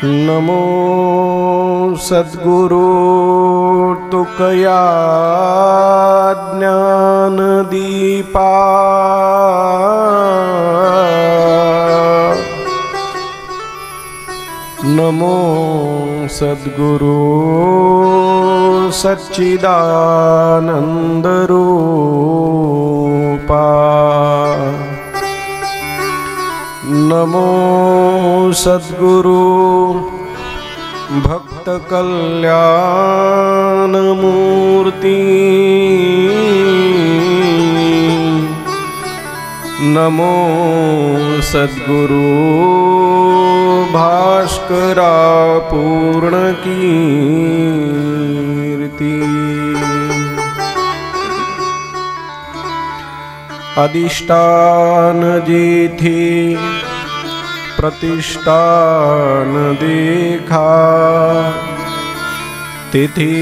नमो सद्गुरु तुकया ज्ञान दीपा नमो सद्गुरु सच्चिदानंद रूपा नमो सद्गुरु भक्त कल्याण मूर्ति नमो सद्गुरु भास्करा पूर्ण कीर्ति अधिष्ठान जेथी प्रतिष्ठान देखा तिथि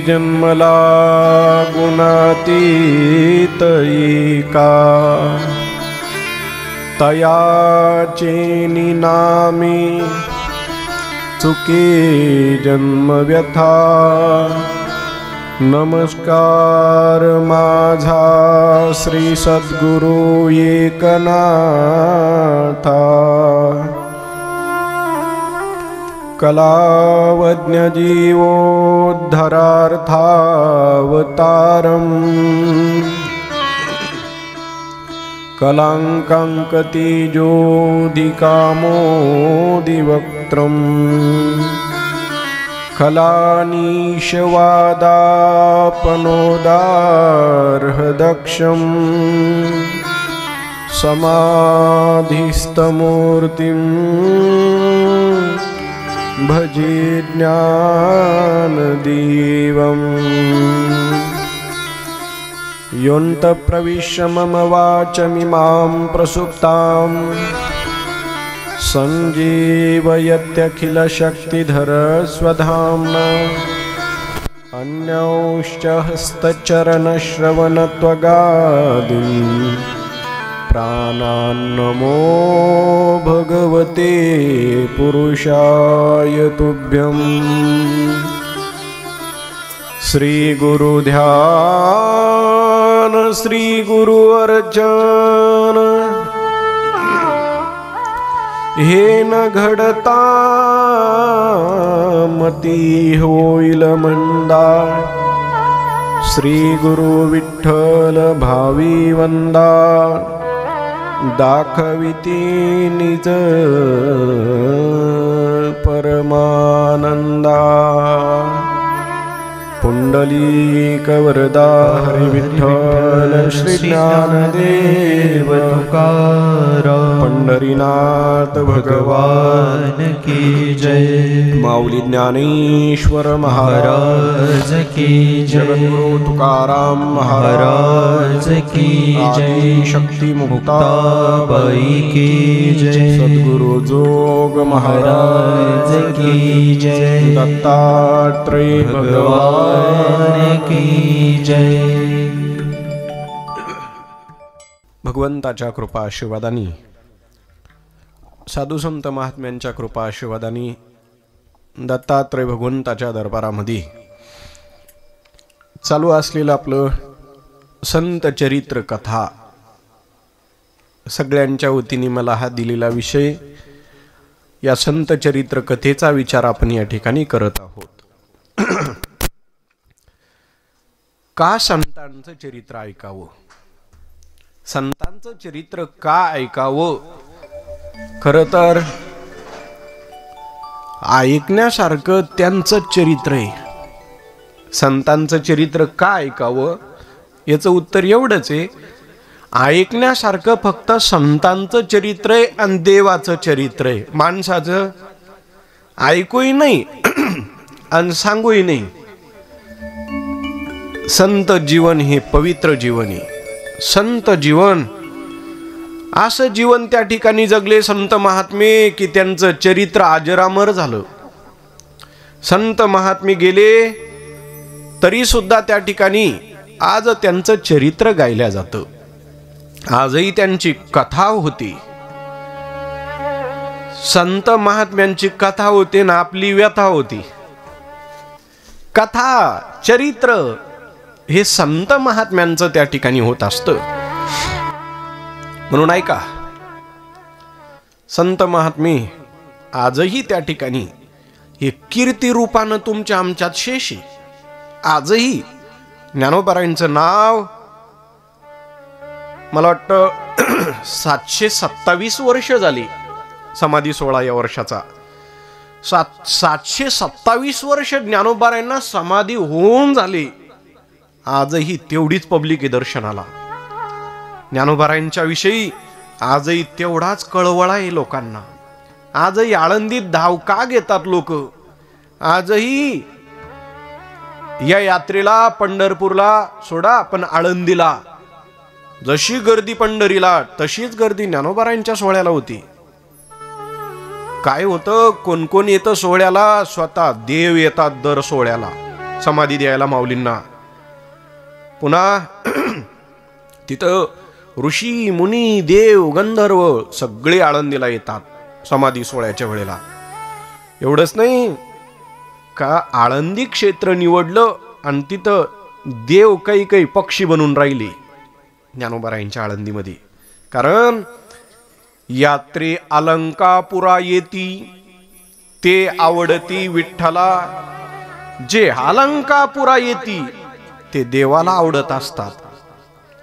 जन्मला गुणातीत एका तयाचे नामी चुके जन्म व्यथा नमस्कार माझा श्री सद्गुरु एकनाथा कलावज्ञ जीवोद्धरार्थावतारम् कलांकांकति ज्योतिकामोदिवक्त्रम् कलानीशवादापनोदार्हदक्षम् समाधिस्थमूर्तिं भजे ज्ञानदीवम् योऽन्तःप्रविश्य मम वाचमिमां प्रसुप्तां सञ्जीवयत्यखिलशक्तिधरस्वधाम्ना अन्यांश्च हस्तचरणश्रवणत्वगादीन् प्राणान्नमो भगवते पुरुषाय तुभ्यं श्रीगुरुध्यान श्रीगुरु अर्चन हे न घडता मती होईल मंदा श्री गुरु विठ्ठल भावी वंदा दाखविती निज परमानंदा पुंडलीक वरदा हरि विठ्ठल श्री ज्ञानदेव तुकाराम पंढरीनाथ भगवान की जय। माऊली ज्ञानेश्वर महाराज की जय। जगद्गुरु तुकाराम महाराज की जय। शक्ती मुक्ताबाई की जय। सद्गुरु जोग महाराज की जय। दत्तात्रेय भगवान की जय। भगवंताच्या कृपा आशीर्वादानी साधू संत महात्म्यांच्या कृपा आशीर्वादानी दत्तात्रेय भगवंताच्या दरबारामध्ये चालू असलेलं आपलं संत चरित्र कथा सगळ्यांच्या वतीने मला हा दिलेला विषय या संत चरित्र कथेचा विचार आपण या ठिकाणी करत आहोत। का संतांचं चरित्र ऐकावं, संतांचं चरित्र का ऐकावं? खरं तर ऐकण्यासारखं त्यांचं चरित्र आहे। संतांचं चरित्र का ऐकावं याचं उत्तर एवढंच आहे, ऐकण्यासारखं फक्त संतांचं चरित्र आहे आणि देवाचं चरित्र आहे। माणसाचं ऐकूही नाही आणि सांगूही नाही। संत जीवन हे पवित्र जीवन आहे। संत जीवन असं जीवन त्या ठिकाणी जगले संत महात्मे की त्यांचं चरित्र अजरामर झालं। संत महात्मे गेले तरी सुद्धा त्या ठिकाणी आज त्यांचं चरित्र गायलं जातं। आजही त्यांची कथा होती। संत महात्म्यांची कथा होती ना, आपली व्यथा होती. कथा चरित्र हे संत महात्म्यांचं त्या ठिकाणी होत असतं. म्हणून ऐका, संत महात्मे आजही त्या ठिकाणी हे कीर्ती रूपानं तुमच्या आमच्यात शेष आहे. आजही ज्ञानोबारायांचं नाव मला वाटतं 727 वर्ष झाली समाधी सोहळा या वर्षाचा. 727 वर्ष ज्ञानोबारायांना समाधी होऊन झाली. आजही तेवढीच पब्लिक आहे दर्शनाला. ज्ञानोबारायांच्या विषयी आजही तेवढाच कळवळा आहे लोकांना. आजही आळंदीत धाव का घेतात लोक. आजही या यात्रेला पंढरपूरला सोडा, पण आळंदीला जशी गर्दी पंढरीला तशीच गर्दी ज्ञानोबारायांच्या सोहळ्याला होती. काय होतं, कोण कोण येतं सोहळ्याला, स्वतः देव येतात दर सोहळ्याला समाधी द्यायला माऊलींना. पुन्हा तिथं ऋषी मुनी देव गंधर्व सगळे आळंदीला येतात समाधी सोहळ्याच्या वेळेला. एवढंच नाही का, आळंदी क्षेत्र निवडलं आणि तिथं देव काही काही पक्षी बनून राहिले ज्ञानोबारायांच्या आळंदीमध्ये. कारण यात्रे अलंकापुरा येती ते आवडती विठ्ठला. जे अलंकापुरा येती ते देवाला आवडत असतात,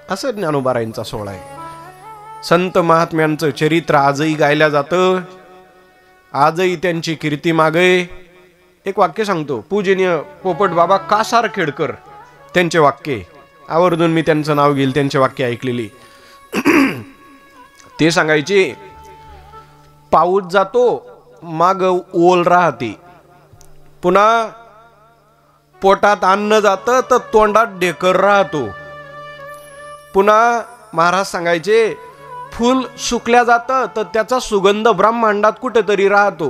असं ज्ञानोबारायांचा सोहळा आहे. संत महात्म्यांचं चरित्र आजही गायल्या जातं. आजही त्यांची कीर्ती मागे. एक वाक्य सांगतो, पूजनीय पोपट बाबा कासार खेडकर त्यांचे वाक्य, आवर्जून मी त्यांचं नाव घेईल, त्यांचे वाक्य ऐकलेली. ते सांगायचे, पाऊस जातो माग ओल राहते, पुन्हा पोटात अन्न जातं तर तोंडात ढेकर राहतो. पुन्हा महाराज सांगायचे, फूल सुकल्या जातं तर त्याचा सुगंध ब्रह्मांडात कुठेतरी राहतो.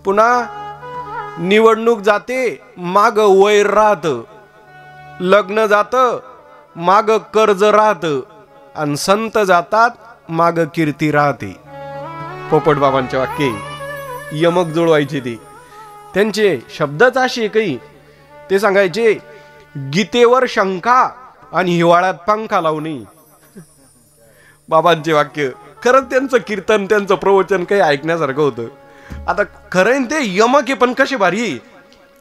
पुन्हा निवडणूक जाते माग वैर राहतं, लग्न जातं माग कर्ज राहतं, आणि संत जातात माग कीर्ती राहते. पोपट बाबांचे वाक्य यमक जुळवायचे ते. त्यांचे शब्दच असे काही. ते सांगायचे, गीतेवर शंका आणि हिवाळ्यात पंखा लावणे. बाबांचे वाक्य. खरंच त्यांचं कीर्तन, त्यांचं प्रवचन काही ऐकण्यासारखं होतं. आता खरं ते यमक आहे, पण कसे भारी.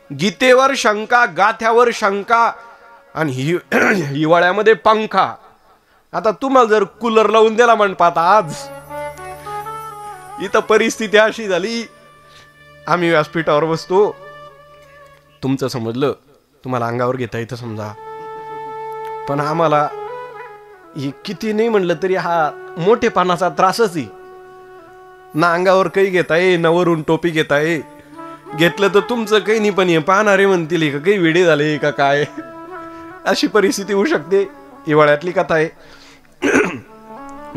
गीतेवर शंका, गाथ्यावर शंका आणि हिवाळ्यामध्ये पंखा. आता तुम्हाला जर कूलर लावून दिला म्हणतात, आज इथं परिस्थिती अशी झाली, आम्ही व्यासपीठावर बसतो, तुमचं समजलं, तुम्हाला अंगावर घेता येतं समजा, पण आम्हाला हे किती नाही म्हणलं तरी हा मोठेपणाचा त्रासच आहे ना. अंगावर काही घेताय ना, वरून टोपी घेताय. घेतलं तर तुमचं काही नाही, पण हे पाहणारे म्हणतील का काही वेडे झाले का काय, अशी परिस्थिती होऊ शकते. हिवाळ्यातली कथा आहे.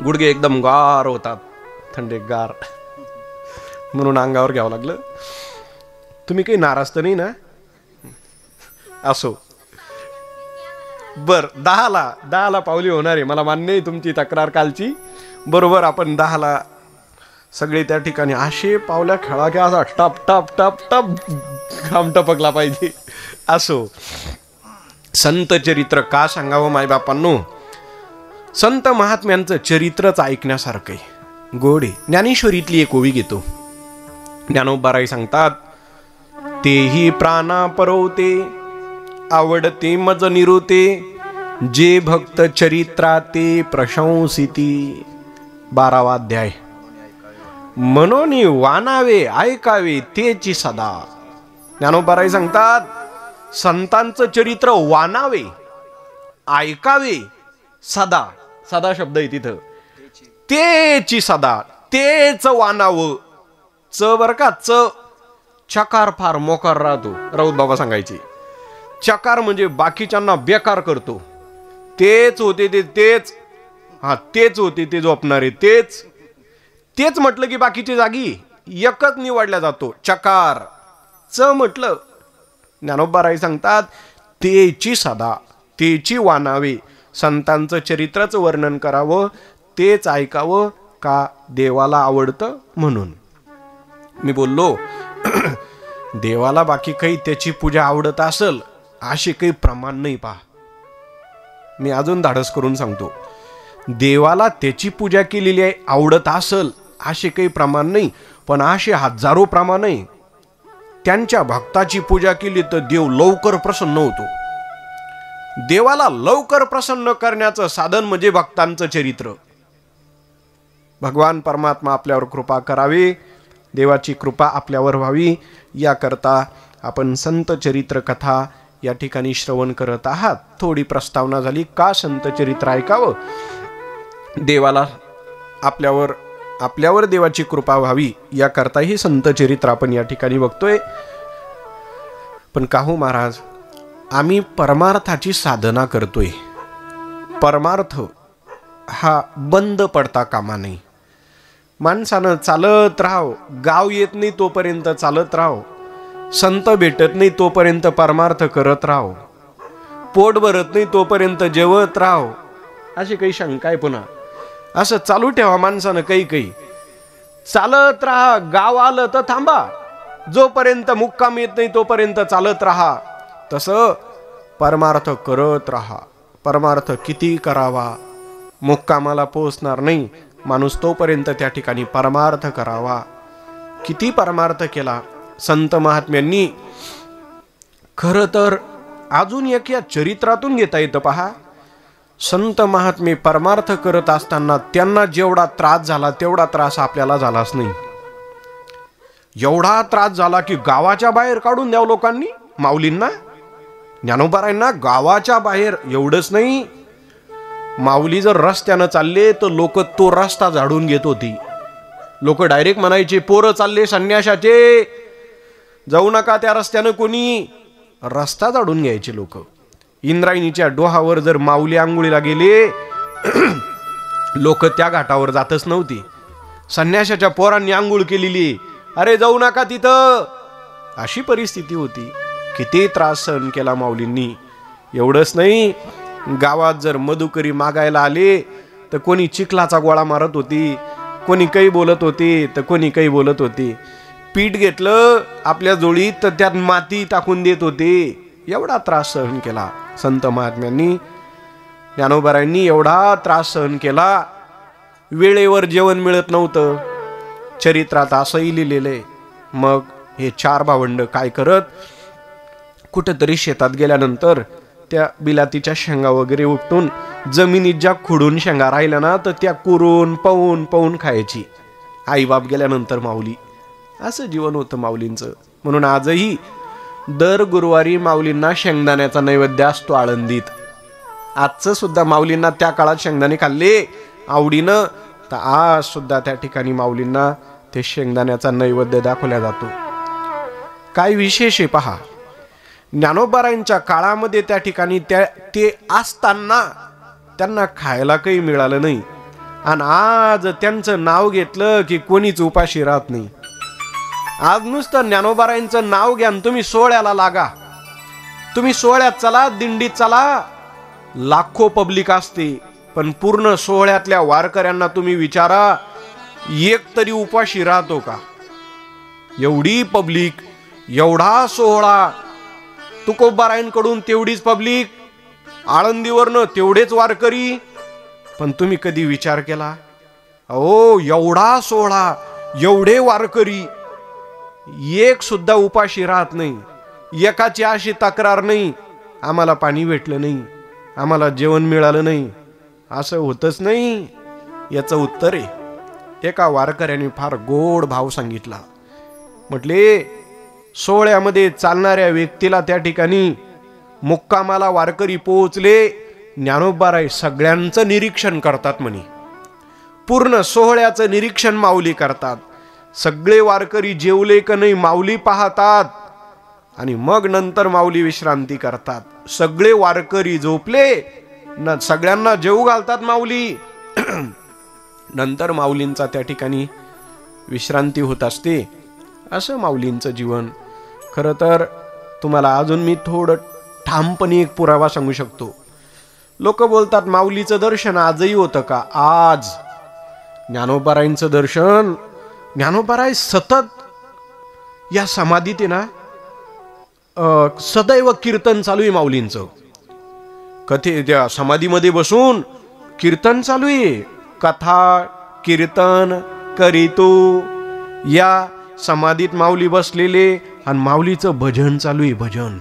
गुडघे एकदम गार होतात, थंडे गार, म्हणून अंगावर घ्यावं लागलं. तुम्ही काही नाराज तर नाही ना? असो. बर, 10ला पावली होणार आहे. मला मान्य आहे तुमची तक्रार कालची. बरोबर, आपण 10ला सगळे त्या ठिकाणी असे पावल्या खेळा की असा टप टप टप टप घाम टपकला पाहिजे. असो. संत चरित्र का सांगावं मायबापांनो? संत महात्म्यांचं चरित्रच ऐकण्यासारखं आहे, गोड आहे. ज्ञानेश्वरीतली एक ओवी घेतो. ज्ञानोबाराय सांगतात, तेही प्राणा परवते आवडते मज निरुते, जे भक्त चरित्रा ते प्रशंसिती. 12वा अध्याय. म्हणून वानावे ऐकावे तेची सदा. ज्ञानोबाराय सांगतात, संतांचं चरित्र वानावे ऐकावे सदा. सदा शब्द आहे तिथं. तेची सदा, तेच वानावं. च बर का, च चकार फार मोकार राहतो. राऊत बाबा सांगायचे, चकार म्हणजे बाकीच्यांना बेकार करतो. तेच होते ते, तेच, हा तेच होते ते झोपणारे, तेच तेच म्हटलं की बाकीची जागी एकच निवडला जातो. चकार. च म्हटलं, ज्ञानोबाराय सांगतात, तेची सदा, तेची वानावे. संतांचं चरित्राचं वर्णन करावं, तेच ऐकावं का देवाला आवडतं म्हणून. मी बोललो देवाला बाकी काही त्याची पूजा आवडत असेल असे काही प्रमाण नाही. पहा, मी अजून धाडस करून सांगतो, देवाला त्याची पूजा केलेली आहे आवडत असेल असे काही प्रमाण नाही, पण असे हजारो प्रमाण आहे. त्यांच्या भक्ताची पूजा केली तर देव लवकर प्रसन्न होतो. देवाला लवकर प्रसन्न करण्याचं साधन म्हणजे भक्तांचं चरित्र. भगवान परमात्मा आपल्यावर कृपा करावी, देवाची कृपा आपल्यावर व्हावी, याकरता आपण संत चरित्र कथा या ठिकाणी श्रवण करत आहात. थोडी प्रस्तावना झाली, का संत चरित्र ऐकावं? देवाला आपल्यावर देवाची कृपा व्हावी याकरता ही संत चरित्र आपण या ठिकाणी बघतोय. पण काहू महाराज, आम्ही परमार्थाची साधना करतोय. परमार्थ हा बंद पडता कामा नये. माणसानं चालत राहाव, गाव येत नाही तोपर्यंत चालत राहाव, संत भेटत नाही तोपर्यंत परमार्थ करत राहाव, पोट भरत नाही तोपर्यंत जेवत राहाव, अशी काही शंका आहे. पुन्हा असं चालू ठेवा माणसानं. काही चालत राहा, गाव आलं तर थांबा, जोपर्यंत मुक्काम येत नाही तोपर्यंत चालत राहा. तसं परमार्थ करत राहा. परमार्थ किती करावा, मुक्कामाला पोहोचणार नाही माणूस तोपर्यंत त्या ठिकाणी परमार्थ करावा. किती परमार्थ केला संत महात्म्यांनी. खरं तर अजून एक या चरित्रातून घेता येतं. पहा, संत महात्मे परमार्थ करत असताना त्यांना जेवढा त्रास झाला तेवढा त्रास आपल्याला झालाच नाही. एवढा त्रास झाला की गावाच्या बाहेर काढून द्यावं लोकांनी. माऊलींना, ज्ञानोबारायांना गावाच्या बाहेर. एवढंच नाही, माऊली जर रस्त्यानं चालले तर लोक तो रस्ता झाडून घेत होती. लोक डायरेक्ट म्हणायचे, पोरं चालले संन्याशाचे, जाऊ नका त्या रस्त्यानं कोणी. रस्ता झाडून घ्यायचे लोक. इंद्रायणीच्या डोहावर जर माऊली आंघोळीला गेले लोक त्या घाटावर जातच नव्हती. संन्याशाच्या पोरांनी आंघोळ केलेली, अरे जाऊ नका तिथं, अशी परिस्थिती होती. किती त्रास सहन केला माऊलींनी. एवढंच नाही, गावात जर मधुकरी मागायला आले तर कोणी चिखलाचा गोळा मारत होती, कोणी काही बोलत होती तर कोणी काही बोलत होती. पीठ घेतलं आपल्या जोळीत तर त्यात माती टाकून देत होते. एवढा त्रास सहन केला संत महात्म्यांनी. ज्ञानोबारायांनी एवढा त्रास सहन केला. वेळेवर जेवण मिळत नव्हतं. चरित्रात असंही लिहिलेलं आहे. मग हे 4 भावंड काय करत, कुठेतरी शेतात गेल्यानंतर त्या बिलातीच्या शेंगा वगैरे उपटून जमिनीत ज्या खुडून शेंगा राहिल्या ना तर त्या कुरून पाहून खायची. आईबाप गेल्यानंतर माऊली. असं जीवन होतं माऊलींचं. म्हणून आजही दर गुरुवारी माऊलींना शेंगदाण्याचा नैवेद्य असतो आळंदीत. आजचं सुद्धा माऊलींना त्या काळात शेंगदाणे खाल्ले आवडीनं, तर आज सुद्धा त्या ठिकाणी माऊलींना ते शेंगदाण्याचा नैवेद्य दाखवला जातो. काय विशेष आहे पहा. ज्ञानोबारायांच्या काळामध्ये त्या ठिकाणी ते असताना त्यांना खायला काही मिळालं नाही, आणि आज त्यांचं नाव घेतलं की कोणीच उपाशी राहत नाही. आज नुसतं ज्ञानोबारायांचं नाव घ्या, तुम्ही सोहळ्याला लागा, तुम्ही सोहळ्यात चला, दिंडीत चला, लाखो पब्लिक असते, पण पूर्ण सोहळ्यातल्या वारकऱ्यांना तुम्ही विचारा, एक तरी उपाशी राहतो का? एवढी पब्लिक, एवढा सोहळा, तुकोबारायांकडून तेवढीच पब्लिक, आळंदीवरनं तेवढेच वारकरी, पण तुम्ही कधी विचार केला? अहो, एवढा सोहळा, एवढे वारकरी, एक सुद्धा उपाशी राहत नाही. एकाची अशी तक्रार नाही, आम्हाला पाणी भेटलं नाही, आम्हाला जेवण मिळालं नाही, असं होतच नाही. याचं उत्तर आहे, एका वारकऱ्याने फार गोड भाव सांगितला. म्हटले, सोहळ्यामध्ये चालणाऱ्या व्यक्तीला त्या ठिकाणी मुक्कामाला वारकरी पोहोचले, ज्ञानोबाराय सगळ्यांचं निरीक्षण करतात म्हणे. पूर्ण सोहळ्याचं निरीक्षण माऊली करतात. सगळे वारकरी जेवले का नाही माऊली पाहतात, आणि मग नंतर माऊली विश्रांती करतात. सगळे वारकरी झोपले न, सगळ्यांना जेवू घालतात माऊली. नंतर माऊलींचा त्या ठिकाणी विश्रांती होत असते. असं माऊलींचं जीवन. खरं तर तुम्हाला अजून मी थोडं ठामपणे एक पुरावा सांगू शकतो. लोक बोलतात माऊलीचं दर्शन आजही होतं का? आज ज्ञानोबारायांचं दर्शन, ज्ञानोबाराय सतत या समाधीत आहे ना सदैव कीर्तन चालू आहे माऊलींचं. कथे त्या समाधीमध्ये बसून कीर्तन चालू आहे. कथा कीर्तन करीतो. या समाधीत माऊली बसलेले आणि माऊलीचं भजन चालू आहे. भजन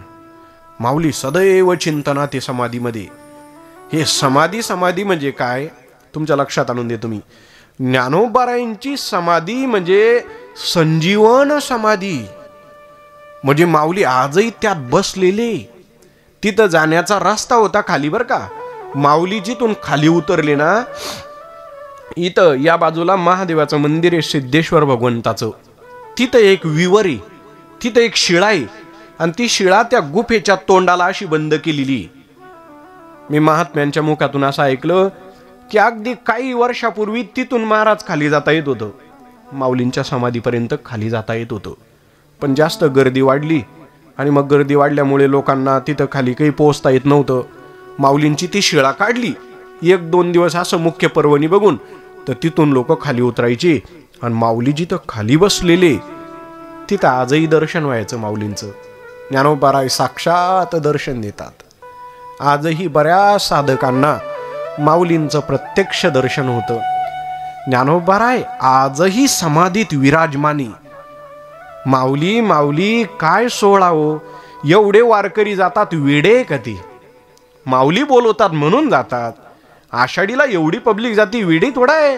माऊली सदैव चिंतनात आहे समाधीमध्ये. हे समाधी म्हणजे काय तुमच्या लक्षात आणून देतो मी. ज्ञानोबारायांची समाधी म्हणजे संजीवन समाधी. म्हणजे माऊली आजही त्यात बसलेले. तिथं जाण्याचा रस्ता होता खाली बर का. माऊली जिथून खाली उतरले ना, इथं या बाजूला महादेवाचं मंदिर आहे सिद्धेश्वर भगवंताचं. तिथं एक विवर आहे, तिथं एक शिळा आहे आणि ती शिळा त्या गुफेच्या तोंडाला अशी बंद केलेली. मी महात्म्यांच्या मुखातून असं ऐकलं की अगदी काही वर्षापूर्वी तिथून महाराज खाली जाता येत होतं. माऊलींच्या समाधीपर्यंत खाली जाता येत होतं. पण जास्त गर्दी वाढली आणि मग गर्दी वाढल्यामुळे लोकांना तिथं खाली काही पोहोचता येत नव्हतं. माऊलींची ती शिळा काढली. 1-2 दिवस असं मुख्य पर्वणी बघून तर तिथून लोक खाली उतरायचे आणि माऊली जिथं खाली बसलेले तिथं आजही दर्शन व्हायचं माऊलींचं. ज्ञानोबाराय साक्षात दर्शन देतात. आजही बऱ्याच साधकांना माऊलींचं प्रत्यक्ष दर्शन होतं. ज्ञानोबाराय आजही समाधीत विराजमानी. माऊली माऊली काय सोहळा हो. एवढे वारकरी जातात, वेडे कधी. माऊली बोलवतात म्हणून जातात. आषाढीला एवढी पब्लिक जाती, वेडी थोडा आहे.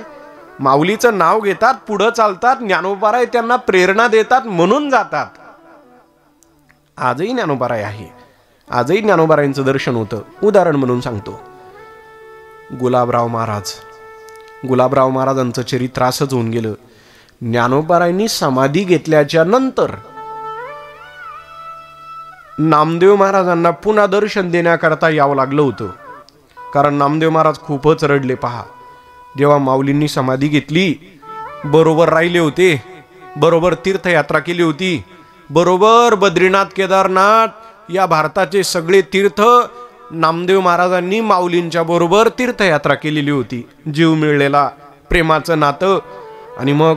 माऊलीचं नाव घेतात, पुढं चालतात, ज्ञानोबाराय त्यांना प्रेरणा देतात म्हणून जातात. आजही ज्ञानोबाराय आहे. आजही ज्ञानोबारायांचं दर्शन होतं. उदाहरण म्हणून सांगतो. गुलाबराव महाराजांचं चरित्र असंच होऊन गेलं. ज्ञानोबारायांनी समाधी घेतल्याच्या नंतर नामदेव महाराजांना पुन्हा दर्शन देण्याकरता यावं लागलं होतं. कारण नामदेव महाराज खूपच रडले. पहा, जेव्हा माऊलींनी समाधी घेतली बरोबर राहिले होते, बरोबर तीर्थयात्रा केली होती, बरोबर बद्रीनाथ केदारनाथ या भारताचे सगळे तीर्थ नामदेव महाराजांनी माऊलींच्या बरोबर तीर्थयात्रा केलेली होती. जीव मिळलेला प्रेमाचं नातं. आणि मग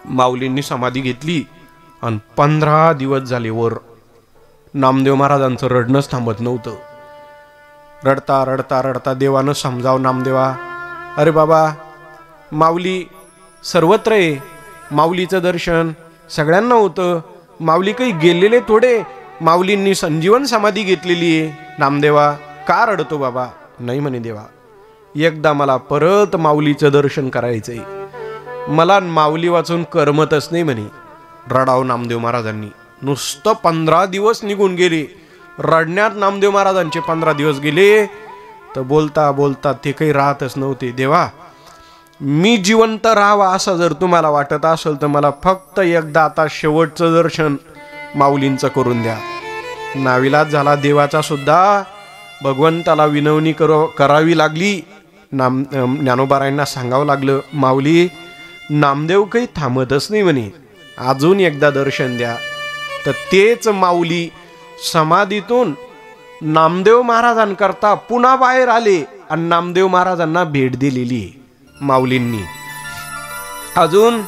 माऊलींनी समाधी घेतली आणि 15 दिवस झाले वर. नामदेव महाराजांचं रडणंच थांबत नव्हतं. रडता रडता रडता देवानं समजावं, नामदेवा अरे बाबा माऊली सर्वत्र आहे. माऊलीचं दर्शन सगळ्यांना होतं. माऊली काही गेलेले थोडे. माऊलींनी संजीवन समाधी घेतलेली आहे. नामदेवा का रडतो बाबा. नाही म्हणे देवा, एकदा मला परत माऊलीचं दर्शन करायचंय. मला माऊली वाचून करमतच नाही म्हणे. रडाव नामदेव महाराजांनी. नुसतं 15 दिवस निघून गेले. रडण्यात नामदेव महाराजांचे 15 दिवस गेले. तर बोलता बोलता ते काही राहतच नव्हते. देवा मी जिवंत राहावा असं जर तुम्हाला वाटत असेल तर मला फक्त एकदा आता शेवटचं दर्शन माऊलींचं करून द्या. नाविलाज झाला देवाचा सुद्धा. भगवंताला विनवणी करावी लागली. ज्ञानोबारायांना सांगावं लागलं, माऊली नामदेव काही थांबतच नाही म्हणे, अजून एकदा दर्शन द्या. तर तेच माऊली समाधीतून नामदेव महाराजांकरता पुन्हा बाहेर आले आणि नामदेव महाराजांना भेट दिलेली माऊलींनी. अजून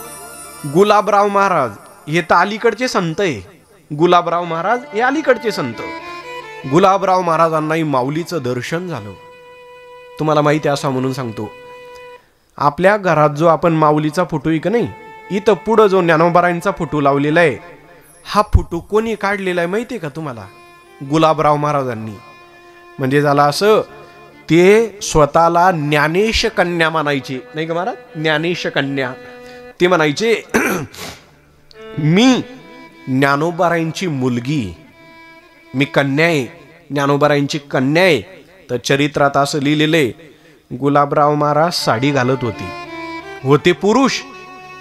गुलाबराव महाराज हे तर अलीकडचे संत आहे. गुलाबराव महाराज हे अलीकडचे संत. गुलाबराव महाराजांनाही माऊलीचं दर्शन झालं. तुम्हाला माहिती आहे असं म्हणून सांगतो. आपल्या घरात जो आपण माऊलीचा फोटो आहे का नाही, इथं पुढं जो ज्ञानोबारायांचा फोटो लावलेला आहे, हा फोटो कोणी काढलेला आहे माहिती आहे का तुम्हाला? गुलाबराव महाराजांनी. म्हणजे झालं असं, ते स्वतःला ज्ञानेश कन्या म्हणायचे नाही का महाराज. ज्ञानेश कन्या ते म्हणायचे मी ज्ञानोबारायांची मुलगी, मी कन्या आहे, ज्ञानोबारायांची कन्या आहे. तर चरित्रात असं लिहिलेले, गुलाबराव महाराज साडी घालत होते पुरुष,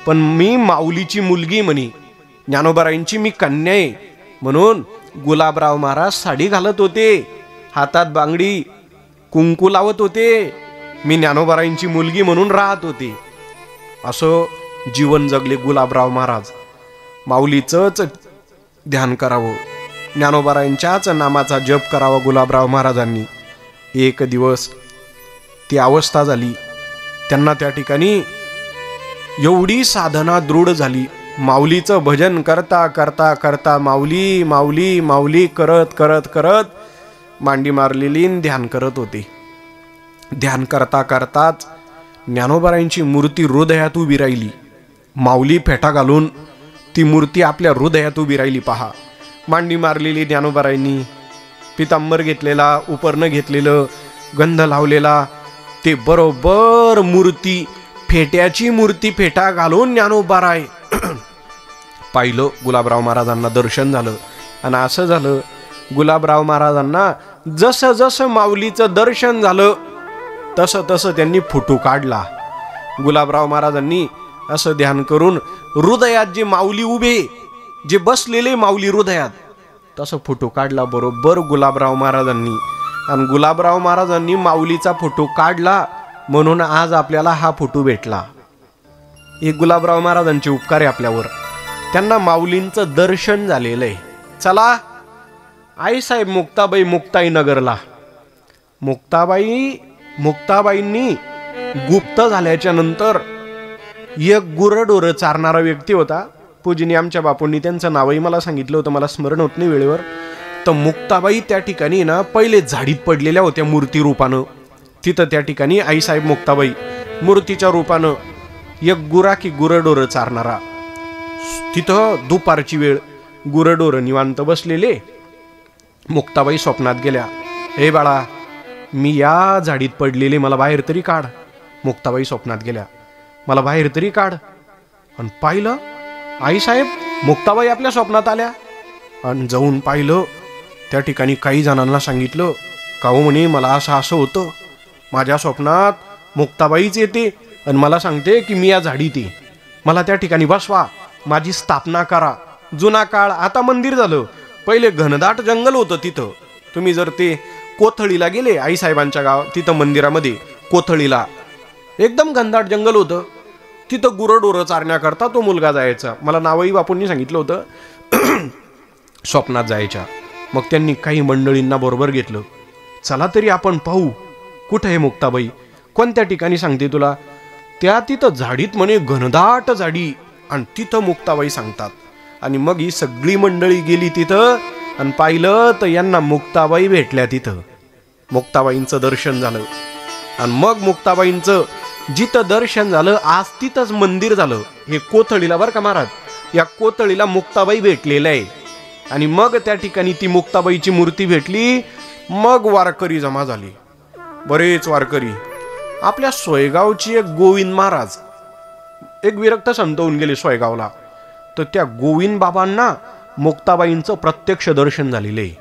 पण मी माऊलीची मुलगी म्हणे, ज्ञानोबारायांची मी कन्या आहे म्हणून गुलाबराव महाराज साडी घालत होते, हातात बांगडी कुंकू लावत होते, मी ज्ञानोबारायांची मुलगी म्हणून राहत होते. असं जीवन जगले गुलाबराव महाराज. माऊलीचंच ध्यान करावं, ज्ञानोबारायांच्याच नामाचा जप करावा गुलाबराव महाराजांनी. एक दिवस ती अवस्था झाली त्यांना, त्या ठिकाणी एवढी साधना दृढ झाली, माऊलीचं भजन करता करता करता माऊली माऊली माऊली करत करत करत मांडी मारलेली ध्यान करत होते. ध्यान करता करताच ज्ञानोबारायांची मूर्ती हृदयात उभी राहिली. माऊली फेटा घालून ती मूर्ती आपल्या हृदयात उभी राहिली. पहा, मांडी मारलेली ज्ञानोबारायांनी, पितांबर घेतलेला, उपरणं घेतलेलं, गंध लावलेला, ते बरोबर मूर्ती, फेट्याची मूर्ती फेटा घालून ज्ञानोबाराय पाहिलं. गुलाबराव महाराजांना दर्शन झालं. आणि असं झालं, गुलाबराव महाराजांना जसं जसं माऊलीचं दर्शन झालं तसं तसं त्यांनी फोटो काढला. गुलाबराव महाराजांनी असं ध्यान करून हृदयात जे माऊली उभे, जे बसलेले माऊली हृदयात, तसं फोटो काढला बरोबर गुलाबराव महाराजांनी. आणि गुलाबराव महाराजांनी माऊलीचा फोटो काढला म्हणून आज आपल्याला हा फोटो भेटला. हे गुलाबराव महाराजांचे उपकार आहे आपल्यावर. त्यांना माऊलींचं दर्शन झालेलं आहे. चला, आईसाहेब मुक्ताबाई मुक्ताईनगरला. मुक्ताबाईंनी गुप्त झाल्याच्या नंतर एक गुरडोर चारणारा व्यक्ती होता. पूजनी आमच्या बापूंनी त्यांचं नावही मला सांगितलं होतं, मला स्मरण होत नाही वेळेवर. तर मुक्ताबाई त्या ठिकाणी ना पहिले झाडीत पडलेल्या होत्या मूर्ती रूपानं. तिथं त्या ठिकाणी आईसाहेब मुक्ताबाई मूर्तीच्या रूपानं एक गुराखी गुरडोर चारणारा, तिथं दुपारची वेळ गुरडोर निवांत बसलेले. मुक्ताबाई स्वप्नात गेल्या, हे बाळा, मी या झाडीत पडलेले, मला बाहेर तरी काढ. मुक्ताबाई स्वप्नात गेल्या, मला बाहेर तरी काढ. आणि पाहिलं, आईसाहेब मुक्ताबाई आपल्या स्वप्नात आल्या. आणि जाऊन पाहिलं, त्या ठिकाणी काही जणांना सांगितलं, का हो म्हणे, मला असं असं होतं, माझ्या स्वप्नात मुक्ताबाईच येते आणि मला सांगते की मी या झाडीत आहे, मला त्या ठिकाणी बसवा, माझी स्थापना करा. जुना काळ, आता मंदिर झालं. पहिले घनदाट जंगल होतं तिथं. तुम्ही जर ते कोथळीला गेले, आईसाहेबांच्या गाव, तिथं मंदिरामध्ये कोथळीला एकदम घनदाट जंगल होतं. तिथं गुरडोरं चारण्याकरता तो मुलगा जायचा. मला नावही बापूंनी सांगितलं होतं. स्वप्नात जायच्या. मग त्यांनी काही मंडळींना बरोबर घेतलं. चला तरी आपण पाहू, कुठं आहे मुक्ताबाई, कोणत्या ठिकाणी सांगते तुला. त्या तिथं झाडीत म्हणे, घनदाट झाडी, आणि तिथं मुक्ताबाई सांगतात. आणि मग ही सगळी मंडळी गेली तिथं आणि पाहिलं तर यांना मुक्ताबाई भेटल्या. तिथं मुक्ताबाईंचं दर्शन झालं. आणि मग मुक्ताबाईंचं जिथं दर्शन झालं, आज तिथंच मंदिर झालं. हे कोथळीला बरं का महाराज, या कोथळीला मुक्ताबाई भेटलेलं आहे. आणि मग त्या ठिकाणी ती मुक्ताबाईची मूर्ती भेटली. मग वारकरी जमा झाली, बरेच वारकरी. आपल्या सोयगावची एक गोविंद महाराज, एक विरक्त संत होऊन गेले सोयगावला. तर त्या गोविंद बाबांना मुक्ताबाईंचं प्रत्यक्ष दर्शन झालेलं आहे.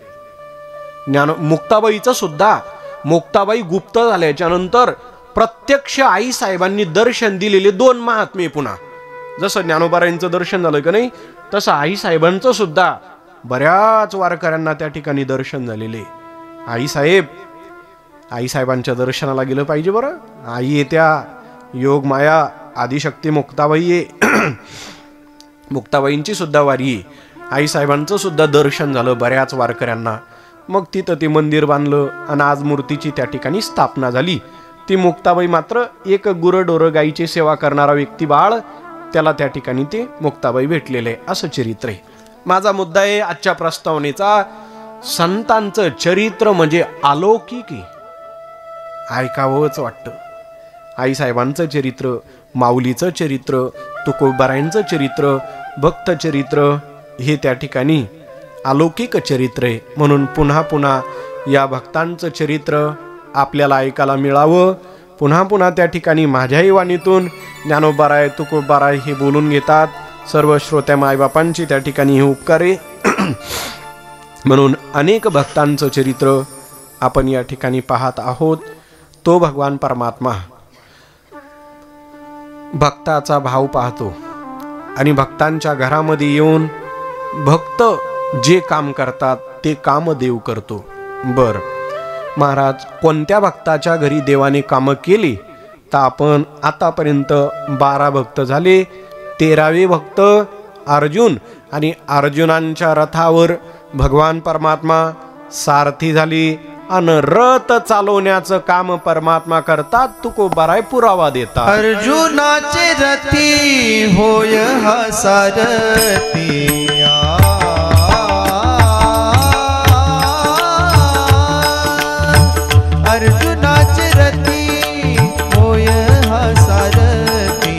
मुक्ताबाईचं सुद्धा, मुक्ताबाई गुप्त झाल्याच्या नंतर प्रत्यक्ष आई साहेबांनी दर्शन दिलेले 2 महात्मे. पुन्हा जसं ज्ञानोबारायांचं दर्शन झालं का नाही, तसं आई साहेबांचं सुद्धा बऱ्याच वारकऱ्यांना त्या ठिकाणी दर्शन झालेले. आईसाहेबांच्या दर्शनाला गेलं पाहिजे बरं. आई येत्या, योग माया आदिशक्ती मुक्ताबाई आहे. मुक्ताबाईंची सुद्धा वारी आहे. आईसाहेबांचं सुद्धा दर्शन झालं बऱ्याच वारकऱ्यांना. मग तिथं ते मंदिर बांधलं आणि आज मूर्तीची त्या ठिकाणी स्थापना झाली. ती मुक्ताबाई मात्र एक गुरडोरं गाईची सेवा करणारा व्यक्ती बाळ, त्याला त्या ठिकाणी ते मुक्ताबाई भेटलेले, असं चरित्र आहे. माझा मुद्दा आहे आजच्या प्रस्तावनेचा, संतांचं चरित्र म्हणजे अलौकिक आहे, ऐकावंच वाटतं. आईसाहेबांचं चरित्र, माऊलीचं चरित्र, तुकोबारायांचं चरित्र, भक्त चरित्र, हे त्या ठिकाणी अलौकिक चरित्र आहे. म्हणून पुन्हा पुन्हा या भक्तांचं चरित्र आपल्याला ऐकायला मिळावं. पुन्हा पुन्हा त्या ठिकाणी माझ्याही वाणीतून ज्ञानोबाराय, तुकोबाराय हे बोलून घेतात. सर्व श्रोत्या मायबापांची त्या ठिकाणी हे उपकार आहे. म्हणून अनेक भक्तांचं चरित्र आपण या ठिकाणी पाहत आहोत. तो भगवान परमात्मा भक्ताचा भाव पाहतो आणि भक्तांच्या घरामध्ये येऊन भक्त जे काम करतात ते काम देव करतो. बर महाराज, कोणत्या भक्ताच्या घरी देवाने कामं केली तर आपण आतापर्यंत 12 भक्त झाले. 13वे भक्त अर्जुन, आणि अर्जुनांच्या रथावर भगवान परमात्मा सारथी झाली. अन रथ चालवण्याचं काम परमात्मा करतात. तुकोबाराय पुरावा देतात. अर्जुनाचे रथी होय हा सारथी. अर्जुनाचे रथी होय हा सारथी.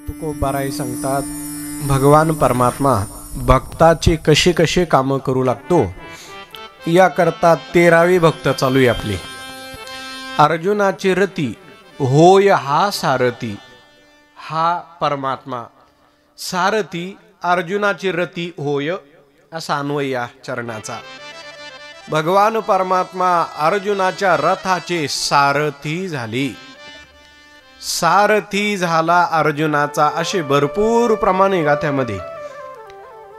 तुकोबाराय सांगतात, भगवान परमात्मा भक्ताचे कसे कसे काम करू लागतो याकरता 13वी भक्त चालू आहे आपली. अर्जुनाचे रती होय हा सारथी. हा परमात्मा सारथी, अर्जुनाचे रती होय असा अन्वय या चरणाचा. भगवान परमात्मा अर्जुनाच्या रथाचे सारथी झाले. सारथी झाला अर्जुनाचा. असे भरपूर प्रमाणे गाथ्यामध्ये.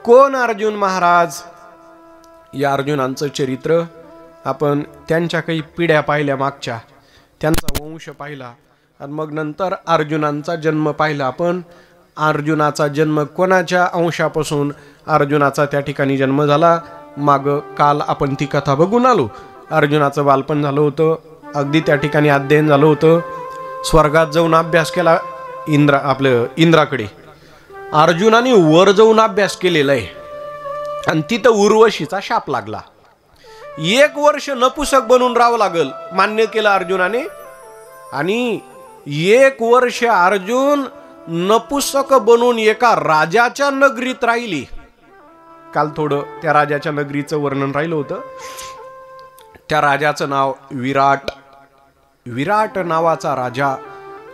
कोण अर्जुन महाराज? या अर्जुनांचं चरित्र आपण त्यांच्या काही पिढ्या पाहिल्या मागच्या, त्यांचा वंश पाहिला आणि मग नंतर अर्जुनांचा जन्म पाहिला आपण. अर्जुनाचा जन्म कोणाच्या अंशापासून अर्जुनाचा त्या ठिकाणी जन्म झाला, माग काल आपण ती कथा बघून आलो. अर्जुनाचं बालपण झालं होतं, अगदी त्या ठिकाणी अध्ययन झालं होतं. स्वर्गात जाऊन अभ्यास केला इंद्राकडे. अर्जुनाने वर जाऊन अभ्यास केलेला आहे आणि तिथं उर्वशीचा शाप लागला. 1 वर्ष नपुसक बनून राहावं लागल मान्य केलं अर्जुनाने. आणि 1 वर्ष अर्जुन नपुसक बनून एका राजाच्या नगरीत राहिली. काल थोडं त्या राजाच्या नगरीचं वर्णन राहिलं होतं. त्या राजाचं नाव विराट. विराट नावाचा राजा.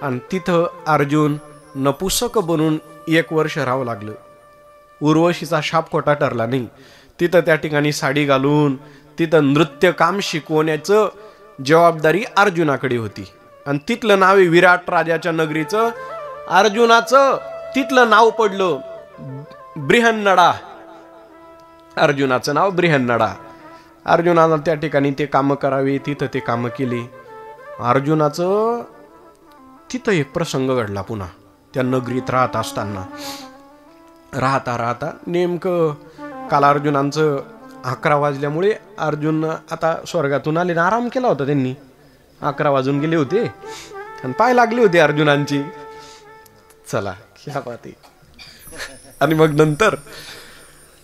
आणि तिथं अर्जुन नपुसक बनून 1 वर्ष राहावं लागलं. उर्वशीचा शाप खोटा ठरला नाही. तिथं त्या ठिकाणी साडी घालून तिथं नृत्य काम शिकवण्याचं जबाबदारी अर्जुनाकडे होती. आणि तिथलं नाव आहे विराट राजाच्या नगरीचं. अर्जुनाचं तिथलं नाव पडलं बृहन्नडा. अर्जुनाचं नाव बृहन्नडा. अर्जुनाला त्या ठिकाणी ते कामं करावे, तिथं ते कामं केली. अर्जुनाचं तिथं एक प्रसंग घडला पुन्हा. त्या नगरीत राहत असताना राहता नेमकं काल अर्जुनांचं 11 वाजल्यामुळे अर्जुन आता स्वर्गातून आले ना, आराम केला होता त्यांनी. 11 वाजून गेले होते आणि पाय लागले होते अर्जुनांची. चला क्या बात आहे. आणि मग नंतर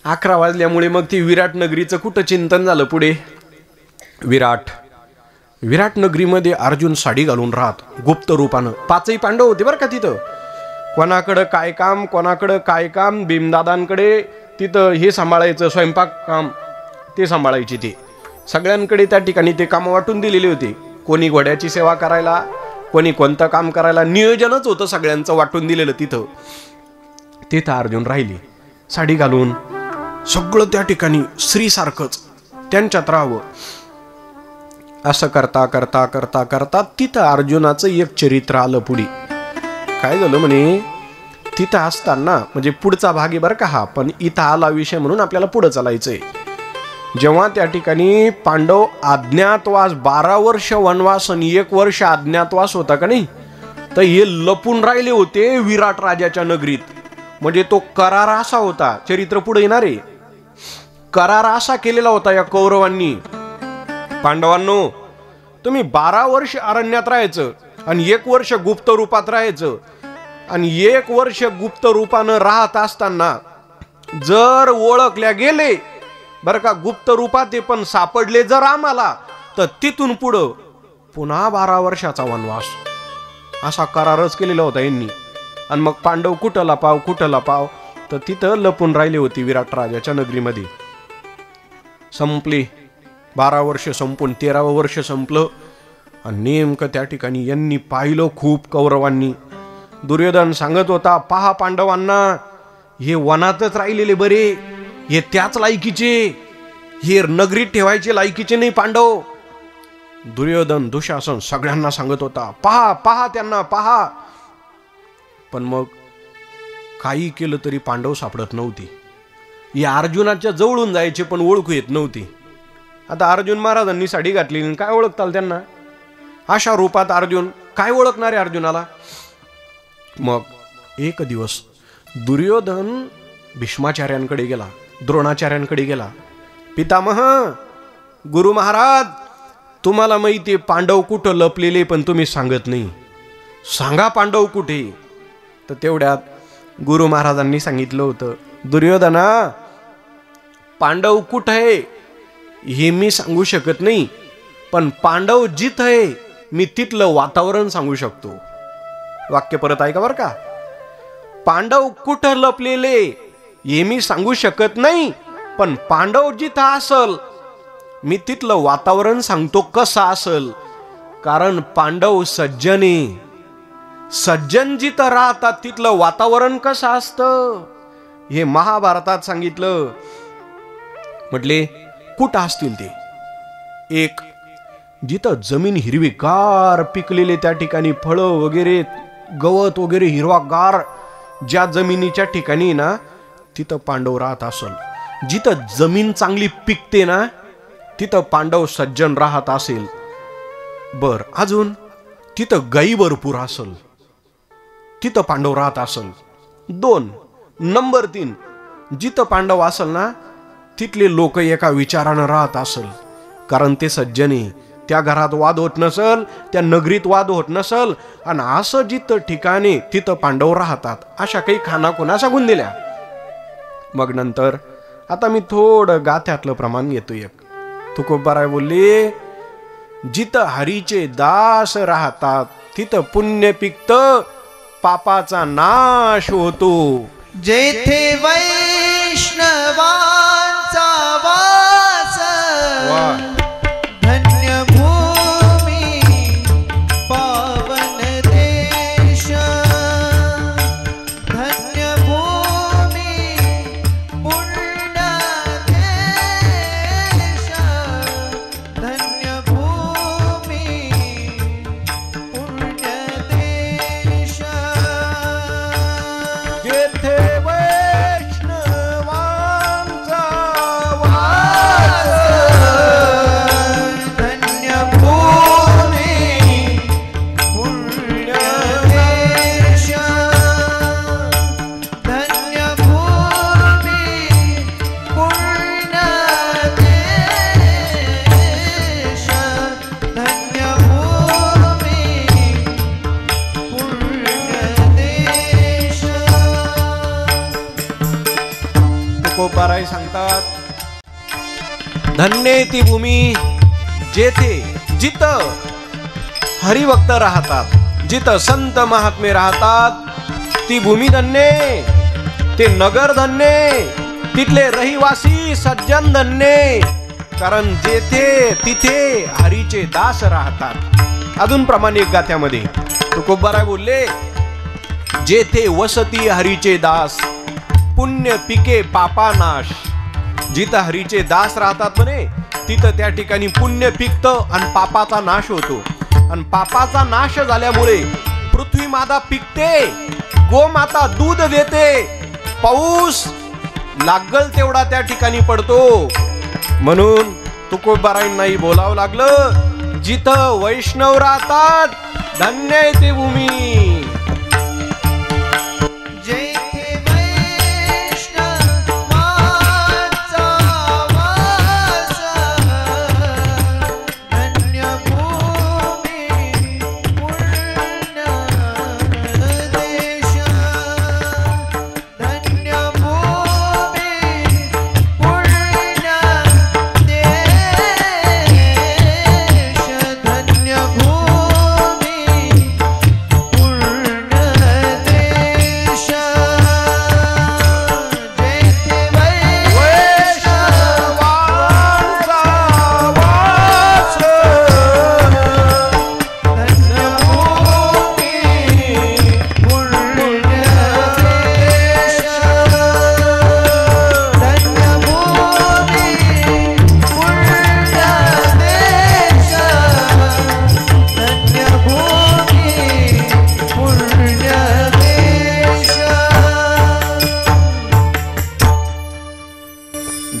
11 वाजल्यामुळे मग ती विराट नगरीचं कुठं चिंतन झालं पुढे. विराट नगरीमध्ये अर्जुन साडी घालून राहत गुप्त रूपानं. 5ही पांडव होते बरं का तिथं. कोणाकडं काय काम. भीमदादांकडे तिथं हे सांभाळायचं, स्वयंपाक काम ते सांभाळायचे. ते सगळ्यांकडे त्या ठिकाणी ते काम वाटून दिलेले होते. कोणी घोड्याची सेवा करायला, कोणी कोणतं काम करायला, नियोजनच होतं सगळ्यांचं वाटून दिलेलं. तिथं अर्जुन राहिले साडी घालून, सगळं त्या ठिकाणी स्त्रीसारखंच त्यांच्यात राहावं. असं करता करता करता करता तिथं अर्जुनाचं एक चरित्र आलं पुढे. काय झालं म्हणे, तिथं असताना, म्हणजे पुढचा भाग आहे बरं का हा, पण इथं आला विषय म्हणून आपल्याला पुढं चालायचंय. जेव्हा त्या ठिकाणी पांडव अज्ञातवास, 12 वर्ष वनवास आणि 1 वर्ष अज्ञातवास होता का नाही, तर हे लपून राहिले होते विराट राजाच्या नगरीत. म्हणजे तो करार असा होता, चरित्र पुढे येणार आहे, करार असा केलेला होता या कौरवांनी, पांडवांनो तुम्ही 12 वर्ष अरण्यात राहायचं आणि 1 वर्ष गुप्त रूपात राहायचं. आणि 1 वर्ष गुप्त रूपानं राहत असताना जर ओळखल्या गेले बरं का गुप्त रूपात, ते पण सापडले जर आम्हाला, तर तिथून पुढं पुन्हा 12 वर्षाचा वनवास. असा करारच केलेला होता यांनी. आणि मग पांडव कुठं लपाव, तर तिथं लपून राहिले होते विराट राजाच्या नगरीमध्ये. संपली 12 वर्ष संपून 13वं वर्ष संपलं. आणि नेमकं त्या ठिकाणी यांनी पाहिलं खूप कौरवांनी. दुर्योधन सांगत होता, पहा पांडवांना, हे वनातच राहिलेले बरे, हे त्याच लायकीचे, हे नगरीत ठेवायचे लायकीचे नाही पांडव. दुर्योधन, दुशासन सगळ्यांना सांगत होता, पहा पहा त्यांना पहा. पण मग काही केलं तरी पांडव सापडत नव्हते. या अर्जुनाच्या जवळून जायचे पण ओळखू येत नव्हती. आता अर्जुन महाराजांनी साडी घातली, काय ओळखताल त्यांना? अशा रूपात अर्जुन, काय ओळखणारे अर्जुनाला? मग एक दिवस दुर्योधन भीष्माचार्यांकडे गेला, द्रोणाचार्यांकडे गेला. पितामह, गुरु महाराज, तुम्हाला माहिती आहे पांडव कुठं लपलेले, पण तुम्ही सांगत नाही, सांगा पांडव कुठे. तर तेवढ्यात गुरु महाराजांनी सांगितलं होतं, दुर्योधना, पांडव कुठं आहे हे मी सांगू शकत नाही, पण पांडव जिथं आहे मी तिथलं वातावरण सांगू शकतो. वाक्य परत ऐका बरं का. पांडव कुठं लपलेले हे मी सांगू शकत नाही, पण पांडव जिथं असल मी तिथलं वातावरण सांगतो कसं असल. कारण पांडव सज्जने, सज्जन जिथं राहतात तिथलं वातावरण कसं असतं हे महाभारतात सांगितलं. म्हटले कुठं असतील ते? एक, जिथं जमीन हिरवीगार पिकलेले, त्या ठिकाणी फळं वगैरे, गवत वगैरे हिरवागार, ज्या जमिनीच्या ठिकाणी ना तिथं पांडव राहत असल. जिथं जमीन चांगली पिकते ना तिथं पांडव सज्जन राहत असेल. बर, अजून तिथं गाई भरपूर असल, तिथं पांडव राहत असल. 2, नंबर 3, जिथं पांडव असल ना तिथले लोक एका विचारानं राहत असल, कारण ते सज्जने, त्या घरात वाद होत नसल, त्या नगरीत वाद होत नसल, आणि असं जिथं ठिकाणी तिथं पांडव राहतात, अशा काही खानाखुणा सांगून दिल्या. मग नंतर आता मी थोडं गाथ्यातलं प्रमाण घेतो. एक तुकोबाराय बोलले, जिथं हरीचे दास राहतात तिथं पुण्य पिकतं, पापाचा नाश होतो. जेथे वैष्णवांचा वास, धन्य भूमी पावन देश, धन्य भूमी पुण्य देश, धन्य भूमी पुण्य देश. जेथे तुकोबाराय सांगतात, धन्य ती भूमी जेथे, जिथं हरिभक्त राहतात, जिथं संत महात्मे राहतात, ती भूमी धन्य, ते नगर धन्य, तिथले रहिवासी सज्जन धन्य, कारण जेथे तिथे हरीचे दास राहतात. अजून प्रमाणे एक गाथ्यामध्ये तुकोबाराय बोलले, जेथे वसती हरीचे दास पुण्य पिके पापा नाश. जिथं हरीचे दास राहतात म्हणे तिथं त्या ठिकाणी पुण्य पिकतं आणि पापाचा नाश होतो. आणि पापाचा नाश झाल्यामुळे पृथ्वी माता पिकते, गोमाता दूध देते, पाऊस लागल तेवढा त्या ठिकाणी पडतो. म्हणून तुकोबारायांनाही बोलावं लागलं, जिथं वैष्णव राहतात धन्य आहे ती भूमी. जेथे वैष्णवांचा वास, धन्य भूमी पुण्य देश. धन्य भूमी पुण्य देश. धन्य भूमी पुण्य देश. जेथे वैष्णवांचा वास, धन्य भूमी पुण्य देश. धन्य भूमी पुण्य देश. धन्य भूमी पुण्य देश.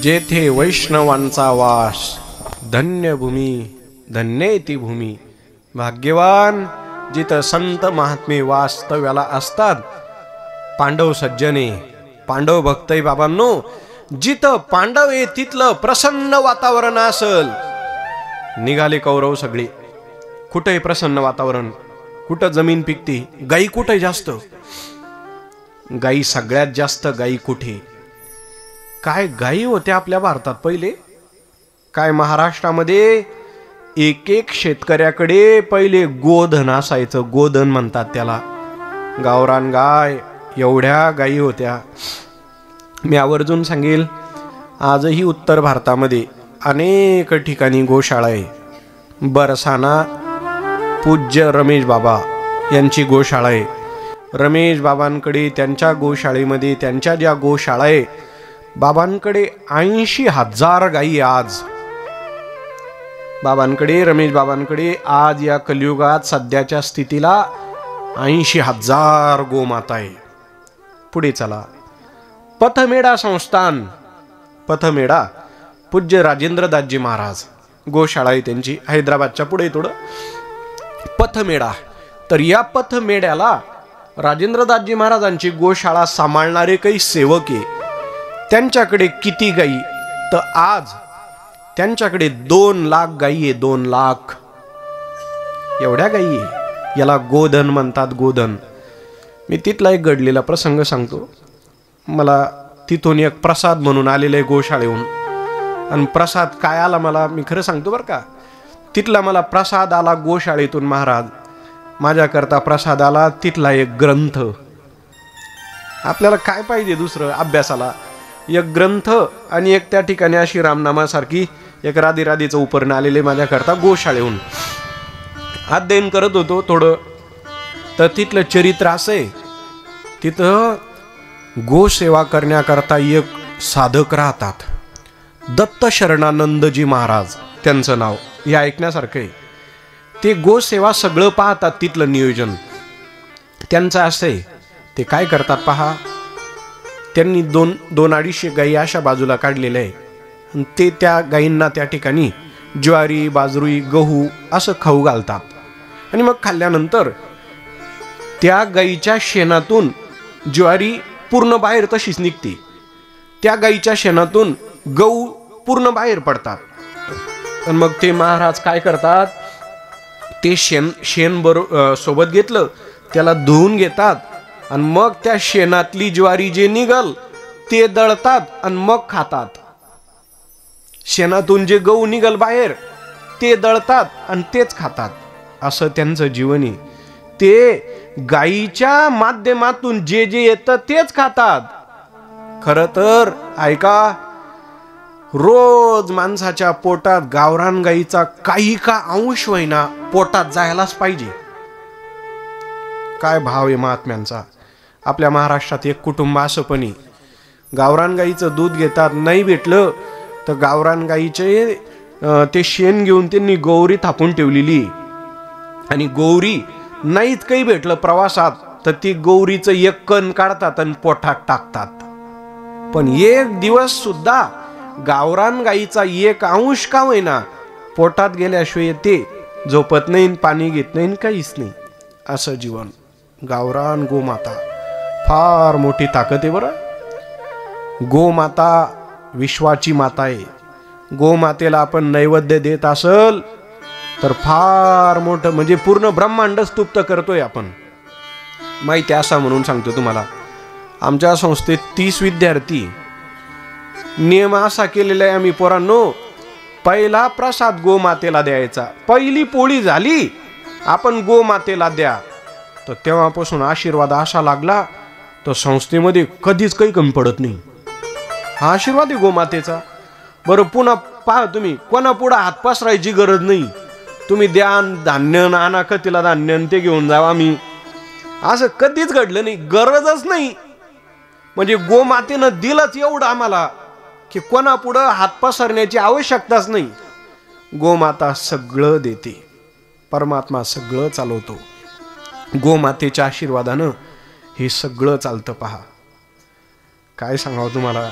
जेथे वैष्णवांचा वास, धन्य भूमी, धन्य आहे ती भूमी. भाग्यवान जिथं संत महात्मे वास्तव्याला असतात. पांडव सज्जने, पांडव भक्तय बाबांनो, जिथं पांडव आहे तिथलं प्रसन्न वातावरण असल. निघाले कौरव सगळे. कुठे प्रसन्न वातावरण, कुठं जमीन पिकते, गाई कुठे जास्त, गाई सगळ्यात जास्त गाई कुठे. काय गायी होत्या आपल्या भारतात पहिले. काय महाराष्ट्रामध्ये एक एक शेतकऱ्याकडे पहिले गोधन असायचं. गोधन म्हणतात त्याला, गावरान गाय. एवढ्या गायी होत्या. मी आवर्जून सांगेल, आजही उत्तर भारतामध्ये अनेक ठिकाणी गोशाळा आहे. बरसाना पूज्य रमेश बाबा यांची गोशाळा आहे. रमेश बाबांकडे त्यांच्या गोशाळेमध्ये, त्यांच्या ज्या गोशाळा आहे, बाबांकडे 80,000 गायी आज. बाबांकडे, रमेश बाबांकडे आज या कलियुगात सध्याच्या स्थितीला 80,000 गोमाता आहे. पुढे चला. पथमेडा संस्थान, पथमेडा पूज्य राजेंद्रदासजी महाराज गोशाळा आहे त्यांची, हैदराबादच्या पुढे थोडं. पथमेडा, तर या पथमेड्याला राजेंद्रदासजी महाराजांची गोशाळा सांभाळणारे काही सेवक आहे. त्यांच्याकडे किती गायी, तर आज त्यांच्याकडे 2 लाख गायी आहे. 2 लाख एवढ्या गायी आहे. याला गोधन म्हणतात, गोधन. मी तिथला एक घडलेला प्रसंग सांगतो. मला तिथून एक प्रसाद म्हणून आलेला आहे गोशाळेहून. आणि प्रसाद काय आला मला, मी खरं सांगतो बरं का. तिथला मला प्रसाद आला गोशाळेतून. महाराज माझ्याकरता प्रसाद आला तिथला एक ग्रंथ. आपल्याला काय पाहिजे दुसरं अभ्यासाला, एक ग्रंथ आणि एक त्या ठिकाणी अशी रामनामासारखी एक राधे राधेचं उपरणं आलेले माझ्याकरता गोशाळेहून. अध्ययन करत होतो थोडं, तर तिथलं चरित्र असं आहे, तिथं गोसेवा करण्याकरता एक साधक राहतात. दत्त शरणानंदजी महाराज त्यांचं नाव. हे ऐकण्यासारखं आहे. ते गोसेवा सगळं पाहतात. तिथलं नियोजन त्यांचं असं आहे. ते काय करतात पहा, त्यांनी 2-2.5 गायी अशा बाजूला काढलेल्या आहे. आणि ते त्या गायींना त्या ठिकाणी ज्वारी, बाजरी, गहू असं खाऊ घालतात. आणि मग खाल्ल्यानंतर त्या गायीच्या शेणातून ज्वारी पूर्ण बाहेर तशीच निघते. त्या गायीच्या शेणातून गहू पूर्ण बाहेर पडतात. आणि मग ते महाराज काय करतात, ते शेण सोबत घेतलं, त्याला धुवून घेतात. आणि मग त्या शेणातली ज्वारी जे निघल ते दळतात आणि मग खातात. शेणातून जे गहू निघल बाहेर ते दळतात आणि तेच खातात. असं त्यांचं जीवन आहे. ते गायीच्या माध्यमातून जे जे येतं तेच खातात. खरं तर ऐका, रोज माणसाच्या पोटात गावरान गाईचा काही का अंश होईना पोटात जायलाच पाहिजे. काय भाव आहे महात्म्यांचा. आपल्या महाराष्ट्रात एक कुटुंब असं पण गावरान गाईचं दूध घेतात, नाही भेटलं तर गावरान गाईचे ते शेण घेऊन त्यांनी गौरी थापून ठेवलेली, आणि गौरी नाहीच काही भेटलं प्रवासात तर ती गौरीचं एक कण काढतात आणि पोटात टाकतात. पण एक दिवस सुद्धा गावरान गाईचा एक अंश का होईना पोटात गेल्याशिवाय ते झोपत नाही, पाणी घेत नाही, काहीच नाही. असं जीवन. गावरान गोमाता फार मोठी ताकद आहे बरं. गोमाता विश्वाची माता आहे. गोमातेला आपण नैवेद्य देत असल तर फार मोठं म्हणजे पूर्ण ब्रह्मांड स्तुप्त करतोय आपण. माहिती असा म्हणून सांगतो तुम्हाला, आमच्या संस्थेत 30 विद्यार्थी. नियम असा केलेला आहे आम्ही पोरांनो, पहिला प्रसाद गोमातेला द्यायचा. पहिली पोळी झाली आपण गोमातेला द्या. तर तेव्हापासून आशीर्वाद असा लागला तर संस्थेमध्ये कधीच काही कमी पडत नाही. हा आशीर्वाद आहे गोमातेचा. बरं पुन्हा पहा तुम्ही, कोणा पुढे हात पसरायची गरज नाही. तुम्ही द्या धान्य, आणा तिला धान्य ते घेऊन जावा. आम्ही असं कधीच घडलं नाही, गरजच नाही. म्हणजे गोमातेनं दिलंच एवढं आम्हाला की कोणा पुढं हात पसरण्याची आवश्यकताच नाही. गोमाता सगळं देते, परमात्मा सगळं चालवतो. गोमातेच्या आशीर्वादानं हे सगळं चालतं. पहा काय सांगावं तुम्हाला.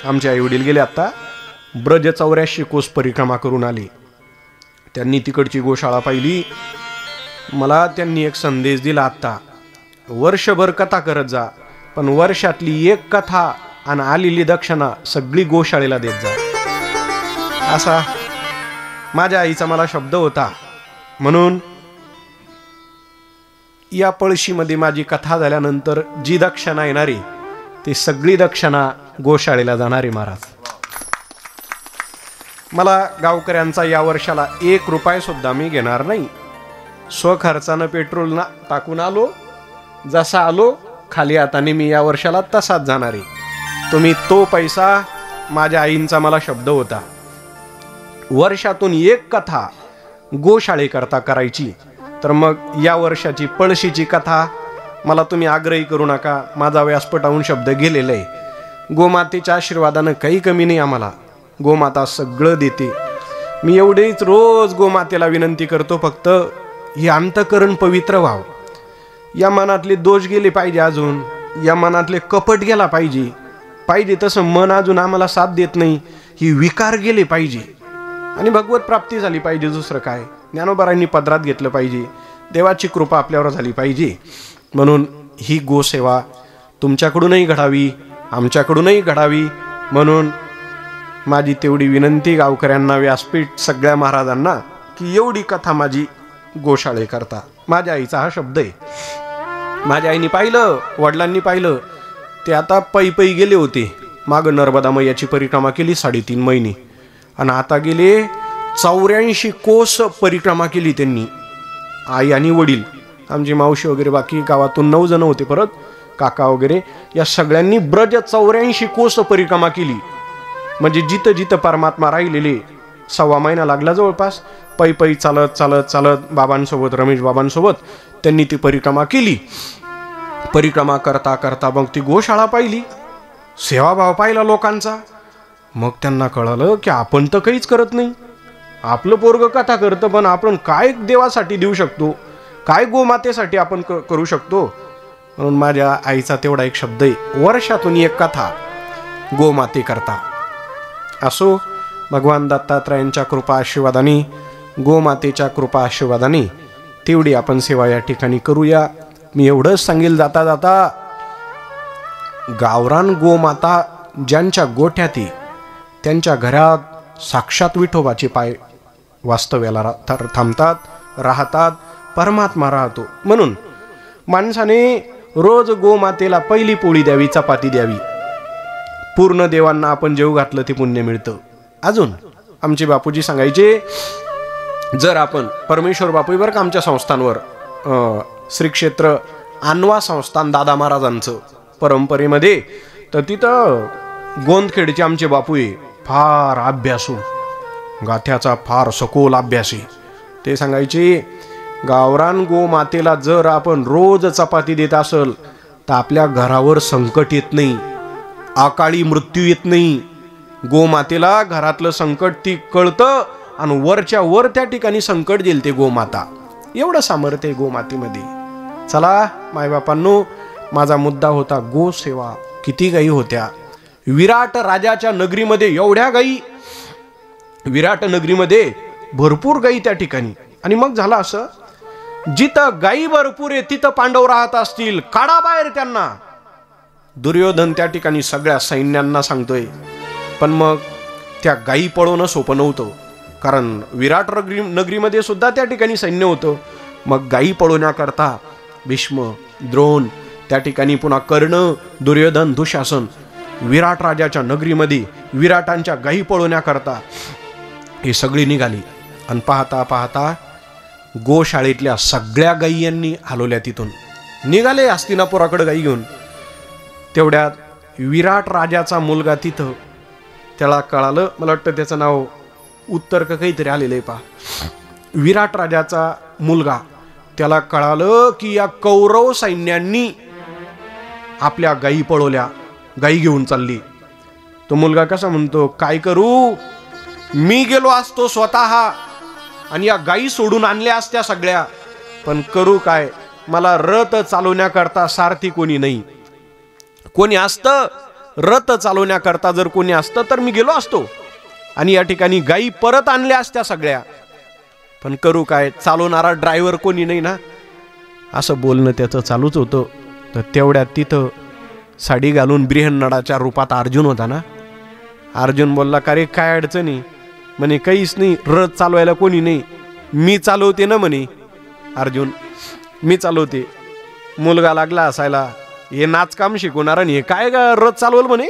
आमचे आई वडील गेले आता ब्रज 84 कोस परिक्रमा करून आले. त्यांनी तिकडची गोशाळा पाहिली. मला त्यांनी एक संदेश दिला, आता वर्षभर कथा करत जा, पण वर्षातली एक कथा आणि आलेली दक्षिणा सगळी गोशाळेला देत जा. असा माझ्या आईचा मला शब्द होता. म्हणून या पळशीमध्ये माझी कथा झाल्यानंतर जी दक्षिणा येणारी ती सगळी दक्षिणा गोशाळेला जाणारी. महाराज मला गावकऱ्यांचा या वर्षाला 1 रुपया सुद्धा मी घेणार नाही. स्वखर्चानं पेट्रोल ना टाकून आलो, जसा आलो खाली हाताने मी या वर्षाला तसाच जाणार आहे. तुम्ही तो पैसा, माझ्या आईंचा मला शब्द होता, वर्षातून 1 कथा गोशाळेकरता करायची. तर मग या वर्षाची पळशीची कथा मला तुम्ही आग्रही करू नका. माझा व्यासपटाहून शब्द गेलेला आहे. गोमातेच्या आशीर्वादानं काही कमी नाही आम्हाला. गोमाता सगळं देते. मी एवढेच रोज गोमातेला विनंती करतो, फक्त हे अंतःकरण पवित्र व्हावं. या मनातले दोष गेले पाहिजे, अजून या मनातले कपट गेला पाहिजे. पाहिजे तसं मन अजून आम्हाला साथ देत नाही. ही विकार गेले पाहिजे आणि भगवत प्राप्ती झाली पाहिजे. दुसरं काय, ज्ञानोबारांनी पदरात घेतलं पाहिजे. देवाची कृपा आपल्यावर झाली पाहिजे. म्हणून ही गोसेवा तुमच्याकडूनही घडावी, आमच्याकडूनही घडावी. म्हणून माझी तेवढी विनंती गावकऱ्यांना, व्यासपीठ सगळ्या महाराजांना, की एवढी कथा माझी गोशाळे करता. माझ्या आईचा हा शब्द आहे. माझ्या आईने पाहिलं, वडिलांनी पाहिलं, ते आता पै गेले होते. मागं नर्मदा मैयाची परिक्रमा केली 3.5 महिने, आणि आता गेले 84 कोस परिक्रमा केली त्यांनी. आई आणि वडील, आमची मावशी वगैरे, बाकी गावातून 9 जण होते, परत काका वगैरे, या सगळ्यांनी ब्रज 84 कोस परिक्रमा केली. म्हणजे जिथं जिथं परमात्मा राहिलेले 1.25 महिना लागला जवळपास. पै चालत चालत चालत बाबांसोबत, रमेश बाबांसोबत त्यांनी ती परिक्रमा केली. परिक्रमा करता करता मग ती गोशाळा पाहिली, सेवाभाव पाहिला लोकांचा. मग त्यांना कळलं की आपण तर काहीच करत नाही. आपलं पोरग कथा करतं, पण आपण काय देवासाठी देऊ शकतो, काय गोमातेसाठी आपण करू शकतो. म्हणून माझ्या आईचा तेवढा एक शब्द आहे, वर्षातून 1 कथा गोमाते करता. असो, भगवान दत्तात्रयांच्या कृपा आशीर्वादाने, गोमातेच्या कृपा आशीर्वादाने तेवढी आपण सेवा या ठिकाणी करूया. मी एवढंच सांगेल जाता जाता, गावरान गोमाता ज्यांच्या गोठ्यात त्यांच्या घरात साक्षात विठोबाचे पाय वास्तव्याला थांबतात, राहतात, परमात्मा राहतो. म्हणून माणसाने रोज गोमातेला पहिली पोळी द्यावी, चपाती द्यावी. पूर्ण देवांना आपण जेव घातलं ते पुण्य मिळतं. अजून आमचे बापूजी सांगायचे, जर आपण परमेश्वर बापू बरं का आमच्या संस्थांवर, श्री क्षेत्र आणवा संस्थान दादा महाराजांचं परंपरेमध्ये, तर तिथं गोंदखेडचे आमचे बापू आहे, फार अभ्यासू, गाथ्याचा फार सखोल अभ्यासी. ते सांगायचे गावरान गोमातेला जर आपण रोज चपाती देत असल तर आपल्या घरावर संकट येत नाही, अकाळी मृत्यू येत नाही. गोमातेला घरातलं संकट ती कळतं आणि वरच्या वर त्या ठिकाणी संकट देईल ते गोमाता. एवढं सामर्थ्य आहे गोमातेमध्ये. चला मायबापांनो, माझा मुद्दा होता गोसेवा. किती गायी होत्या विराट राजाच्या नगरीमध्ये, एवढ्या गायी विराट नगरीमध्ये, भरपूर गायी त्या ठिकाणी. आणि मग झालं असं, जिथं गायी भरपूर आहे तिथं पांडव राहत असतील, काढा बाहेर त्यांना. दुर्योधन त्या ठिकाणी सगळ्या सैन्यांना सांगतोय. पण मग त्या गायी पळवणं सोपं नव्हतं, कारण विराट नगरीमध्ये सुद्धा त्या ठिकाणी सैन्य होतं. मग गायी पळवण्याकरता भीष्म, द्रोण, त्या ठिकाणी पुन्हा कर्ण, दुर्योधन, दुःशासन विराट राजाच्या नगरीमध्ये विराटांच्या गायी पळवण्याकरता ही सगळी निघाली. आणि पाहता पाहता गोशाळेतल्या सगळ्या गायी यांनी हलवल्या. तिथून निघाले हस्तिनापुराकडे गायी घेऊन. तेवढ्यात विराट राजाचा मुलगा तिथं, त्याला कळालं, मला वाटतं त्याचं नाव उत्तर्क काहीतरी आलेलं आहे पहा. विराट राजाचा मुलगा, त्याला कळालं की या कौरव सैन्यांनी आपल्या गायी पळवल्या, गायी घेऊन चालली. तो मुलगा कसा म्हणतो, काय करू, मी गेलो असतो स्वतः आणि या गायी सोडून आणल्या असत्या सगळ्या, पण करू काय, मला रथ चालवण्याकरता सारथी कोणी नाही. कोणी असतं रथ चालवण्याकरता, जर कोणी असतं तर मी गेलो असतो आणि या ठिकाणी गायी परत आणल्या असत्या सगळ्या, पण करू काय, चालवणारा ड्रायव्हर कोणी नाही ना. असं बोलणं त्याचं चालूच होतं. तर तेवढ्यात तिथं साडी घालून ब्रिहन्नडाच्या रूपात अर्जुन होता ना. अर्जुन बोलला, का रे काय अडचणी? म्हणे काहीच नाही, रथ चालवायला कोणी नाही, मी चालवते ना म्हणे. अर्जुन, मी चालवते. मुलगा लागला असायला, हे नाचकाम शिकवणार आणि हे काय रथ चालवल म्हणे,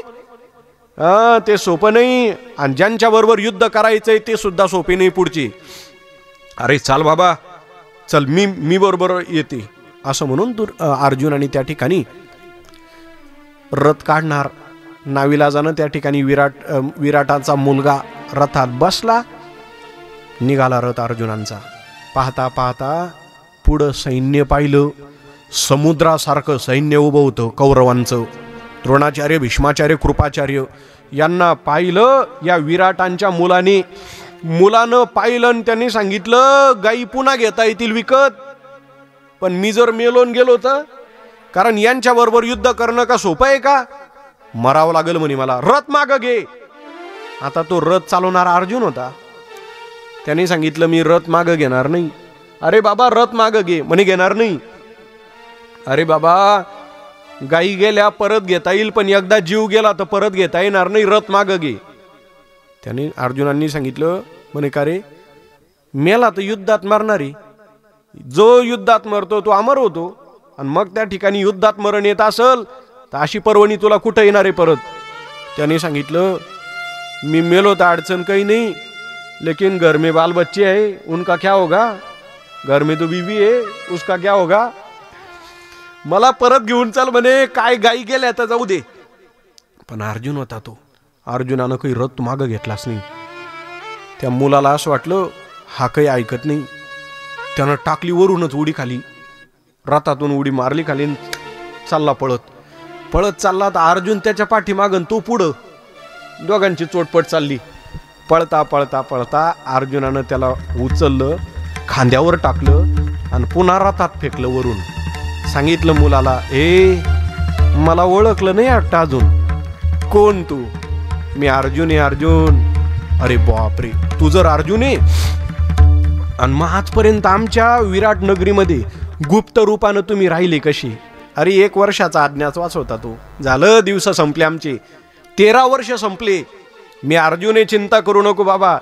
ते सोपं नाही, आणि ज्यांच्या बरोबर युद्ध करायचंय ते सुद्धा सोपे नाही पुढची. अरे चाल बाबा, चल मी बरोबर येते, असं म्हणून अर्जुनाने त्या रथ काढणार. नाविलाजानं त्या ठिकाणी विराटाचा मुलगा रथात बसला. निघाला रथ अर्जुनांचा. पाहता पाहता पुढं सैन्य पाहिलं, समुद्रासारखं सैन्य उभं होतं कौरवांचं. द्रोणाचार्य, भीष्माचार्य, कृपाचार्य यांना पाहिलं. या विराटांच्या मुलानं पाहिलं आणि त्यांनी सांगितलं, गायी पुन्हा घेता येतील विकत, पण मी जर मेलोन गेलो तर, कारण यांच्या बरोबर युद्ध करणं का सोपं आहे का, मरावं लागेल म्हणे मला, रथ माग घे. आता तो रथ चालवणारा अर्जुन होता. त्यांनी सांगितलं, मी रथ माग घेणार नाही. अरे बाबा रथ माग घे. म्हणे घेणार नाही. अरे बाबा, गायी गेल्या परत घेता येईल, पण एकदा जीव गेला तर परत घेता येणार नाही, रथ माग घे. त्याने अर्जुनांनी सांगितलं, म्हणे का रे, मेला तर युद्धात मरणारी, जो युद्धात मरतो तो अमर होतो, आणि मग त्या ठिकाणी युद्धात मरण येत असल तर अशी पर्वणी तुला कुठं येणार आहे परत. त्याने सांगितलं, मी मेलो तर अडचण काही नाही, लेकिन घर में बाल बच्चे है, उनका क्या होगा, घर में तो बीवी है, उसका क्या होगा, मला परत घेऊन चाल म्हणे, काय गायी गेल्या तर जाऊ दे. पण अर्जुन होता तो, अर्जुनानं काही रथ मागं घेतलाच नाही. त्या मुलाला असं वाटलं हा काही ऐकत नाही. त्यानं टाकली वरूनच उडी खाली, रथातून उडी मारली खाली, चालला पळत चालला. तर अर्जुन त्याच्या पाठीमागं, तो पुढं, दोघांची चोटपट चालली. पळता पळता पळता अर्जुनानं त्याला उचललं, खांद्यावर टाकलं आणि पुन्हा रथात फेकलं वरून. सांगितलं मुलाला, मला ओळखलं नाही वाटतं अजून, कोण तू? मी अर्जुन आहे, अर्जुन. अरे बापरे, तू जर अर्जुन आहे, आणि मग आजपर्यंत आमच्या विराट नगरीमध्ये गुप्त रूपानं तुम्ही राहिले कशी? अरे 1 वर्षाचा अज्ञातवास होता तो. झालं, दिवस संपले आमचे, 13 वर्ष संपले. मी अर्जुन आहे, चिंता करू नको बाबा.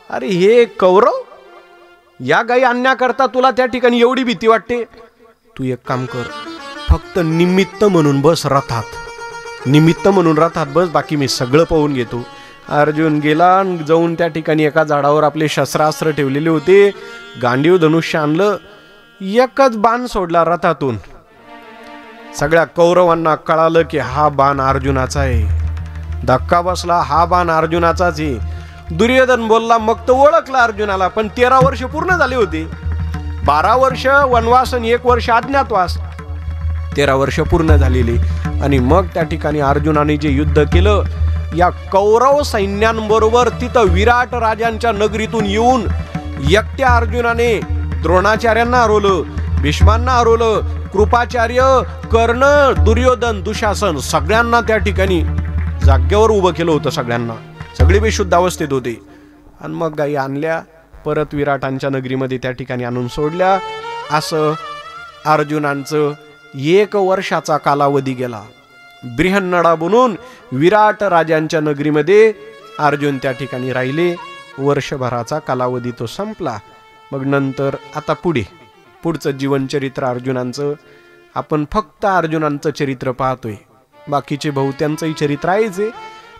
अरे हे कौरव, या गायी आणण्याकरता तुला त्या ठिकाणी एवढी भीती वाटते? तू एक काम कर, फक्त निमित्त म्हणून बस रथात, निमित्त म्हणून रथात बस, बाकी मी सगळं पाहून घेतो. अर्जुन गेला, जाऊन त्या ठिकाणी एका झाडावर आपले शस्त्रास्त्र ठेवलेले होते, गांडीव धनुष्य आणलं, एकच बाण सोडला रथातून. सगळ्या कौरवांना कळालं की हा बाण अर्जुनाचा आहे. धक्का बसला, हा बाण अर्जुनाचाच आहे. दुर्योधन बोलला, मग तो ओळखला अर्जुनाला. पण 13 वर्ष पूर्ण झाले होते. 12 वर्ष वनवास आणि 1 वर्ष अज्ञातवास, 13 वर्ष पूर्ण झालेली. आणि मग त्या ठिकाणी अर्जुनाने जे युद्ध केलं, या कौरव सैन्यांबरोबर तिथं विराट राजांच्या नगरीतून येऊन एकट्या अर्जुनाने द्रोणाचार्यांना हरवलं, भीष्मांना हरवलं, कृपाचार्य, कर्ण, दुर्योधन, दुशासन सगळ्यांना त्या ठिकाणी जागेवर उभं केलं होतं. सगळ्यांना, सगळे बेशुद्ध अवस्थेत होते. आणि मग गायी आणल्या, परत विराटांच्या नगरीमध्ये त्या ठिकाणी आणून सोडल्या. असं अर्जुनांचं 1 वर्षाचा कालावधी गेला. बृहन्नडा बनून विराट राजांच्या नगरीमध्ये अर्जुन त्या ठिकाणी राहिले. वर्षभराचा कालावधी तो संपला. मग नंतर आता पुढचं जीवनचरित्र अर्जुनांचं, आपण फक्त अर्जुनांचं चरित्र पाहतोय. बाकीचे भाऊ त्यांचंही चरित्र आहेच आहे,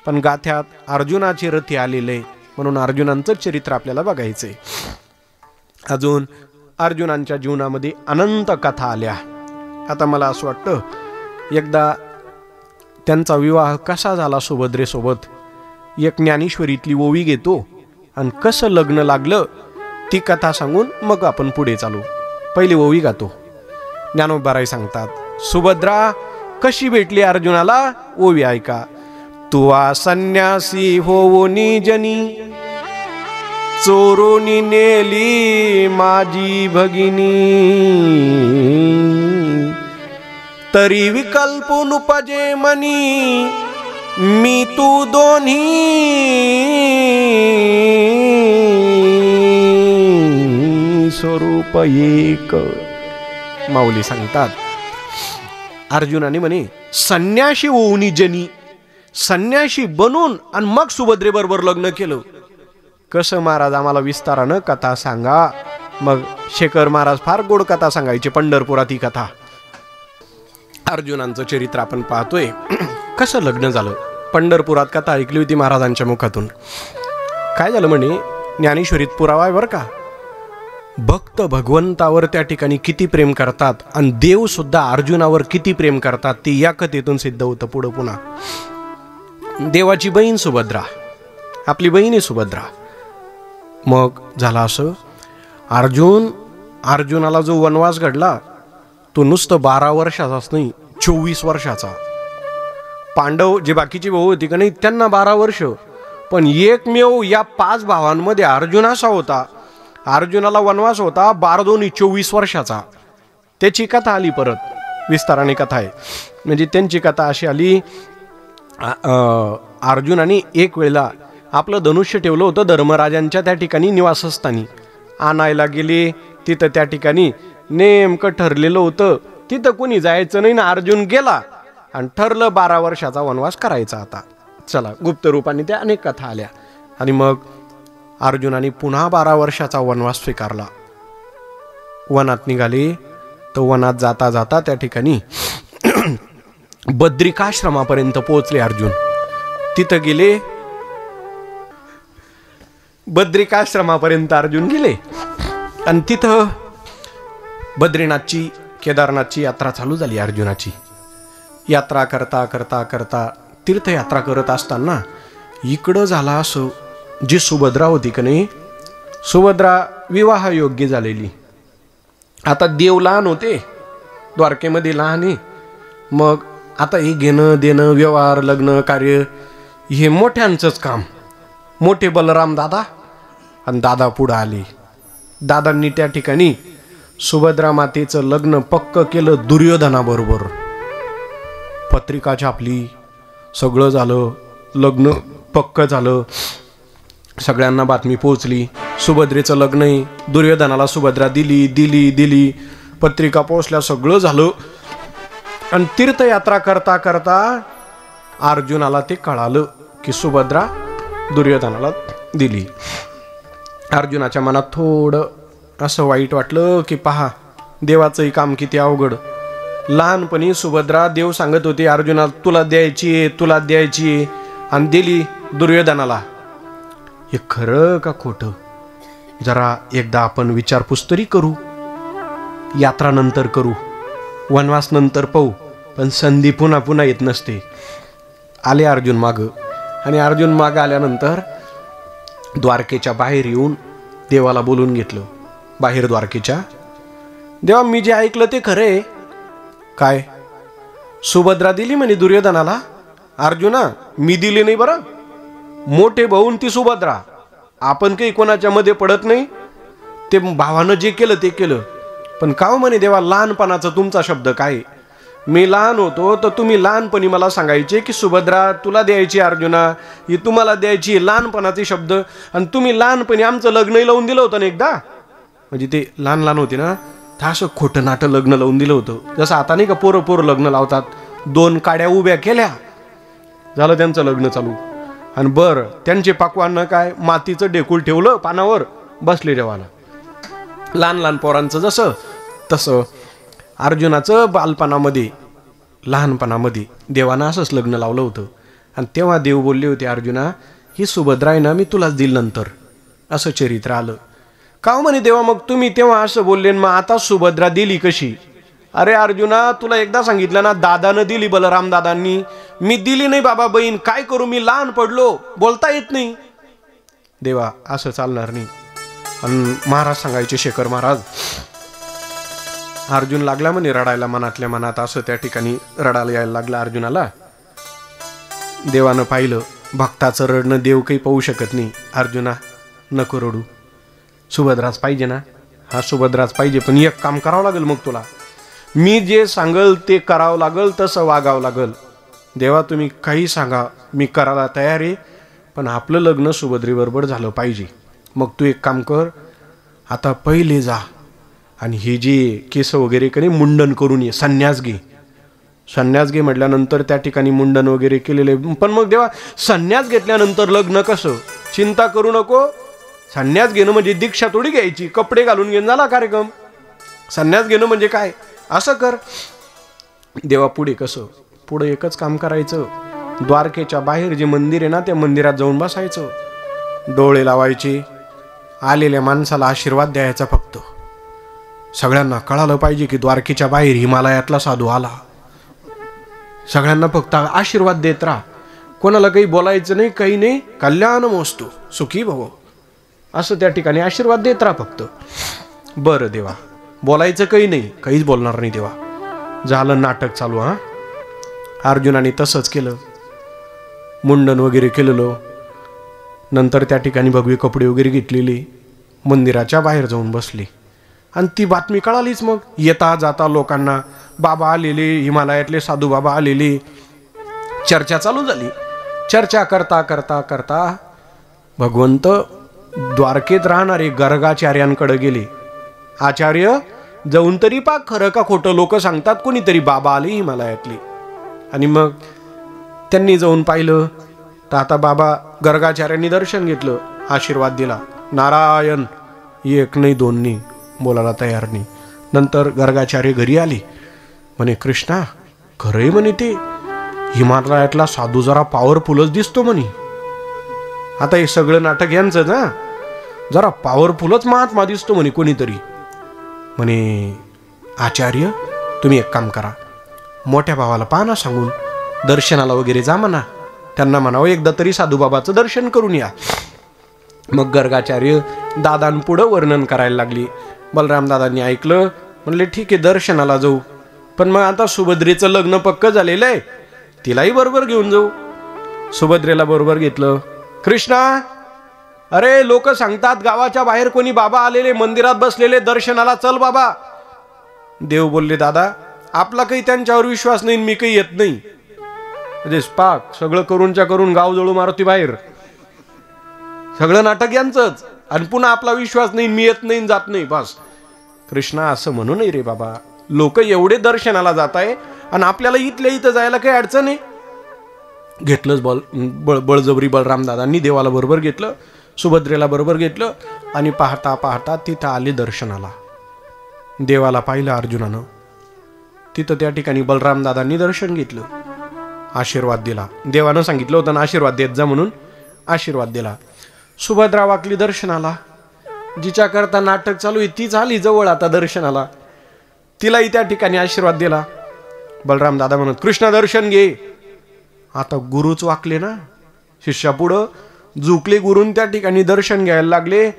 पण गाथ्यात अर्जुनाचे रथी आलेले, म्हणून अर्जुनांचं चरित्र आपल्याला बघायचंय. अजून अर्जुनांच्या जीवनामध्ये अनंत कथा आल्या. आता मला असं वाटतं, एकदा त्यांचा विवाह कसा झाला सुभद्रेसोबत, एक ज्ञानेश्वरीतली ओवी घेतो आणि कसं लग्न लागलं ती कथा सांगून मग आपण पुढे चालू. पहिली ओवी गातो. ज्ञानोबाराय सांगतात, सुभद्रा कशी भेटली अर्जुनाला, ओवी ऐका. तुवा संन्यासी होवोनी जनी, चोरोनी नेली माझी भगिनी, तरी विकल्पून उपजे मनी, मी तू दोन्ही स्वरूप एक. माऊली सांगतात, अर्जुनाने म्हणे संन्याशी होऊनी जनी, संन्याशी बनून आणि मग सुभद्रेबरोबर लग्न केलं. कसं महाराज, आम्हाला विस्तारानं कथा सांगा. मग शेखर महाराज फार गोड कथा सांगायचे, पंढरपुरात ही कथा. अर्जुनांचं चरित्र आपण पाहतोय. कसं लग्न झालं, पंढरपुरात कथा ऐकली होती महाराजांच्या मुखातून. काय झालं म्हणे, ज्ञानेश्वरीत पुरावा आहे बरं का. भक्त भगवंतावर त्या ठिकाणी किती प्रेम करतात आणि देव सुद्धा अर्जुनावर किती प्रेम करतात, ती या कथेतून सिद्ध होतं. पुढं पुन्हा देवाची बहीण सुभद्रा, आपली बहीण आहे सुभद्रा. मग झाला असं, अर्जुनाला जो वनवास घडला तो नुसतं 12 वर्षाचाच नाही, 24 वर्षाचा. पांडव जे बाकीची भाऊ होती का नाही, त्यांना 12 वर्ष. पण एकमेव या 5 भावांमध्ये अर्जुन असा होता, अर्जुनाला वनवास होता 12-24 वर्षाचा. त्याची कथा आली परत, विस्ताराने कथा आहे. म्हणजे त्यांची कथा अशी आली, अर्जुनाने एक वेळेला आपलं धनुष्य ठेवलं होतं धर्मराजांच्या त्या ठिकाणी निवासस्थानी. आणायला गेले, तिथं त्या ठिकाणी नेमकं ठरलेलं होतं, तिथं कोणी जायचं नाही ना. अर्जुन गेला आणि ठरलं 12 वर्षाचा वनवास करायचा. आता चला, गुप्त रूपाने त्या अनेक कथा आल्या. आणि मग अर्जुनाने पुन्हा 12 वर्षाचा वनवास स्वीकारला. वनात निघाले, तर वनात जाता जाता त्या ठिकाणी बद्रिकाश्रमापर्यंत पोहोचले अर्जुन. तिथं गेले, बद्रिकाश्रमापर्यंत अर्जुन गेले आणि तिथं बद्रीनाथची, केदारनाथची यात्रा चालू झाली. अर्जुनाची यात्रा करता करता करता तीर्थयात्रा करत असताना इकडं झाला असं, जी सुभद्रा होती का नाही, सुभद्रा विवाह योग्य झालेली. आता देव लहान होते, द्वारकेमध्ये लहान आहे. मग आता हे घेणं देणं, व्यवहार, लग्न कार्य हे मोठ्यांचंच काम. मोठे बलराम दादा आणि दादा पुढं आले. दादांनी त्या ठिकाणी सुभद्रा मातेचं लग्न पक्क केलं दुर्योधनाबरोबर. पत्रिका छापली, सगळं झालं, लग्न पक्क झालं. सगळ्यांना बातमी पोहोचली, सुभद्रेचं लग्न आहे. दुर्योधनाला सुभद्रा दिली. पत्रिका पोहोचल्या, सगळं झालं. आणि तीर्थयात्रा करता करता अर्जुनाला ते कळालं की सुभद्रा दुर्योधनाला दिली. अर्जुनाच्या मनात थोडं असं वाईट वाटलं की पहा, देवाचंही काम किती अवघड. लहानपणी सुभद्रा देव सांगत होते अर्जुनाला, तुला द्यायची, आणि दिली दुर्योधनाला. हे खरं का खोटं, जरा एकदा आपण विचारपूस तरी करू. यात्रा नंतर करू, वनवास नंतर पाहू, पण संधी पुन्हा येत नसते. आले अर्जुन मागं. आणि अर्जुन मागे आल्यानंतर द्वारकेच्या बाहेर येऊन देवाला बोलून घेतलं. बाहेर द्वारकेच्या, देवा मी जे ऐकलं ते खरं आहे काय? सुभद्रा दिली म्हणे दुर्योधनाला. अर्जुना मी दिली नाही बरं, मोठे भाऊन ती सुभद्रा. आपण काही कोणाच्या मध्ये पडत नाही. ते भावानं जे केलं ते केलं. पण का हो म्हणे देवा, लहानपणाचा तुमचा शब्द काय? मी लहान होतो तर तुम्ही लहानपणी मला सांगायचे की सुभद्रा तुला द्यायची, अर्जुना ही तुम्हाला द्यायची, लहानपणाचे शब्द. आणि तुम्ही लहानपणी आमचं लग्नही लावून दिलं होतं ना एकदा. म्हणजे ते लहान लहान होते ना, तर असं खोटं नाटं लग्न लावून दिलं होतं. जसं आता नाही का पोरं लग्न लावतात. 2 काड्या उभ्या केल्या, झालं त्यांचं लग्न चालू. आणि बरं त्यांचे पाकवानं काय, मातीचं डेकूळ ठेवलं पानावर, बसले जेवायला. लहान लहान पोरांचं जसं तसं अर्जुनाचं बालपणामध्ये लहानपणामध्ये देवानं असंच लग्न लावलं होतं. आणि तेव्हा देव बोलले होते, अर्जुना ही सुभद्रा आहे ना मी तुलाच दिल नंतर. असं चरित्र आलं. का म्हणे देवा मग तुम्ही तेव्हा असं बोलले, मग आता सुभद्रा दिली कशी? अरे अर्जुना तुला एकदा सांगितलं ना, दादानं दिली, बलराम दादांनी. मी दिली नाही बाबा बहीण, काय करू, मी लहान पडलो, बोलता येत नाही. देवा असं चालणार नाही. आणि महाराज सांगायचे, शेखर महाराज, अर्जुन लागला म्हणे रडायला मनातल्या मनात. असं त्या ठिकाणी रडायला यायला लागला अर्जुनाला. देवानं पाहिलं भक्ताचं रडणं देव काही पाहू शकत नाही. अर्जुना नको रडू, सुभद्राच पाहिजे ना. हा सुभद्राच पाहिजे, पण एक काम करावं लागेल मग तुला. मी जे सांगल ते करावं लागल, तसं वागावं लागल. देवा तुम्ही काही सांगा, मी करायला तयार आहे, पण आपलं लग्न सुभद्रेबरोबर झालं पाहिजे. मग तू एक काम कर, आता पहिले जा आणि हे जे केस वगैरे कधी मुंडन करून ये, संन्यास घे. संन्यास घे म्हटल्यानंतर त्या ठिकाणी मुंडन वगैरे केलेले. पण मग देवा संन्यास घेतल्यानंतर लग्न कसं? चिंता करू नको. संन्यास घेणं म्हणजे दीक्षा थोडी घ्यायची, कपडे घालून घेऊन झाला कार्यक्रम. संन्यास घेणं म्हणजे काय? असं कर. देवा पुढे कसं? पुढे एकच काम करायचं, द्वारकेच्या बाहेर जे मंदिर आहे ना त्या मंदिरात जाऊन बसायचं, डोळे लावायचे, आलेल्या माणसाला आशीर्वाद द्यायचा फक्त. सगळ्यांना कळालं पाहिजे की द्वारकेच्या बाहेर हिमालयातला साधू आला. सगळ्यांना फक्त आशीर्वाद देत राहा, कोणाला काही बोलायचं नाही, काही नाही. कल्याणमस्तु सुखी भव असं त्या ठिकाणी आशीर्वाद देत राहा फक्त. बरं देवा, बोलायचं काही नाही, काहीच बोलणार नाही देवा. झालं नाटक चालू. हा अर्जुनाने तसंच केलं, मुंडन वगैरे केलेलं. नंतर त्या ठिकाणी भगवे कपडे वगैरे घेतलेले, मंदिराच्या बाहेर जाऊन बसले. आणि ती बातमी कळालीच. मग येता जाता लोकांना बाबा आलेले, हिमालयातले साधू बाबा आलेले. चर्चा चालू झाली. चर्चा करता करता करता भगवंत द्वारकेत राहणारे गर्गाचार्यांकडे गेले. आचार्य जाऊन तरी पा खरं का खोटं लोक सांगतात, कोणीतरी बाबा आले हिमालयातले. आणि मग त्यांनी जाऊन पाहिलं तर आता बाबा गर्गाचार्यांनी दर्शन घेतलं, आशीर्वाद दिला. नारायण, एक नाही दोन नाही, बोलायला तयार नाही. नंतर गर्गाचार्य घरी आली. म्हणे कृष्णा खरंय म्हणे, ते हिमालयातला साधू जरा पॉवरफुलच दिसतो म्हणे. आता हे सगळं नाटक यांचं ना, जरा पॉवरफुलच महात्मा दिसतो म्हणे कोणीतरी. म्हणे आचार्य तुम्ही एक काम करा, मोठ्या भावाला पाहा ना सांगून, दर्शनाला वगैरे जा म्हणा. त्यांना म्हणावं एकदा तरी साधूबाबाचं दर्शन करून या. मग गर्गाचार्य दादांपुढं वर्णन करायला लागली. बलराम दादांनी ऐकलं, म्हणले ठीक आहे दर्शनाला जाऊ, पण मग आता सुभद्रेचं लग्न पक्क झालेलं आहे, तिलाही बरोबर घेऊन जाऊ. सुभद्रेला बरोबर घेतलं. कृष्णा, अरे लोक सांगतात गावाच्या बाहेर कोणी बाबा आलेले, मंदिरात बसलेले, दर्शनाला चल बाबा. देव बोलले दादा आपला काही त्यांच्यावर विश्वास नाही, मी काही येत नाही. म्हणजे पाक सगळं करूनच्या करून गाव जळू मारुती बाहेर, सगळं नाटक यांचंच. आणि पुन्हा आपला विश्वास नाही, मी येत नाही, जात नाही. बस कृष्णा असं म्हणू नये रे बाबा, लोक एवढे दर्शनाला जात आहे आणि आपल्याला इथल्या इथं जायला काही अडचण आहे. घेतलंच बळजबरी बलराम दादांनी देवाला बरोबर घेतलं, सुभद्रेला बरोबर घेतलं. आणि पाहता पाहता तिथं आले दर्शनाला. देवाला पाहिलं अर्जुनानं, तिथं त्या ठिकाणी बलराम दादांनी दर्शन घेतलं, आशीर्वाद दिला. देवानं सांगितलं होतं ना आशीर्वाद देत जा म्हणून, आशीर्वाद दिला. सुभद्रा वाकली दर्शनाला. जिच्या करता नाटक चालू आहे तीच आली जवळ आता दर्शनाला, तिलाही त्या ठिकाणी आशीर्वाद दिला. बलराम दादा म्हणत कृष्ण दर्शन घे. आता गुरुच वाकले ना, शिष्यापुढं झुकले गुरून त्या ठिकाणी दर्शन घ्यायला लागले.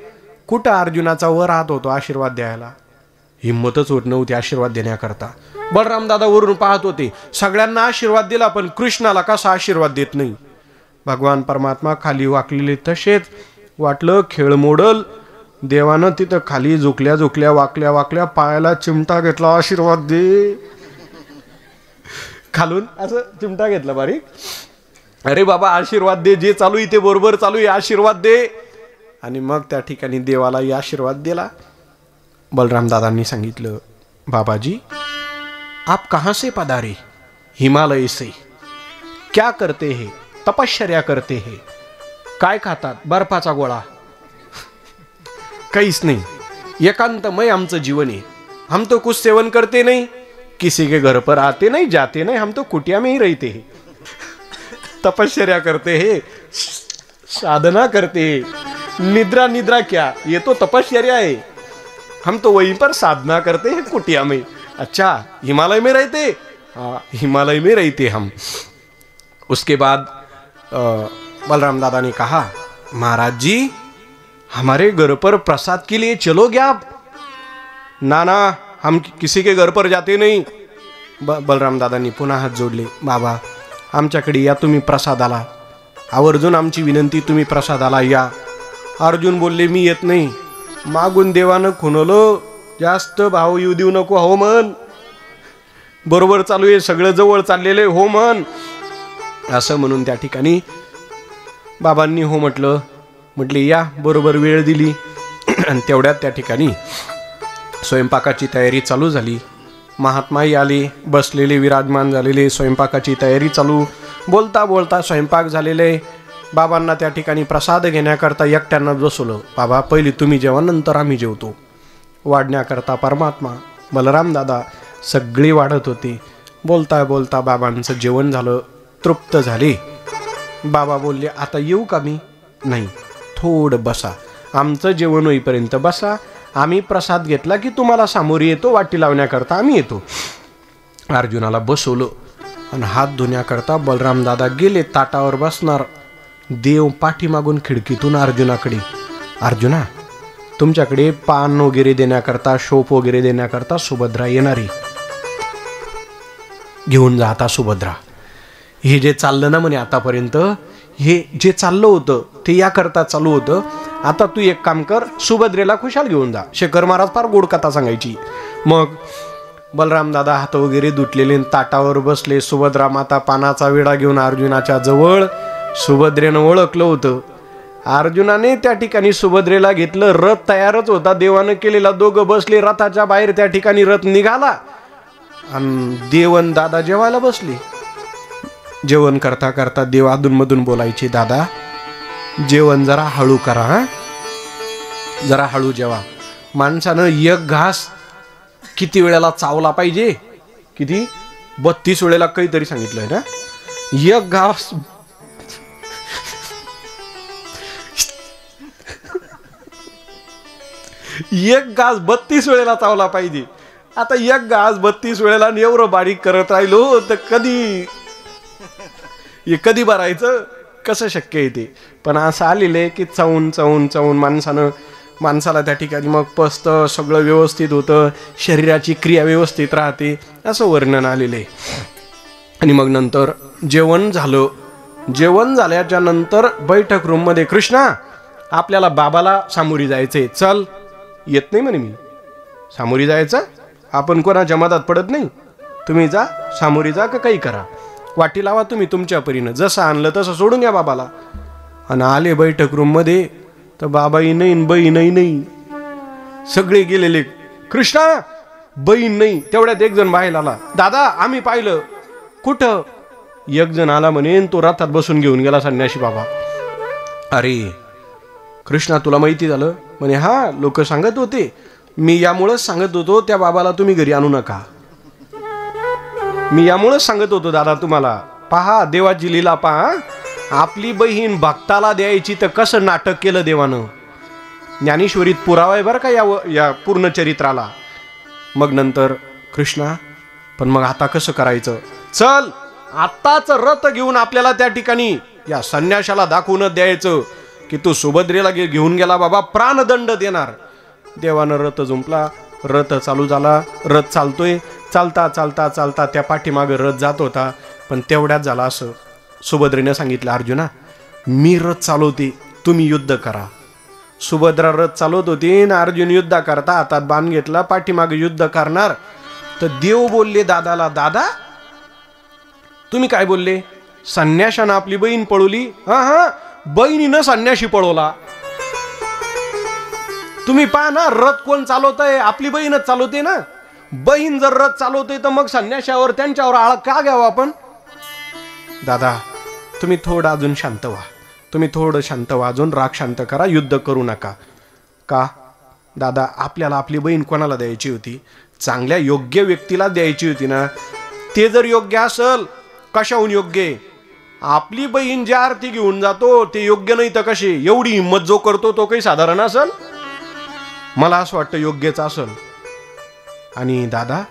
कुठं अर्जुनाचा वर हात होतो आशीर्वाद द्यायला, हिंमतच होत नव्हती आशीर्वाद देण्याकरता. बलराम दादा वरून पाहत होते, सगळ्यांना आशीर्वाद दिला पण कृष्णाला कसा आशीर्वाद देत नाही. भगवान परमात्मा खाली वाकलेले तसेच. वाटलं खेळ मोडल. देवानं तिथं खाली झुकल्या झुकल्या वाकल्या वाकल्या पायाला चिमटा घेतला, आशीर्वाद दे. खालून असं चिमटा घेतला बारीक, अरे बाबा आशीर्वाद दे, जे चालू इथे बरोबर चालू आहे आशीर्वाद दे. आणि मग त्या ठिकाणी देवालाही आशीर्वाद दिला. बलराम दादांनी सांगितलं, बाबाजी आप कहाँ से पधारे? हिमालय से. क्या करते हैं? तपश्चर्या करते हैं. काय खातात? बर्फाचा गोळा. काहीच नाही, एकांतमय आमचं जीवन है. हम तो कुछ सेवन करते नहीं, किसी के घर पर आते नहीं जाते नहीं, हम तो कुटिया में ही रहते हैं. तपश्चर्या करते हैं, साधना करते हैं. निद्रा निद्रा क्या, ये तो तपश्चर्या है. हम तो वहीं पर साधना करते हैं कुटिया में. अच्छा, हिमालय में रहते? हाँ, हिमालय में रहते हम. उसके बाद बलराम दादा ने कहा, महाराज जी हमारे घर पर प्रसाद के लिए चलोगे आप? ना ना, हम किसी के घर पर जाते नहीं. बलराम दादांनी पुन्हा हात जोडले, बाबा आमच्याकडे या तुम्ही प्रसादाला, आवर्जून आमची विनंती, तुम्ही प्रसादाला या. अर्जुन बोलले, मी येत नाही. मागून देवानं खुनवलं, जास्त भाव येऊ देऊ नको, हो मन, बरोबर चालू आहे सगळं, जवळ चाललेले, हो मन. असं म्हणून त्या ठिकाणी बाबांनी हो म्हटलं. म्हटले या, बरोबर वेळ दिली. आणि तेवढ्यात त्या ठिकाणी स्वयंपाकाची तयारी चालू झाली. महात्माही आले, बसलेले विराजमान झालेले, स्वयंपाकाची तयारी चालू. बोलता बोलता स्वयंपाक झालेले. बाबांना त्या ठिकाणी प्रसाद घेण्याकरता एकट्यांना बसवलं. बाबा पहिले तुम्ही जेवा, नंतर आम्ही जेवतो. वाढण्याकरता परमात्मा, बलराम दादा सगळे वाढत होते. बोलता बोलता बाबांचं जेवण झालं, तृप्त झाले. बाबा बोलले, आता येऊ का मी? नाही, थोडं बसा, आमचं जेवण होईपर्यंत बसा. आम्ही प्रसाद घेतला की तुम्हाला सामोरी येतो, वाटी लावण्याकरता आम्ही येतो. अर्जुनाला बसवलं आणि हात धुण्याकरता बलराम दादा गेले ताटावर बसणार. देव पाठीमागून खिडकीतून अर्जुनाकडे, अर्जुना तुमच्याकडे पान वगैरे देण्याकरता, शोप वगैरे देण्याकरता सुभद्रा येणारी, घेऊन जा आता सुभद्रा. हे जे चाललं ना म्हणे आतापर्यंत, हे जे चाललं होतं ते याकरता चालू होतं. आता तू एक काम कर, सुभद्रेला खुशाल घेऊन जा. शेखर महाराज फार गोड कथा सांगायची. मग बलराम दादा हात वगैरे धुतलेले ताटावर बसले. सुभद्रा माता पानाचा विडा घेऊन अर्जुनाच्या जवळ. सुभद्रेनं ओळखलं होतं. अर्जुनाने त्या ठिकाणी सुभद्रेला घेतलं. रथ तयारच होता देवानं केलेला. दोघं बसले रथाच्या बाहेर. त्या ठिकाणी रथ निघाला आणि देवन दादा जेवायला बसले. जेवण करता करता देव अधूनमधून बोलायचे, दादा जेवण जरा हळू करा, हा जरा हळू जेवा. माणसानं एक घास किती वेळेला चावला पाहिजे? किती? 32 वेळेला काहीतरी सांगितलंय ना. एक घास एक घास 32 वेळेला चावला पाहिजे. आता एक घास 32 वेळेला एवढं बारीक करत राहिलो तर कधी भरायचं? कसं शक्य आहे ते? पण असं आलेलं की चावून चावून चावून माणसाला त्या ठिकाणी मग पचतं, सगळं व्यवस्थित होतं, शरीराची क्रिया व्यवस्थित राहते, असं वर्णन आलेलं आहे. आणि मग नंतर जेवण झालं. जेवण झाल्याच्या नंतर बैठक रूममध्ये, कृष्णा आपल्याला बाबाला सामोरी जायचंय, चल. येत नाही म्हणे मी. सामोरी जायचं? आपण कोणाच्या मधात पडत नाही. तुम्ही जा, सामोरी जा का काही करा, वाटी लावा तुम्ही तुमच्या परीनं, जसं आणलं तसं सोडून या बाबाला. आणि आले बैठक रूममध्ये तर बाबाही नाही, बहीणही नाही, सगळे गेलेले. कृष्णा बहीण नाही. तेवढ्यात एक जण बाहेर आला. दादा आम्ही पाहिलं. कुठं? एक जण आला म्हणे, तो रथात बसून घेऊन गेला संन्याशी बाबा. अरे कृष्णा तुला माहिती झालं? म्हणे हा, लोक सांगत होते. मी यामुळेच सांगत होतो त्या बाबाला तुम्ही घरी आणू नका. मी यामुळेच सांगत होतो दादा तुम्हाला. पहा देवाची लीला पहा. आपली बहीण भक्ताला द्यायची तर कसं नाटक केलं देवानं. ज्ञानेश्वरीत पुरावा आहे बरं का या पूर्ण चरित्राला. मग नंतर कृष्णा पण मग आता कसं करायचं? चल आत्ताच रथ घेऊन आपल्याला त्या ठिकाणी या संन्याशाला दाखवून द्यायचं की तू सुभद्रेला घेऊन गेला बाबा, प्राणदंड देणार. देवानं रथ जुंपला, रथ चालू झाला, रथ चालतोय. चालता चालता चालता त्या पाठीमागं रथ जात होता. पण तेवढ्यात झाला असं, सुभद्रेने सांगितलं, अर्जुना मी रथ चालवते, तुम्ही युद्ध करा. सुभद्रा रथ चालवत होती ना, अर्जुन युद्ध करता हातात बाण घेतला, पाठीमागे युद्ध करणार. तर देव बोलले दादाला, दादा तुम्ही काय बोलले? संन्याशानं आपली बहीण पळवली. हा, बहिणीनं संन्याशी पळवला. तुम्ही पहा ना, रथ कोण चालवतंय? आपली बहीणच चालवते ना. बहीण जर रथ चालवते तर मग संन्याशावर, त्यांच्यावर आळ का घ्यावा आपण? दादा तुम्ही थोडं अजून शांत व्हा, तुम्ही थोडं शांत व्हा, अजून राग शांत करा, युद्ध करू नका. का दादा? आपल्याला आपली बहीण कोणाला द्यायची होती? चांगल्या योग्य व्यक्तीला द्यायची होती ना. ते जर योग्य असेल, कशाहून योग्य? आपली बहीण ज्या आरती घेऊन जातो ते योग्य नाही तर कशी? एवढी हिंमत जो करतो तो काही साधारण असेल? मला असं वाटतं योग्यच असेल. आणि दादा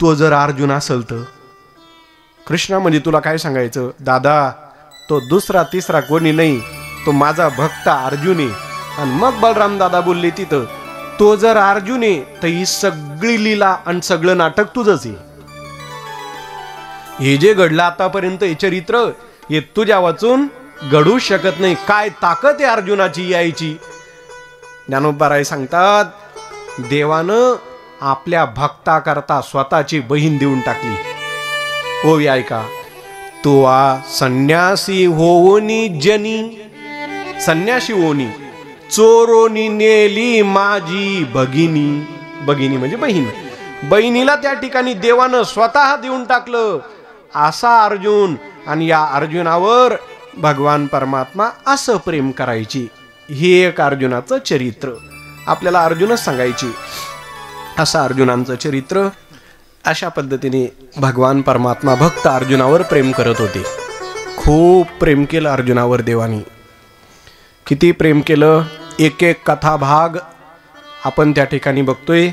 तो जर अर्जुन असेल तर? कृष्णा म्हणजे तुला काय सांगायचं? दादा तो दुसरा तिसरा कोणी नाही, तो माझा भक्त अर्जुन आहे. आणि मग बलराम दादा बोलले तिथं, तो जर अर्जुन आहे तर ही सगळी लीला आणि सगळं नाटक तुझंच आहे. हे जे घडलं आतापर्यंत हे चरित्र, हे तुझ्या वाचून घडू शकत नाही. काय ताकद आहे अर्जुनाची यायची. ज्ञानोबाराय सांगतात, देवानं आपल्या भक्ताकरता स्वतःची बहीण देऊन टाकली. ओवी ऐका, तो संन्यासी होवनी जनी, संन्यासी होनी चोरोनी नेली माझी भगिनी. भगिनी म्हणजे बहीण. बहिणीला त्या ठिकाणी देवानं स्वतः देऊन टाकलं. असा अर्जुन, आणि या अर्जुनावर भगवान परमात्मा असं प्रेम करायची. हे एक अर्जुनाचं चरित्र आपल्याला अर्जुनच सांगायची. असं अर्जुनांचं चरित्र. अशा पद्धतीने भगवान परमात्मा भक्त अर्जुनावर प्रेम करत होते. खूप प्रेम केलं अर्जुनावर देवानी. किती प्रेम केलं, एक एक कथा भाग आपण त्या ठिकाणी बघतोय.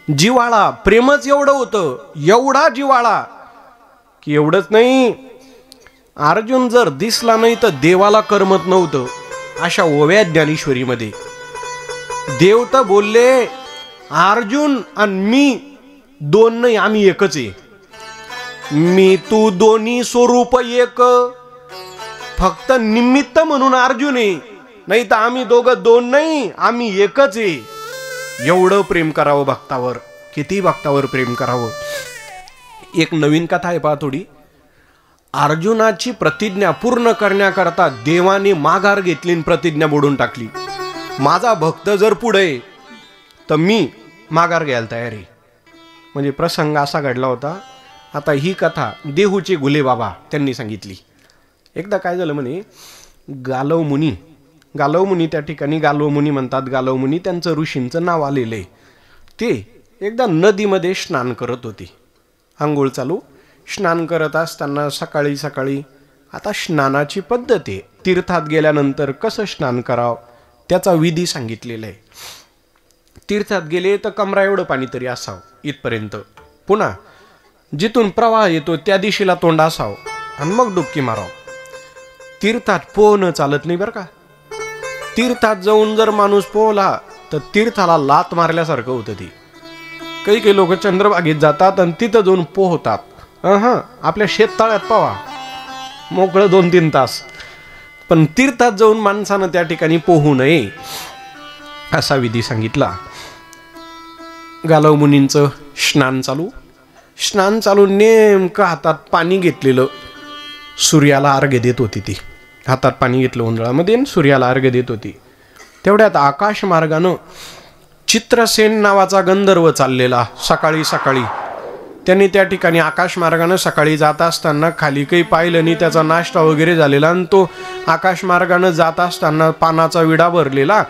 जिव्हाळा, प्रेमच एवढं होतं, एवढा जिव्हाळा की एवढंच नाही, अर्जुन जर दिसला नाही तर देवाला करमत नव्हतं. अशा ओव्या ज्ञानेश्वरीमध्ये देव तर बोलले, अर्जुन आणि मी दोन नाही, आम्ही एकच आहे. मी तू दोन्ही स्वरूप एक, फक्त निमित्त म्हणून अर्जुन आहे, नाही तर आम्ही दोघं दोन नाही, आम्ही एकच आहे. एवढं प्रेम करावं भक्तावर, किती भक्तावर प्रेम करावं. एक नवीन कथा आहे पहा थोडी. अर्जुनाची प्रतिज्ञा पूर्ण करण्याकरता देवाने माघार घेतली आणि प्रतिज्ञा मोडून टाकली. माझा भक्त जर पुढे तर मी माघार घ्यायला तयार आहे. म्हणजे प्रसंग असा घडला होता. आता ही कथा देहूचे गुले बाबा त्यांनी सांगितली. एकदा काय झालं म्हणे, गालव मुनी त्या ठिकाणी, गालव मुनी म्हणतात, गालव मुनी त्यांचं ऋषींचं नाव आलेलं आहे. ते एकदा नदीमध्ये स्नान करत होते. आंघोळ चालू, स्नान करत असताना सकाळी सकाळी, आता स्नानाची पद्धत आहे, तीर्थात गेल्यानंतर कसं स्नान करावं त्याचा विधी सांगितलेला आहे. तीर्थात गेले तर कमरा एवढं पाणी तरी असावं इथपर्यंत. पुन्हा जिथून प्रवाह येतो त्या दिशेला तोंड असावं आणि मग डुबकी मारावं. तीर्थात पोहणं चालत नाही बरं का. तीर्थात जाऊन जर माणूस पोहला तर तीर्थाला लात मारल्यासारखं होतं. ते काही लोक चंद्रभागेत जातात आणि तिथं जाऊन पोहतात. आपल्या शेततळ्यात पोहा मोकळं 2-3 तास. पण तीर्थात जाऊन माणसानं त्या ठिकाणी पोहू नये असा विधी सांगितला. गालव मुनींचं स्नान चालू नेमकं हातात पाणी घेतलेलं, सूर्याला अर्घ्य देत होती. ती हातात पाणी घेतलं उंदळामध्ये आणि सूर्याला अर्घ्य देत होती. तेवढ्यात आकाश मार्गानं चित्रसेन नावाचा गंधर्व चाललेला. सकाळी सकाळी त्यांनी त्या ठिकाणी आकाश मार्गानं सकाळी जात असताना खाली काही पाहिलं नाही, त्याचा नाश्ता वगैरे झालेला, आणि तो आकाश मार्गानं जात असताना पानाचा विडा भरलेला,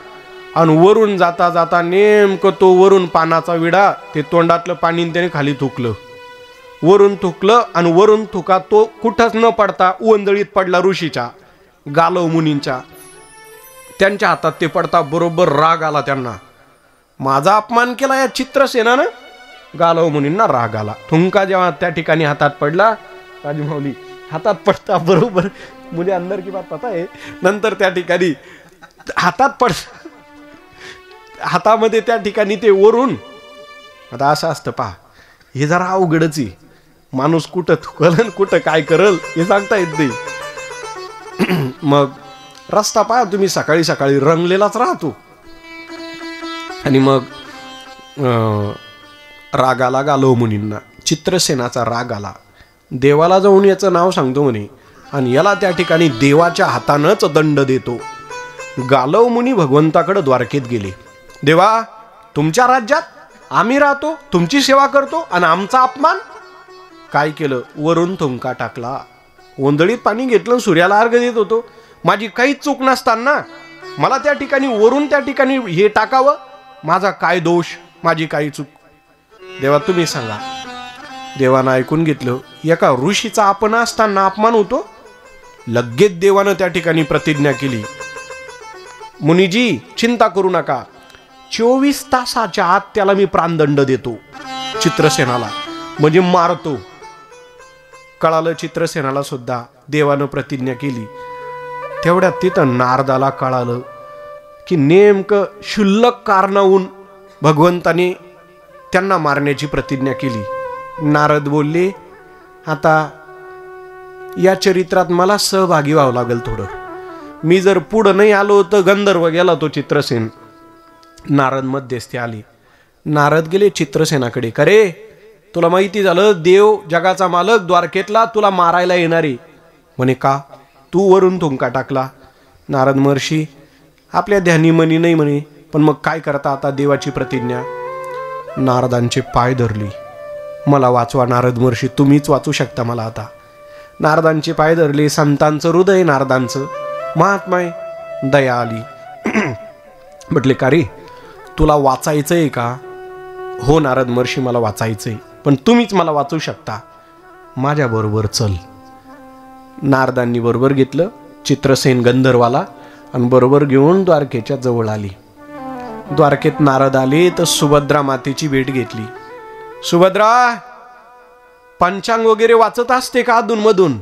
आणि वरून जाता जाता नेमकं तो वरून पानाचा विडा, ते तोंडातलं पाणी त्याने खाली थुकलं. वरून थुकलं आणि वरून थुका तो कुठंच न पडता ओंजळीत पडला ऋषीच्या, गालव मुनींच्या. त्यांच्या हातात ते पडता बरोबर राग आला त्यांना. माझा अपमान केला या चित्रसेनानं. गालव मुनींना राग आला. थुंका जेव्हा त्या ठिकाणी हातात पडला, राजमाऊली हातात पडता बरोबर मुझे अंदर की बात पता है. नंतर त्या ठिकाणी हातात पड हातामध्ये त्या ठिकाणी ते वरून. आता असं असतं पहा, हे जरा अवघडच आहे. माणूस कुठं थुकल कुठं काय करल हे सांगता येत नाही. मग रस्ता पहा तुम्ही सकाळी सकाळी रंगलेलाच राहतो. आणि मग राग आला गालव मुनींना. चित्रसेनाचा राग आला. देवाला जाऊन याचं नाव सांगतो म्हणे आणि याला त्या ठिकाणी देवाच्या हातानंच दंड देतो. गालव मुनी भगवंताकडे द्वारकेत गेले. देवा, तुमच्या राज्यात आम्ही राहतो, तुमची सेवा करतो आणि आमचा अपमान. काय केलं? वरून थुंका टाकला. ओंदळीत पाणी घेतलं, सूर्याला अर्घ देत होतो. माझी काहीच चूक नसताना मला त्या ठिकाणी वरून त्या ठिकाणी हे टाकावं. माझा काय दोष, माझी काही चूक? देवा तुम्ही सांगा. देवानं ऐकून घेतलं. एका ऋषीचा आपण असताना अपमान होतो. लगेच देवानं त्या ठिकाणी प्रतिज्ञा केली. मुनीजी चिंता करू नका, 24 तासाच्या आत त्याला मी प्राणदंड देतो. चित्रसेनाला म्हणजे मारतो. कळालं चित्रसेनाला सुद्धा. देवानं प्रतिज्ञा केली. तेवढ्यात तिथं नारदाला कळालं की नेमकं क्षुल्लक कारणावून भगवंताने त्यांना मारण्याची प्रतिज्ञा केली. नारद बोलले, आता या चरित्रात मला सहभागी व्हावं लागेल थोडं. मी जर पुढं नाही आलो तर गंधर्व गेला तो चित्रसेन. नारद मध्यस्थी आले. नारद गेले चित्रसेनाकडे. का रे, तुला माहिती झालं देव जगाचा मालक द्वारकेतला तुला मारायला येणारे. म्हणे का? तू वरून थुंका टाकला. नारद महर्षी, आपल्या ध्यानी मनी नाही म्हणे, पण मग काय करता आता, देवाची प्रतिज्ञा. नारदांचे पाय धरली. मला वाचवा नारद महर्षी, तुम्हीच वाचू शकता मला आता. नारदांचे पाय धरले. संतांचं हृदय नारदांचं महात्माय. दया आली. म्हटले का रे, तुला वाचायचंय का? हो नारद महर्षी, मला वाचायचंय, पण तुम्हीच मला वाचू शकता. माझ्या बरोबर चल. नारदांनी बरोबर घेतलं चित्रसेन गंधर्वाला आणि बरोबर घेऊन द्वारकेच्या जवळ आली. द्वारकेत नारद आले तर सुभद्रा मातेची भेट घेतली. सुभद्रा, पंचांग वगैरे वाचत असते का अधूनमधून?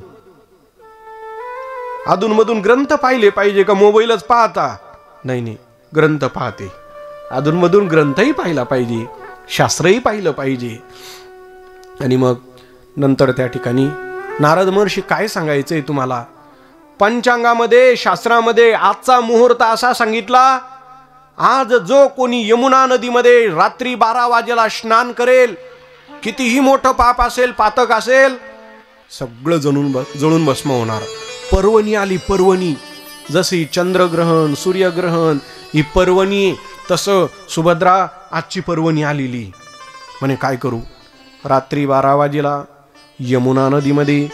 अधूनमधून ग्रंथ पाहिले पाहिजे का मोबाईलच पाहता? नाही नाही, ग्रंथ पाहते. अधूनमधून ग्रंथही पाहिला पाहिजे, शास्त्रही पाहिलं पाहिजे. आणि मग नंतर त्या ठिकाणी नारद महर्षी काय सांगायचंय तुम्हाला? पंचांगामध्ये शास्त्रामध्ये आजचा मुहूर्त असा सांगितला, आज जो कोणी यमुना नदीमध्ये रात्री 12 वाजेला स्नान करेल, कितीही मोठं पाप असेल, पातक असेल, सगळं जळून भस्म होणार. पर्वणी आली, पर्वणी. जशी चंद्रग्रहण सूर्यग्रहण ही पर्वणी, तसं सुभद्रा आजची पर्वणी आलेली. म्हणे काय करू? रात्री 12 वाजेला यमुना नदीमध्ये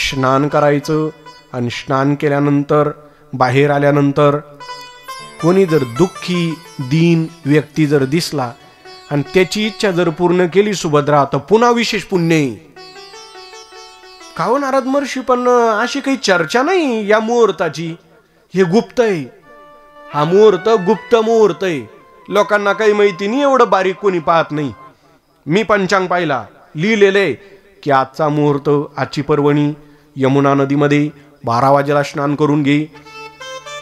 स्नान करायचं आणि स्नान केल्यानंतर बाहेर आल्यानंतर कोणी जर दुःखी दीन व्यक्ती जर दिसला आणि त्याची इच्छा जर पूर्ण केली सुभद्रा, तर पुन्हा विशेष पुण्य आहे. का हो नारद महर्षी, पण अशी काही चर्चा नाही या मुहूर्ताची. हे गुप्त आहे. हा मुहूर्त गुप्त मुहूर्त आहे. लोकांना काही माहिती नाही, एवढं बारीक कोणी पाहत नाही. मी पंचांग पाहिला, लिहिलेले की आजचा मुहूर्त, आजची पर्वणी यमुना नदीमध्ये 12 वाजेला स्नान करून घे.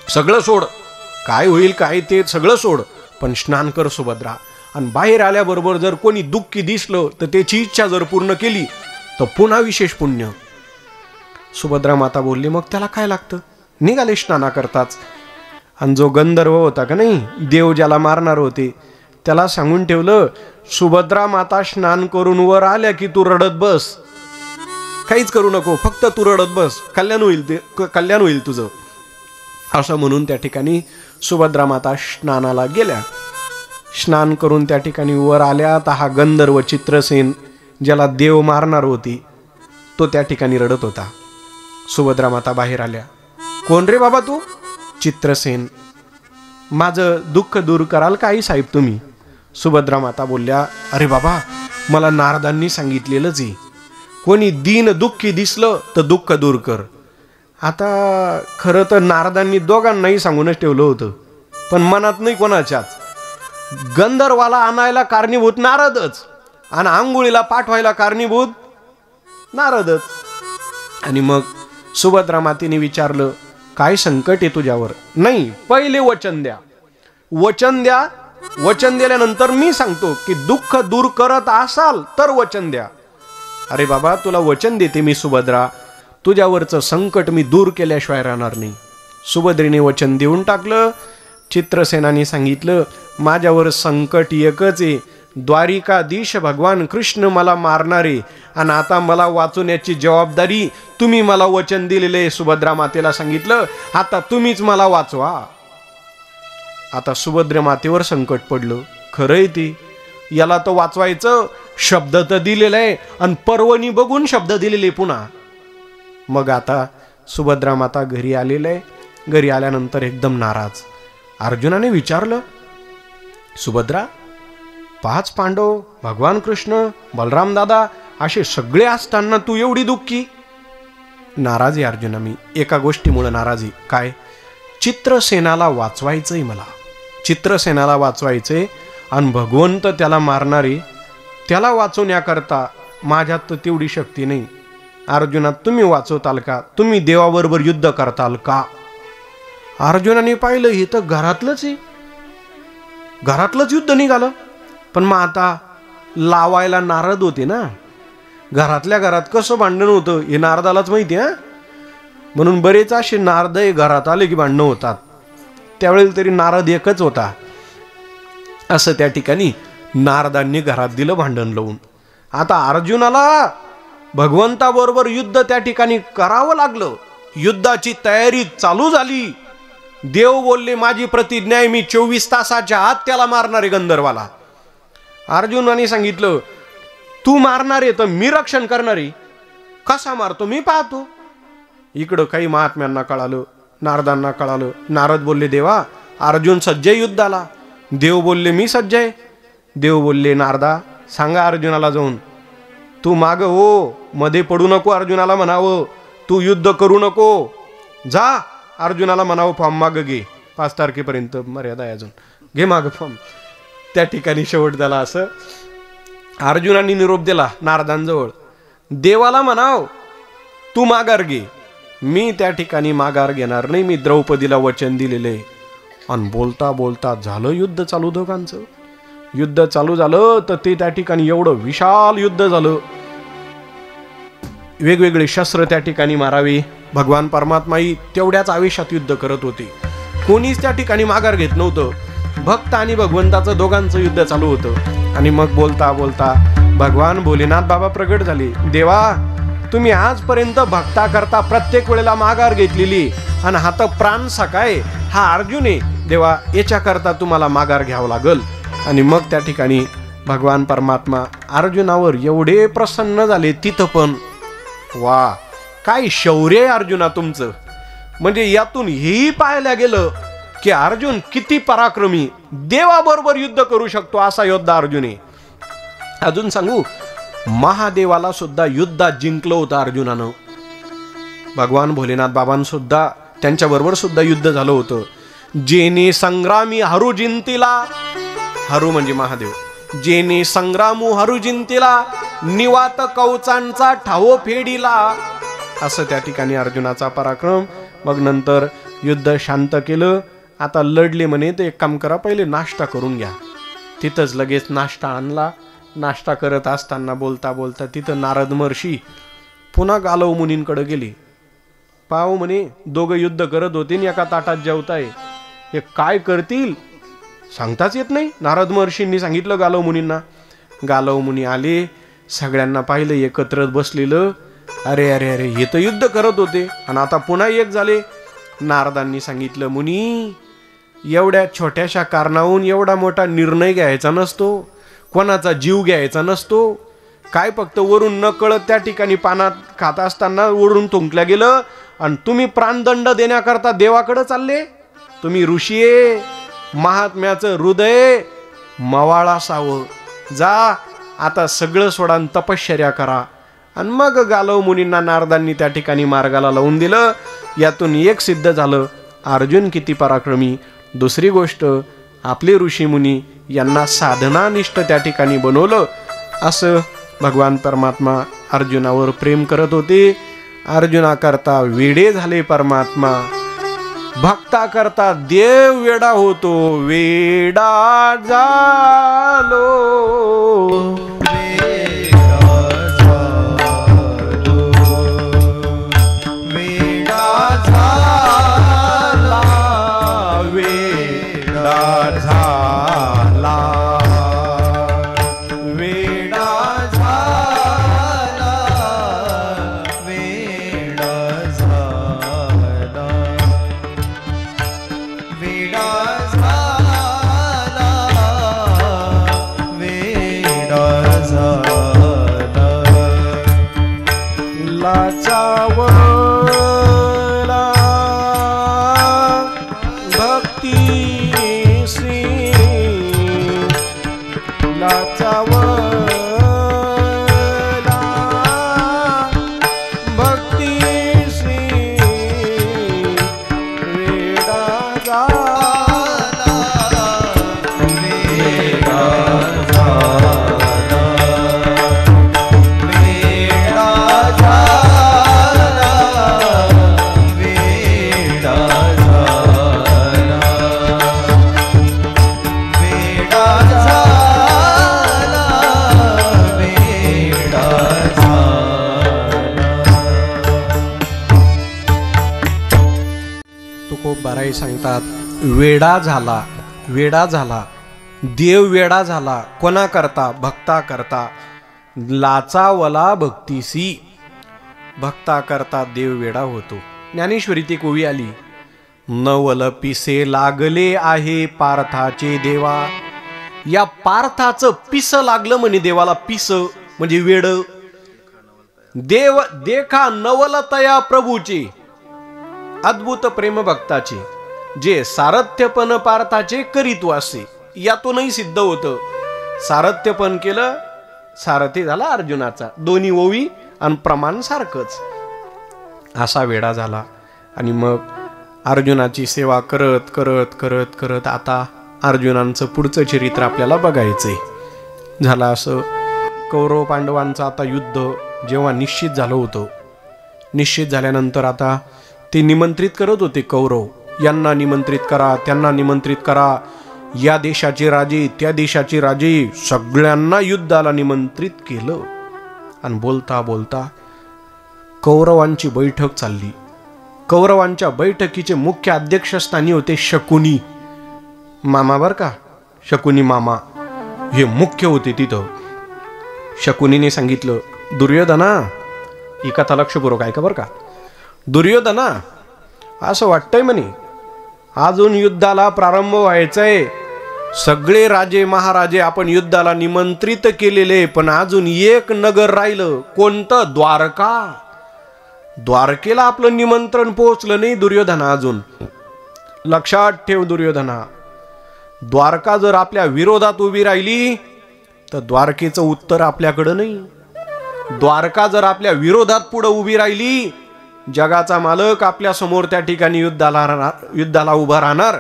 सगळं सोड, काय होईल काय ते सगळं सोड, पण स्नान कर सुभद्रा. आणि बाहेर आल्याबरोबर जर कोणी दुःखी दिसलं तर त्याची इच्छा जर पूर्ण केली तर पुन्हा विशेष पुण्य. सुभद्रा माता बोलली, मग त्याला काय लागतं? निघाले स्नाना करताच. आणि जो गंधर्व होता का नाही, देव ज्याला मारणार होते, त्याला सांगून ठेवलं, सुभद्रा माता स्नान करून वर आल्या की तू रडत बस, काहीच करू नको, फक्त तू रडत बस, कल्याण होईल तुझं. असं म्हणून त्या ठिकाणी सुभद्रा माता स्नानाला गेल्या. स्नान करून त्या ठिकाणी वर आल्या तर हा गंधर्व चित्रसेन, ज्याला देव मारणार होती, तो त्या ठिकाणी रडत होता. सुभद्रा माता बाहेर आल्या. कोण रे बाबा तू? चित्रसेन. माझं दुःख दूर कराल काही साहेब तुम्ही? सुभद्रा माता बोलल्या, अरे बाबा, मला नारदांनी सांगितलेलंच आहे, कोणी दीन दुःखी दिसलं तर दुःख दूर कर. आता खरं तर नारदांनी दोघांनाही सांगूनच ठेवलं होतं, पण मनात नाही कोणाच्याच. गंधर्वाला आणायला कारणीभूत नारदच आणि आंघोळीला पाठवायला कारणीभूत नारदच. आणि मग सुभद्रा मातेने विचारलं, काय संकट आहे तुझ्यावर? नाही, पहिले वचन द्या, वचन द्या. वचन दिल्यानंतर मी सांगतो की दुःख दूर करत असाल तर वचन द्या. अरे बाबा, तुला वचन देते मी सुभद्रा, तुझ्यावरचं संकट मी दूर केल्याशिवाय राहणार नाही. सुभद्रेने वचन देऊन टाकलं. चित्रसेनाने सांगितलं, माझ्यावर संकट एकच आहे, द्वारिकाधीश भगवान कृष्ण मला मारणारे, आणि आता मला वाचवण्याची जबाबदारी तुम्ही मला वचन दिलेले. सुभद्रा मातेला सांगितलं, आता तुम्हीच मला वाचवा. आता सुभद्रा मातेवर संकट पडलं. खरंय ती, याला तर वाचवायचं, शब्द तर दिलेला आहे आणि पर्वणी बघून शब्द दिलेले पुन्हा. मग आता सुभद्रा माता घरी आलेलं आहे. घरी आल्यानंतर एकदम नाराज. अर्जुनाने विचारलं, सुभद्रा, 5 पांडव, भगवान कृष्ण, बलराम दादा असे सगळे असताना तू एवढी दुःखी? नाराज आहे अर्जुना मी, एका गोष्टीमुळे नाराज आहे. काय? चित्रसेनाला वाचवायचंय मला, चित्रसेनाला वाचवायचंय, आणि भगवंत त्याला मारणारे, त्याला वाचवण्याकरता माझ्यात तर तेवढी शक्ती नाही. अर्जुना, तुम्ही वाचवताल का? तुम्ही देवाबरोबर युद्ध करताल का? अर्जुनाने पाहिलं, हे तर घरातलंच आहे, घरातलंच युद्ध निघालं. पण मग आता लावायला नारद होते ना, घरातल्या घरात कसं भांडण होतं हे नारदालाच माहिती आहे. म्हणून बरेच असे नारद घरात आले की भांडणं होतात. त्यावेळेला तरी नारद एकच होता. असं त्या ठिकाणी नारदांनी घरात दिलं भांडण लावून. आता अर्जुनाला भगवंताबरोबर युद्ध त्या ठिकाणी करावं लागलं. युद्धाची तयारी चालू झाली. देव बोलले, माझी प्रतिज्ञा आहे, मी 24 तासाच्या आत त्याला मारणार आहे गंधर्वाला. अर्जुनाने सांगितलं, तू मारणार आहे तर मी रक्षण करणार आहे. कसा मारतो मी पाहतो. इकडं काही महात्म्यांना कळालं, नारदांना कळालं. नारद बोलले, देवा, अर्जुन सज्ज आहे युद्धाला. देव बोलले, मी सज्ज आहे. देव बोलले, नारदा, सांगा अर्जुनाला जाऊन, तू माग हो, मध्ये पडू नको. अर्जुनाला म्हणावं, तू युद्ध करू नको. जा, अर्जुनाला म्हणावं, फॉर्म माग घे, 5 तारखेपर्यंत मर्यादा आहे अजून, घे माग फॉर्म. त्या ठिकाणी शेवट झाला. असं अर्जुनाने निरोप दिला नारदांजवळ. देवाला म्हणाव, तू माघार घे. मी त्या ठिकाणी माघार घेणार नाही, मी द्रौपदीला वचन दिलेले. आणि बोलता बोलता झालं युद्ध चालू. दोघांचं युद्ध चालू झालं तर ते त्या ठिकाणी एवढं विशाल युद्ध झालं. वेगवेगळे शस्त्र त्या ठिकाणी मारावे. भगवान परमात्माही तेवढ्याच आवेशात युद्ध करत होते. कोणीच त्या ठिकाणी माघार घेत नव्हतं. भक्त आणि भगवंताचं दोघांचं युद्ध चालू होतं. आणि मग बोलता बोलता भगवान भोलेनाथ बाबा प्रगट झाले. देवा, तुम्ही आजपर्यंत भक्ता करता प्रत्येक वेळेला माघार घेतलेली, आणि हा तर प्राण सखाय, हा अर्जुन आहे. देवा, याच्याकरता तुम्हाला माघार घ्यावं लागल. आणि मग त्या ठिकाणी भगवान परमात्मा अर्जुनावर एवढे प्रसन्न झाले. तिथं पण वा, काय शौर्य आहे अर्जुना तुमचं. म्हणजे यातून हेही पाहायला गेलं की अर्जुन किती पराक्रमी, देवाबरोबर युद्ध करू शकतो असा योद्धा अर्जुन आहे. अजून सांगू, महादेवाला सुद्धा युद्धात जिंकलं होतं अर्जुनानं. भगवान भोलेनाथ बाबांसुद्धा त्यांच्याबरोबर सुद्धा युद्ध झालं होतं. जेने संग्रामी हरू जिंतीला, हरू म्हणजे महादेव, जेने संग्रामू हरू जिंतीला, निवात कवचांचा ठाव फेडीला. असं त्या ठिकाणी अर्जुनाचा पराक्रम. मग नंतर युद्ध शांत केलं. आता लढले म्हणे तर एक काम करा, पहिले नाश्ता करून घ्या. तिथंच लगेच नाश्ता आणला. नाश्ता करत असताना बोलता बोलता तिथं नारद महर्षी पुन्हा गालव मुनींकडे गेले. पाहू म्हणे, दोघं युद्ध करत होते आणि एका ताटात जेवताय, हे काय करतील सांगताच येत नाही. नारद महर्षींनी सांगितलं गालव मुनींना. गालव मुनी आले, सगळ्यांना पाहिलं एकत्र बसलेलं. अरे अरे अरे, हे तर युद्ध करत होते आणि आता पुन्हा एक झाले. नारदांनी सांगितलं, मुनी, एवढ्या छोट्याशा कारणावरून एवढा मोठा निर्णय घ्यायचा नसतो, कोणाचा जीव घ्यायचा नसतो. काय फक्त वरून न कळत त्या ठिकाणी पानात खात असताना वरून थुंकल्या गेलं आणि तुम्ही प्राणदंड देण्याकरता देवाकडे चालले. तुम्ही ऋषी आहे, महात्म्याचं हृदय मवाळासावं. जा, आता सगळं सोडा, तपश्चर्या करा. आणि मग गालव मुनींना नारदांनी त्या ठिकाणी मार्गाला लावून दिलं. यातून एक सिद्ध झालं, अर्जुन किती पराक्रमी. दुसरी गोष्ट, आपले ऋषी मुनी यांना साधनानिष्ठ त्या ठिकाणी बनवलं. असं भगवान परमात्मा अर्जुनावर प्रेम करत होते. अर्जुना करता वेडे झाले परमात्मा, भक्ता करता देव वेडा होतो, वेडा झालो तुकोबाराई सांगतात, वेडा झाला, वेडा झाला, देव वेडा झाला. कोणा करता? भक्ता करता. लाचावला भक्तीसी, भक्ता करता देव वेडा होतो. ज्ञानेश्वरी ती कोवी आली, नवल पिसे लागले आहे पार्थाचे देवा. या पार्थाचं पिस लागलं म्हणे देवाला. पिस म्हणजे वेड. देव देखा नवलतया प्रभूचे, अद्भुत प्रेम भक्ताचे, जे सारथ्यपण पार्थाचे करीत असे. यातूनही सिद्ध होतं, सारथ्यपण केलं, सारथी झाला अर्जुनाचा. दोन्ही ओवी आणि प्रमाण सारखंच. असा वेडा झाला. आणि मग अर्जुनाची सेवा करत करत करत करत आता अर्जुनांचं पुढचं चरित्र आपल्याला बघायचंय. झालं असं, कौरव पांडवांचं आता युद्ध जेव्हा निश्चित झालं होतं, निश्चित झाल्यानंतर आता ते निमंत्रित करत होते कौरव. यांना निमंत्रित करा, त्यांना निमंत्रित करा, या देशाचे राजे, त्या देशाचे राजे, सगळ्यांना युद्धाला निमंत्रित केलं. आणि बोलता बोलता कौरवांची बैठक चालली. कौरवांच्या बैठकीचे मुख्य अध्यक्षस्थानी होते शकुनी मामा. बर का, शकुनी मामा हे मुख्य होते तिथं. शकुनीने सांगितलं, दुर्योधना, ही कथा लक्षपूर्वक ऐका बर का. दुर्योधना, असं वाटतंय म्हणे अजून युद्धाला प्रारंभ व्हायचाय. सगळे राजे महाराजे आपण युद्धाला निमंत्रित केलेले, पण अजून एक नगर राहिलं. कोणतं? द्वारका. द्वारकेला आपलं निमंत्रण पोहोचलं नाही दुर्योधना अजून. लक्षात ठेव दुर्योधना, द्वारका जर आपल्या विरोधात उभी राहिली तर द्वारकेचं उत्तर आपल्याकडं नाही. द्वारका जर आपल्या विरोधात पुढे उभी राहिली, जगाचा मालक आपल्या समोर त्या ठिकाणी युद्धाला उभा राहणार.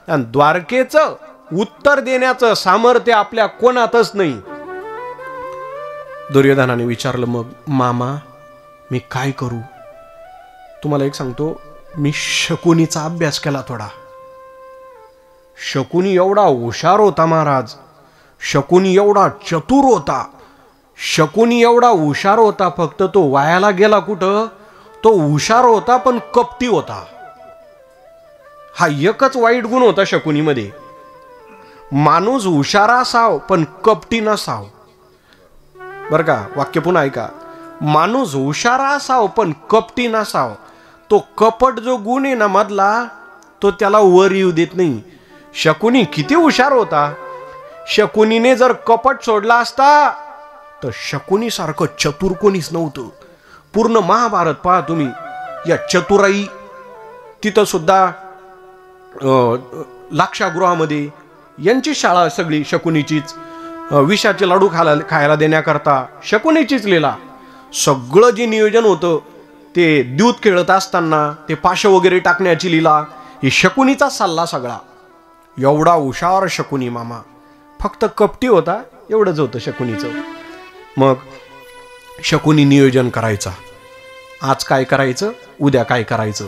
आणि द्वारकेचं उत्तर देण्याचं सामर्थ्य आपल्या कोणातच नाही. दुर्योधनाने विचारलं, मग मामा मी काय करू? तुम्हाला एक सांगतो, मी शकुनीचा अभ्यास केला थोडा. शकुनी एवढा हुशार होता महाराज, शकुनी एवढा चतुर होता, शकुनी एवढा हुशार होता. फक्त तो वायाला गेला कुठं? तो हुशार होता पण कपटी होता. हा एकच वाईट गुण होता शकुनीमध्ये. माणूस हुशार असाव पण कपटी नसाव. बर का, वाक्य पुन्हा ऐका. माणूस हुशार असाव पण कपटी नसाव. तो कपट जो गुण आहे ना मधला, तो त्याला वर येऊ देत नाही. शकुनी किती हुशार होता. शकुनीने जर कपट सोडला असता तर शकुनी सारखं चतुर कोणीच नव्हतं. पूर्ण महाभारत पहा तुम्ही, या चतुराई तिथं सुद्धा लाक्षागृहामध्ये यांची शाळा सगळी शकुनीचीच. विषाचे लाडू खायला देण्याकरता शकुनीचीच लीला. सगळं जे नियोजन होतं ते द्यूत खेळत असताना ते पाश वगैरे टाकण्याची लीला, ही शकुनीचा सल्ला सगळा. एवढा हुशार शकुनी मामा, फक्त कपटी होता, एवढंच होतं शकुनीचं. मग शकुनी नियोजन करायचा. आज काय करायचं, उद्या काय करायचं.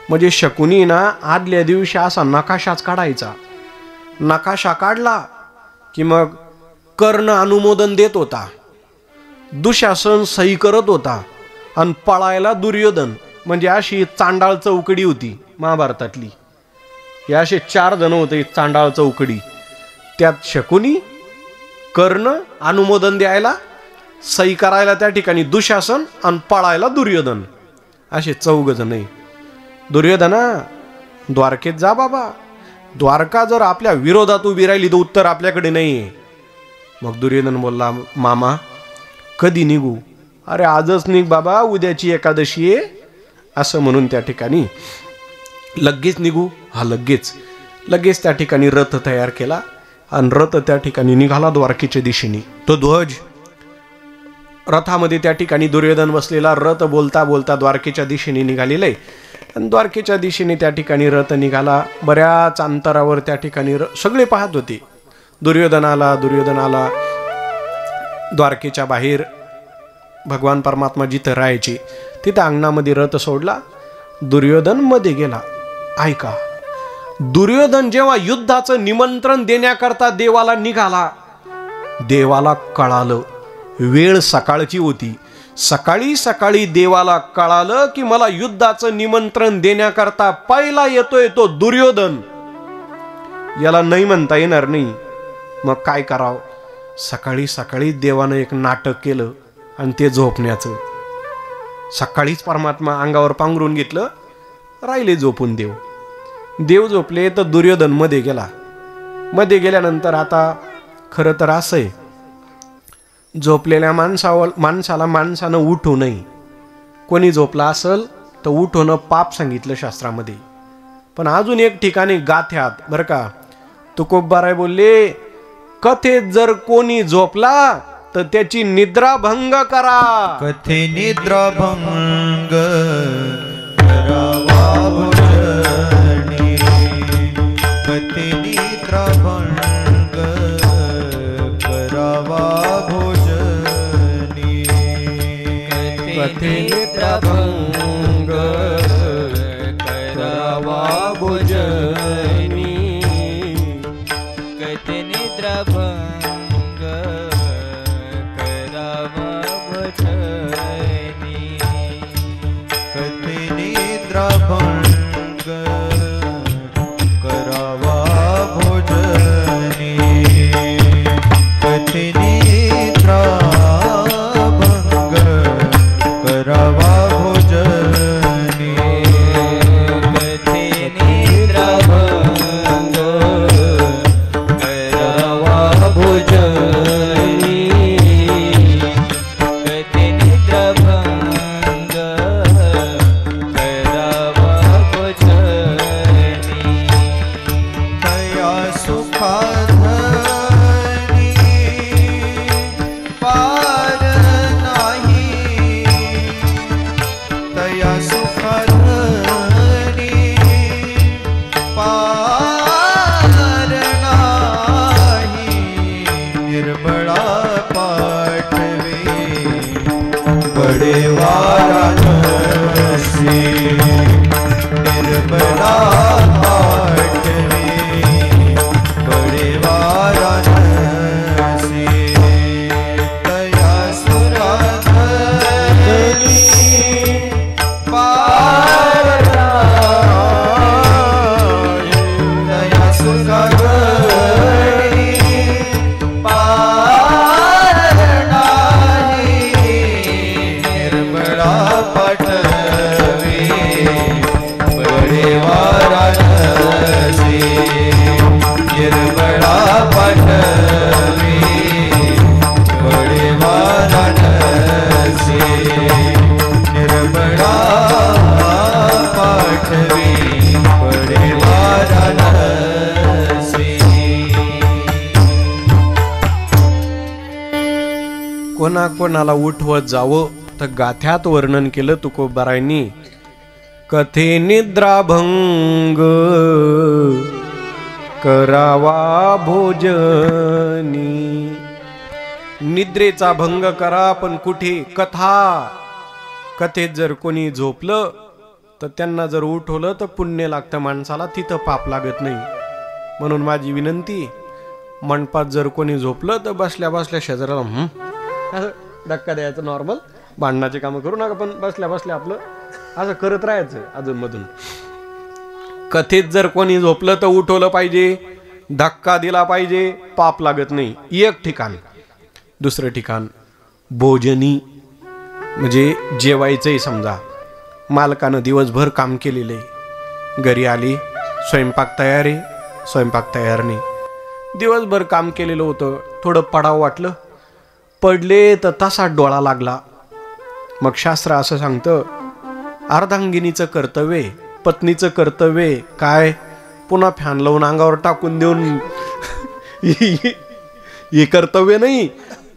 म्हणजे शकुनी ना आदल्या दिवशी असा नकाशाच काढायचा. नकाशा काढला की मग कर्ण अनुमोदन देत होता, दुशासन सही करत होता आणि पळायला दुर्योधन. म्हणजे अशी चांडाळ चौकडी होती महाभारतातली. हे असे 4 जण होते चांडाळ चौकडी. त्यात शकुनी, कर्ण, अनुमोदन द्यायला, सही करायला त्या ठिकाणी दुशासन आणि पळायला दुर्योधन, असे 4 जण. दुर्योधना, द्वारकेत जा बाबा. द्वारका जर आपल्या विरोधात उभी राहिली तर उत्तर आपल्याकडे नाहीये. मग दुर्योधन बोलला, मामा कधी निघू? अरे आजच निघ बाबा, उद्याची एकादशी आहे. असं म्हणून त्या ठिकाणी लगेच निघू. हा लगेच त्या ठिकाणी रथ तयार केला आणि रथ त्या ठिकाणी निघाला द्वारकेच्या दिशेने. तो ध्वज रथामध्ये त्या ठिकाणी दुर्योधन बसलेला, रथ बोलता बोलता द्वारकेच्या दिशेने निघालेला आहे. आणि द्वारकेच्या दिशेने त्या ठिकाणी रथ निघाला. बऱ्याच अंतरावर त्या ठिकाणी सगळे पाहत होते. दुर्योधन आला. द्वारकेच्या बाहेर भगवान परमात्मा जिथं राहायचे तिथं अंगणामध्ये रथ सोडला. दुर्योधन मध्ये गेला. ऐका, दुर्योधन जेव्हा युद्धाचं निमंत्रण देण्याकरता देवाला निघाला, देवाला कळालं, वेळ सकाळची होती. सकाळी देवाला कळालं की मला युद्धाचं निमंत्रण देण्याकरता पहिला येतोय तो दुर्योधन. याला नाही म्हणता येणार नाही. मग काय करावं? सकाळी देवानं एक नाटक केलं आणि ते झोपण्याचं. सकाळीच परमात्मा अंगावर पांघरून घेतलं, राहिले झोपून देव झोपले. तर दुर्योधन मध्ये मध्ये गेल्यानंतर आता खरं तर असं आहे, झोपलेल्या माणसानं उठू नये. कोणी झोपला असेल तर उठवणं पाप सांगितलं शास्त्रामध्ये. पण अजून एक ठिकाणी गाथ्यात बरं का तुकोबाराय बोलले, कथेत जर कोणी झोपला तर त्याची निद्राभंग करा. कथे निद्राभंग करावा भोजनी. कथे निद्राभंग करावा भोजनी. कथे निद्राभंग करावा भोजनी. कथे निद्राभंग करावा भोजनी. कथे निद्राभंग करावा भोजनी. कथे निद्राभंग करावा भोजनी. कथे निद्राभंग करावा भोजनी. कथे निद्राभंग करावा भोजनी. तया सुखाधनी पार नाही. तया सुखाधनी पार नाही. निर्मळा पाठवे बडे वाराणसी. निर्मळा पाठवे बडे वाराणसी. तया सुखाधनी पार नाही. तया सुखाधनी पार नाही. निर्मळा पाठवे बडे वाराणसी. निर्मळा पाठवे बडे वाराणसी. निर्मळा पाठवे बडे वाराणसी. कोणाला उठवत जावं तर गाथ्यात वर्णन केलं तुकोबारायांनी. कथे निद्राभंग करावा भोजनी. निद्रेचा भंग करा, पण कुठे? कथा. कथेत जर कोणी झोपलं तर त्यांना जर उठवलं तर पुण्य लागतं माणसाला, तिथं पाप लागत नाही. म्हणून माझी विनंती, मंडपात जर कोणी झोपलं तर बसल्या बसल्या शेजाऱ्याला असं धक्का द्यायचं. नॉर्मल भांडणाचे कामं करू नका, पण बसल्या बसल्या आपलं असं करत राहायचं अधूनमधून. कथेत जर कोणी झोपलं तर उठवलं पाहिजे, धक्का दिला पाहिजे, पाप लागत नाही. एक ठिकाण. दुसरं ठिकाण भोजनी, म्हणजे जेवायचंही. समजा मालकानं दिवसभर काम केलेलं आहे, घरी आली, स्वयंपाक तयार आहे, स्वयंपाक तयार नाही. दिवसभर काम केलेलं होतं, थोडं पडावं वाटलं, पडले तर तसा डोळा लागला. मग शास्त्र असं सांगतं, अर्धांगिनीचं कर्तव्य, पत्नीचं कर्तव्य काय, पुन्हा फॅन लावून अंगावर टाकून देऊन हे कर्तव्य नाही.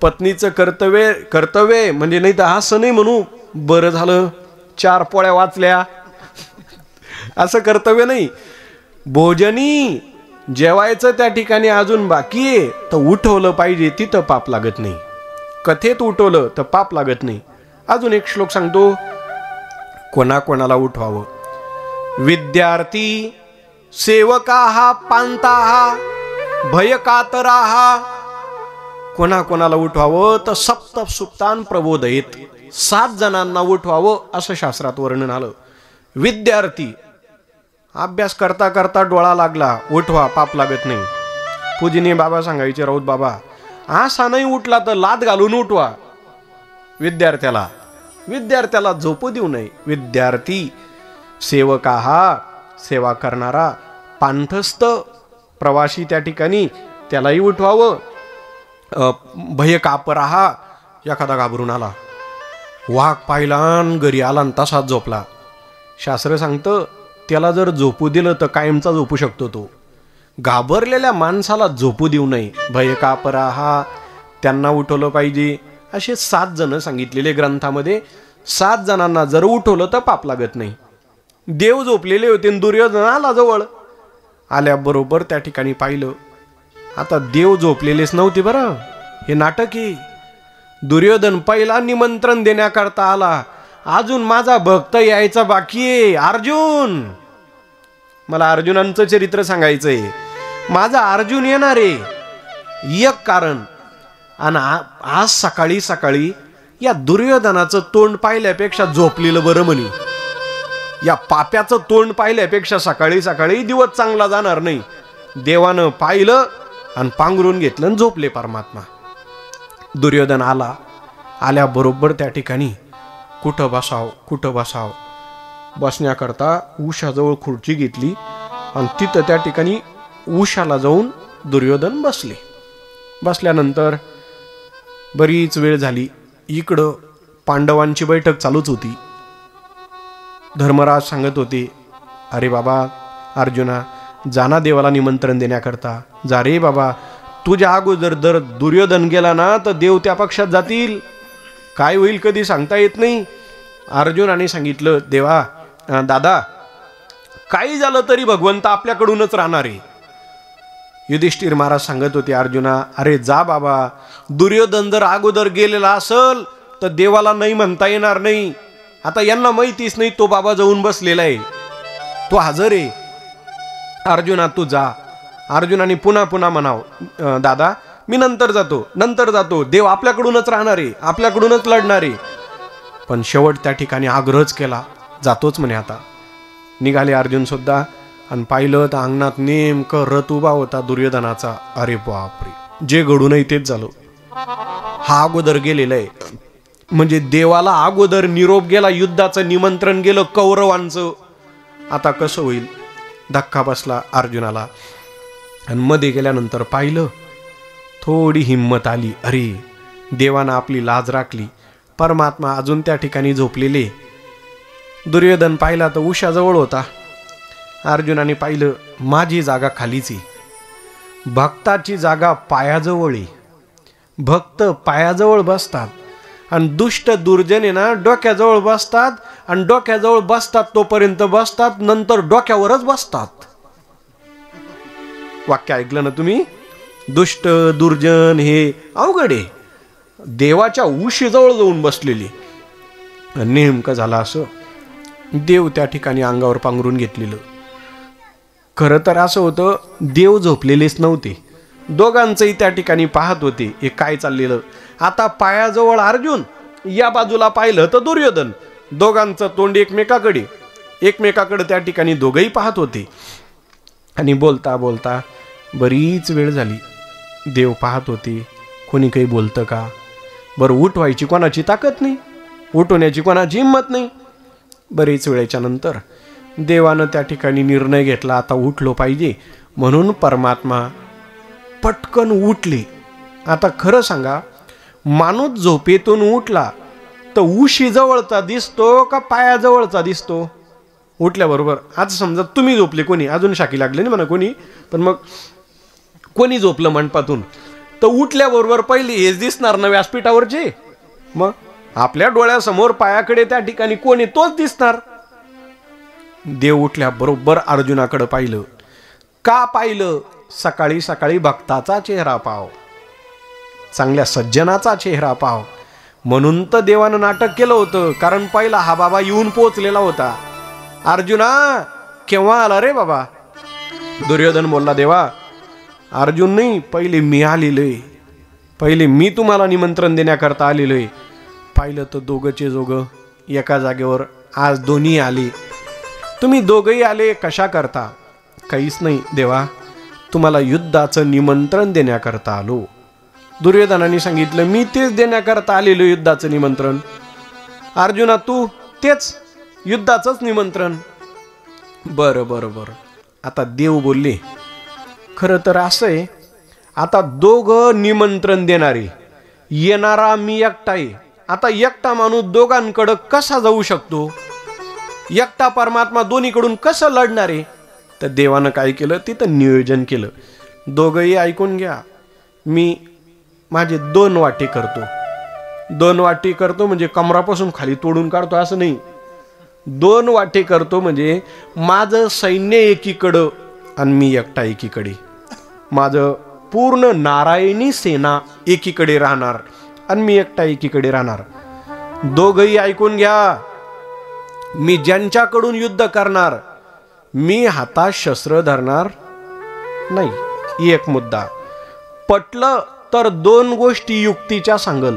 पत्नीचं कर्तव्य म्हणजे, नाही तर असं नाही म्हणू, बरं झालं 4 पोळ्या वाचल्या, असं कर्तव्य नाही. भोजनी, जेवायचं त्या ठिकाणी अजून बाकी आहे तर उठवलं पाहिजे, तिथं पाप लागत नाही. कथेत उठवलं तर पाप लागत नाही. अजून एक श्लोक सांगतो, कोणाकोणाला उठवावं. विद्यार्थी, सेवकाहा, पांताहा, भयकातराहा. कोणाकोणाला उठवावं तर सप्त सुप्तान प्रबोधयेत, 7 जणांना उठवावं असं शास्त्रात वर्णन आलं. विद्यार्थी, अभ्यास करता करता डोळा लागला, उठवा, पाप लागत नाही. पूजनीय बाबा सांगायचे, राऊत बाबा, असा नाही उठला तर लाद घालून उठवा. विद्यार्थ्याला झोपू देऊ नये. विद्यार्थी, सेवकाहा, सेवा करणारा, पांथस्थ, प्रवासी त्या ठिकाणी, त्यालाही उठवावं. भयकापराहा, एखादा घाबरून आला, वाघ पाहिला घरी आला आणि तसाच झोपला, शास्त्र सांगतं त्याला जर झोपू दिलं तर कायमचा झोपू शकतो तो. घाबरलेल्या माणसाला झोपू देऊ नये. भयकापराहा, त्यांना उठवलं पाहिजे. असे 7 जण सांगितलेले ग्रंथामध्ये. 7 जणांना जर उठवलं तर पाप लागत नाही. देव झोपलेले होते, दुर्योधन आला जवळ. आल्याबरोबर त्या ठिकाणी पाहिलं, आता देव झोपलेलेच नव्हते बरं, हे नाटक आहे. दुर्योधन पहिला निमंत्रण देण्याकरता आला, अजून माझा भक्त यायचा बाकी आहे. अर्जुन, मला अर्जुनांचं चरित्र सांगायचंय. माझा अर्जुन येणार आहे, एक कारण. आणि आज सकाळी सकाळी या दुर्योधनाचं तोंड पाहिल्यापेक्षा झोपलेलं बरं म्हणे. या पाप्याचं तोंड पाहिल्यापेक्षा सकाळी सकाळी दिवस चांगला जाणार नाही. देवानं पाहिलं आणि पांघरून घेतलं आणि झोपले परमात्मा. दुर्योधन आला. आल्याबरोबर त्या ठिकाणी कुठं बसाव बसण्याकरता उषाजवळ खुर्ची घेतली आणि तिथं त्या ठिकाणी उषाला जाऊन दुर्योधन बसले. बसल्यानंतर बरीच वेळ झाली. इकडं पांडवांची बैठक चालूच होती. धर्मराज सांगत होते, अरे बाबा अर्जुना, जाना देवाला निमंत्रण देण्याकरता, जा रे बाबा. तुझ्या अगोदर जर दुर्योधन गेला ना तर देव त्या पक्षात जातील, काय होईल कधी सांगता येत नाही. अर्जुनाने सांगितलं, देवा दादा, काही झालं तरी भगवंत आपल्याकडूनच राहणार आहे. युधिष्ठिर महाराज सांगत होते, अर्जुना अरे जा बाबा, दुर्योधन जर अगोदर गेलेला असल तर देवाला नाही म्हणता येणार नाही. आता यांना माहितीच नाही तो बाबा जाऊन बसलेला आहे, तो हजर आहे. अर्जुना तू जा. अर्जुनाने पुन्हा पुन्हा म्हणाव, दादा मी नंतर जातो, देव आपल्याकडूनच राहणार आहे, आपल्याकडूनच लढणार आहे. पण शेवट त्या ठिकाणी आग्रहच केला, जातोच म्हणे. आता निघाले अर्जुन सुद्धा आणि पाहिलं तर अंगणात नेमकं रथ उभा होता दुर्योधनाचा. अरे बापरे, जे घडू नये तेच झालं. हा अगोदर गेलेला आहे, म्हणजे देवाला अगोदर निरोप गेला, युद्धाचं निमंत्रण गेलं कौरवांचं. आता कसं होईल? धक्का बसला अर्जुनाला. आणि मध्ये गेल्यानंतर पाहिलं, थोडी हिंमत आली. अरे देवानं आपली लाज राखली. परमात्मा अजून त्या ठिकाणी झोपलेले. दुर्योधन पाहिला तर उषाजवळ होता. अर्जुनाने पाहिलं, माझी जागा खालीच आहे, भक्ताची जागा पायाजवळ आहे. भक्त पायाजवळ बसतात आणि दुष्ट दुर्जने ना डोक्याजवळ बसतात, आणि डोक्याजवळ बसतात तोपर्यंत बसतात, नंतर डोक्यावरच बसतात. वाक्य ऐकलं ना तुम्ही? दुष्ट दुर्जन हे अवघड आहे. देवाच्या उशीजवळ जाऊन बसलेली. नेमकं झालं असं, देव त्या ठिकाणी अंगावर पांघरून घेतलेलं. खरं तर असं होतं, देव झोपलेलेच नव्हते, दोघांचंही त्या ठिकाणी पाहत होते हे काय चाललेलं. आता पायाजवळ अर्जुन, या बाजूला पाहिलं तर दुर्योधन, दोघांचं तोंड एकमेकाकडे त्या ठिकाणी दोघंही पाहत होते. आणि बोलता बोलता बरीच वेळ झाली. देव पाहत होते, कोणी काही बोलतं का? बरं, उठवायची कोणाची ताकद नाही, उठवण्याची कोणाची हिंमत नाही. बरेच वेळेच्या नंतर देवानं त्या ठिकाणी निर्णय घेतला, आता उठलो पाहिजे. म्हणून परमात्मा पटकन उठले. आता खरं सांगा, माणूस झोपेतून उठला तर उशी जवळचा दिसतो का पायाजवळचा दिसतो? उठल्याबरोबर आज समजा तुम्ही झोपले, कोणी अजून शाकी लागले नाही म्हणा कोणी, पण मग कोणी झोपलं मंडपातून तर उठल्याबरोबर पहिले हेच दिसणार ना व्यासपीठावरचे. मग आपल्या डोळ्यासमोर पायाकडे त्या ठिकाणी कोणी तोच दिसणार. देव उठल्याबरोबर अर्जुनाकडे पाहिलं. का पाहिलं? सकाळी सकाळी भक्ताचा चेहरा पाव, चांगल्या सज्जनाचा चेहरा पाव, म्हणून तर देवानं नाटक केलं होतं. कारण पहिला हा बाबा येऊन पोचलेला होता. अर्जुना केव्हा आला रे बाबा? दुर्योधन बोलला, देवा अर्जुन नाही, पहिले मी आलेलोय, पहिले मी तुम्हाला निमंत्रण देण्याकरता आलेलोय. पाहिलं तर दोघंचे दोघं एका जागेवर, आज दोन्ही आले. तुम्ही दोघंही आले कशा करता? काहीच नाही देवा, तुम्हाला युद्धाचं निमंत्रण देण्याकरता आलो. दुर्योधनाने सांगितलं, मी तेच देण्याकरता आलेलो युद्धाचं निमंत्रण. अर्जुना तू तेच युद्धाचंच निमंत्रण. बरं बरं बरं. आता देव बोलले, खरं तर असं आहे, आता दोघं निमंत्रण देणारे, येणारा मी एकटा आहे. आता एकटा माणूस दोघांकडं कसा जाऊ शकतो? एकटा परमात्मा दोन्हीकडून कसं लढणार आहे? तर देवानं काय केलं, तिथं नियोजन केलं. दोघंही ऐकून घ्या, मी माझे 2 वाटे करतो. 2 वाटे करतो म्हणजे कमरापासून खाली तोडून काढतो असं नाही. 2 वाटे करतो म्हणजे माझं सैन्य एकीकडं आणि मी एकटा एकीकडे. माझं पूर्ण नारायणी सेना एकीकडे राहणार आणि मी एकटा एकीकडे राहणार. दोघंही ऐकून घ्या, मी ज्यांच्याकडून युद्ध करणार, मी हातात शस्त्र धरणार नाही. एक मुद्दा पटलं तर 2 गोष्टी युक्तीच्या सांगल,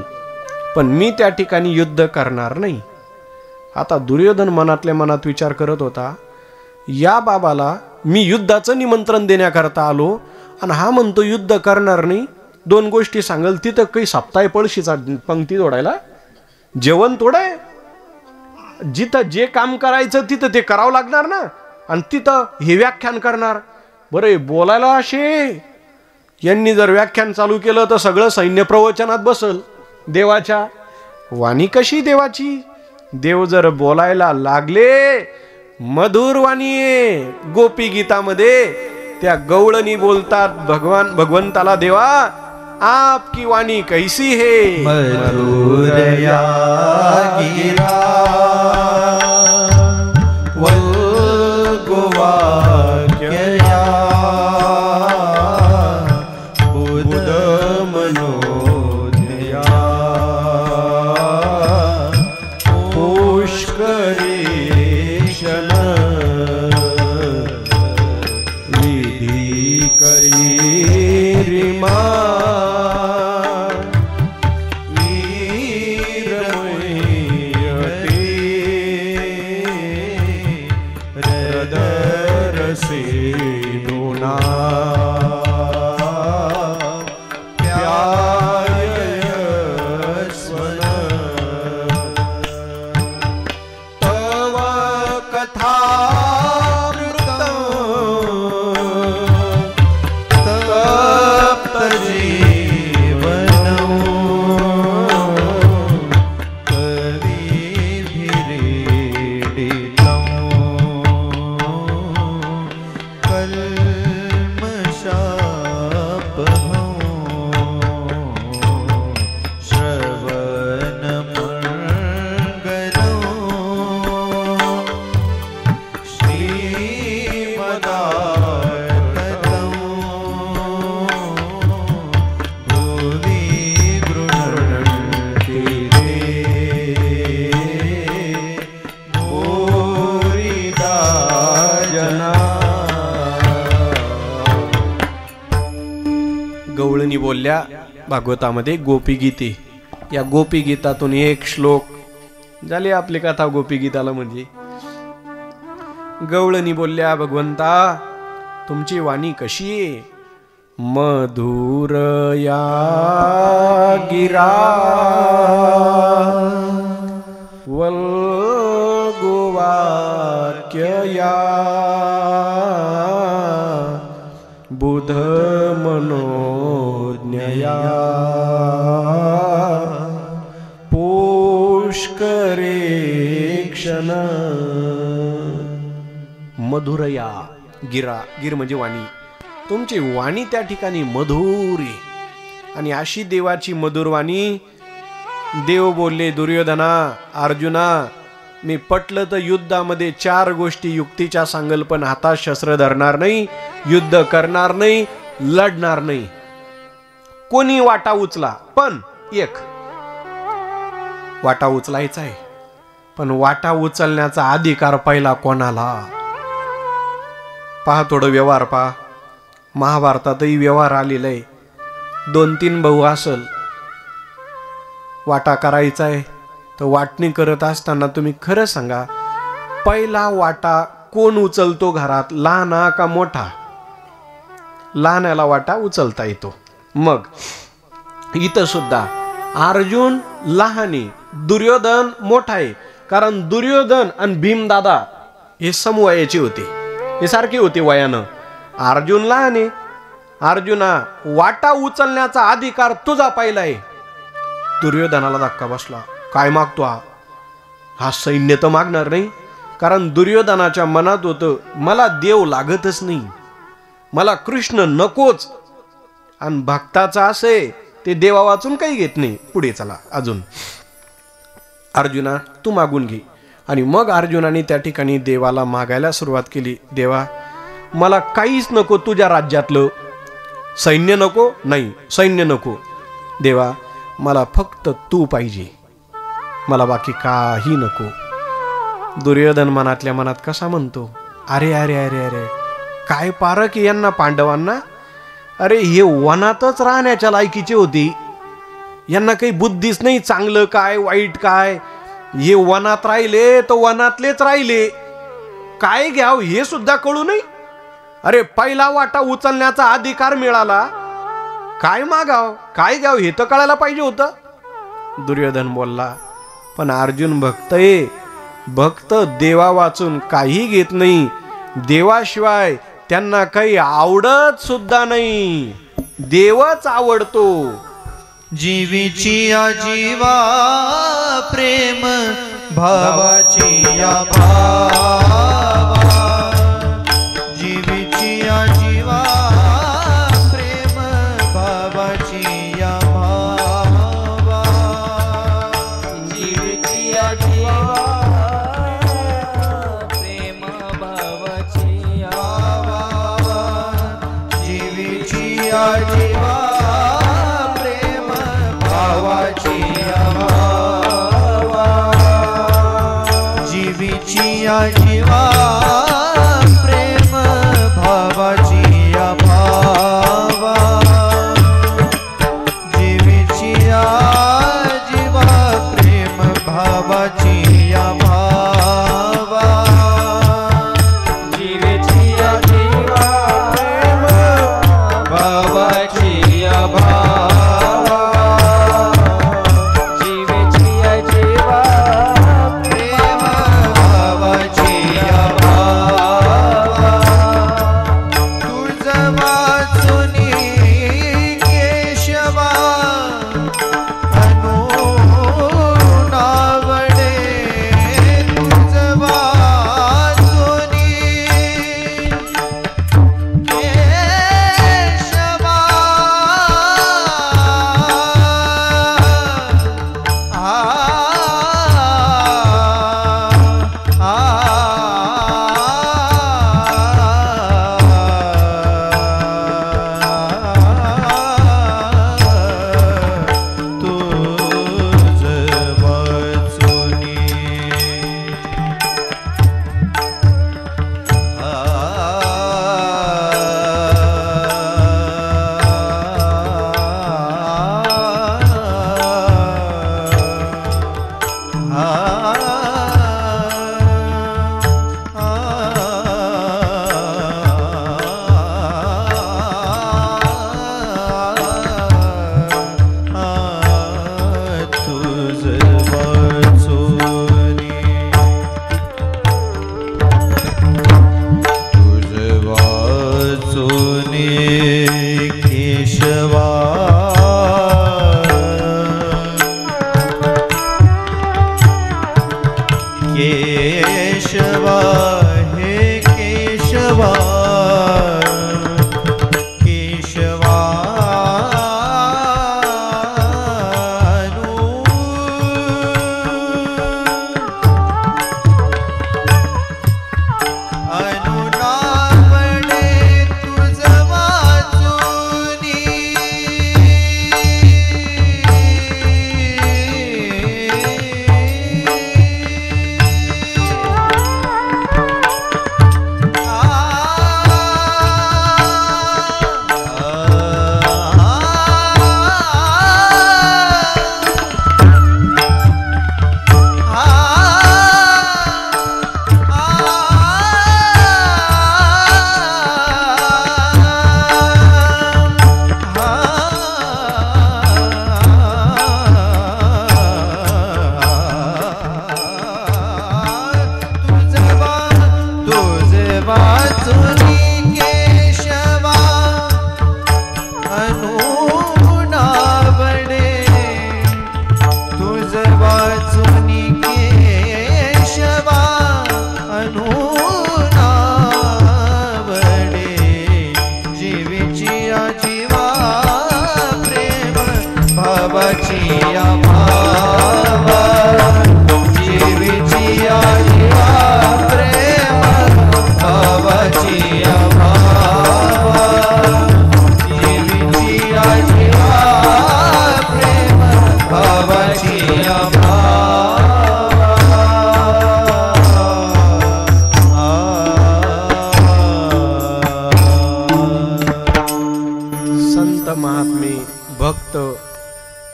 पण मी त्या ठिकाणी युद्ध करणार नाही. आता दुर्योधन मनातल्या मनात विचार करत होता, या बाबाला मी युद्धाचं निमंत्रण देण्याकरता आलो आणि हा म्हणतो युद्ध करणार नाही. 2 गोष्टी सांगल, तिथं काही सप्ताह पळशीचा पंक्ती तोडायला, जेवण तोडाय, जिथं जे काम करायचं तिथं ते करावं लागणार ना, आणि तिथं हे व्याख्यान करणार. बरं, बोलायला असे यांनी जर व्याख्यान चालू केलं तर सगळं सैन्य प्रवचनात बसल. देवाच्या वाणी कशी देवाची? देव जर बोलायला लागले, मधुर वाणी आहे. गोपी गीतामध्ये त्या गवळणी बोलतात भगवंताला, देवा आपकी वाणी कैसी है? मधुरया गिरा वल्गुवाक्यया बुध मनोदया पुष्करेशन विधी करी रिमा बोलल्या भागवतामध्ये गोपीगीते, या गोपीगीतातून एक श्लोक झाली आपली कथा गोपीगीताला. म्हणजे गवळणी बोलल्या, भगवंता तुमची वाणी कशी आहे? मधुरया गिरा वल्गुवाक्यया बुध मनोज्ञया पुष्करे क्षण. मधुरया गिरा, गिर म्हणजे वाणी. तुमची वाणी त्या ठिकाणी मधुर आहे. आणि अशी देवाची मधुर वाणी. देव बोलले, दुर्योधना, अर्जुना, मी पटलं तर युद्धामध्ये 4 गोष्टी युक्तीच्या सांगल, पण हातात शस्त्र धरणार नाही, युद्ध करणार नाही, लढणार नाही. कोणी वाटा उचला, पण एक वाटा उचलायचा आहे. पण वाटा उचलण्याचा अधिकार पहिला कोणाला? पहा थोडं व्यवहार पहा. महाभारतातही व्यवहार आलेला आहे. 2-3 भाऊ असल, वाटा करायचा आहे, तर वाटणी करत असताना तुम्ही खरं सांगा, पहिला वाटा कोण उचलतो घरात, लहाना का मोठा? लहानाला वाटा उचलता येतो. मग इथं सुद्धा अर्जुन लहान, दुर्योधन मोठा आहे. कारण दुर्योधन आणि भीमदादा हे समवयाचे होते, हे सारखे होते वयानं. अर्जुन लहान आहे. अर्जुना, वाटा उचलण्याचा अधिकार तुझा पहिला आहे. दुर्योधनाला धक्का बसला. काय मागतो हा? सैन्य तर मागणार नाही. कारण दुर्योधनाच्या मनात होतं, मला देव लागतच नाही, मला कृष्ण नकोच. आणि भक्ताचा असे ते देवा वाचून काही घेत नाही. पुढे चला अजून. अर्जुना तू मागून घे. आणि मग अर्जुनाने त्या ठिकाणी देवाला मागायला सुरुवात केली. देवा, मला काहीच नको तुझ्या राज्यातलं. सैन्य नको, नाही सैन्य नको. देवा, मला फक्त तू पाहिजे, मला बाकी काही नको. दुर्योधन मनातल्या मनात कसा म्हणतो, अरे अरे अरे अरे, काय पारख यांना पांडवांना. अरे हे वनातच राहण्याच्या लायकीचे होते, यांना काही बुद्धीच नाही, चांगलं काय वाईट काय. हे वनात राहिले तर वनातलेच राहिले, काय घ्याव हे सुद्धा कळू नाही. अरे पहिला वाटा उचलण्याचा अधिकार मिळाला, काय मागाव काय घ्याव हे तर कळायला पाहिजे होतं. दुर्योधन बोलला, पण अर्जुन भक्त आहे, भक्त देवा वाचून काही घेत नाही, देवाशिवाय त्यांना काही आवडत सुद्धा नाही, देवच आवडतो. जीवीची या जीवा प्रेम भावाची या भावा, जीवीची या जीवा प्रेम भावाची या भावा, जीवीची या जीवा प्रेम भावाची या भावा, जीवीची या जीवा जीवीची या जीवा प्रेम भावाची या भावा, जीवीची या जीवा प्रेम भावाची या भावा, जीवीची या जीवा प्रेम भावाची या भावा, जीवीची या जीवा प्रेम भावाची या भावा. केशवा हे केशवा केशवा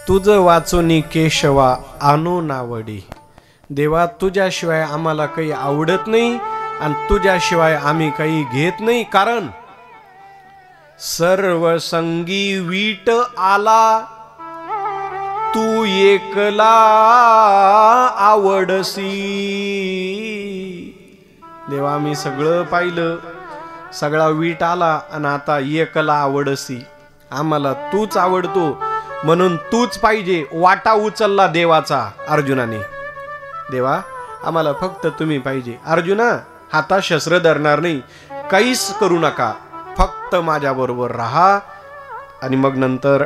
तुझ वाचोनी केशवा आणू नावडी. देवा, तुझ्याशिवाय आम्हाला काही आवडत नाही आणि तुझ्याशिवाय आम्ही काही घेत नाही. कारण सर्व संगी वीट आला, तू एकला आवडसी. देवा, आम्ही सगळं पाहिलं, सगळा वीट आला आणि आता एकला आवडसी. आम्हाला तूच आवडतो म्हणून तूच पाहिजे. वाटा उचलला देवाचा अर्जुनाने. देवा, आम्हाला फक्त तुम्ही पाहिजे. अर्जुना, हातात शस्त्र धरणार नाही, काहीच करू नका, फक्त माझ्या बरोबर राहा. आणि मग नंतर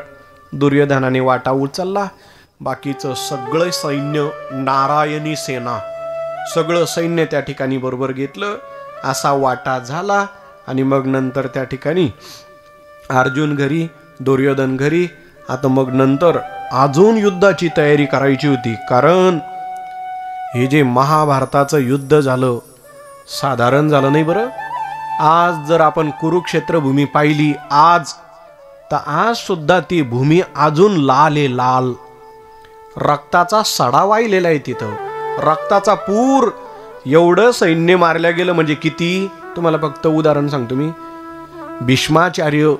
दुर्योधनाने वाटा उचलला. बाकीचं सगळं सैन्य, नारायणी सेना, सगळं सैन्य त्या ठिकाणी बरोबर घेतलं. असा वाटा झाला. आणि मग नंतर त्या ठिकाणी अर्जुन घरी, दुर्योधन घरी. आता मग नंतर अजून युद्धाची तयारी करायची होती. कारण हे जे महाभारताचं युद्ध झालं, साधारण झालं नाही बरं. आज जर आपण कुरुक्षेत्र भूमी पाहिली आज, तर आज सुद्धा ती भूमी अजून लाल आहे, लाल. रक्ताचा सडा वाहिलेला आहे तिथं, रक्ताचा पूर. एवढं सैन्य मारल्या गेलं म्हणजे किती. तुम्हाला फक्त उदाहरण सांगतो मी. भीष्माचार्य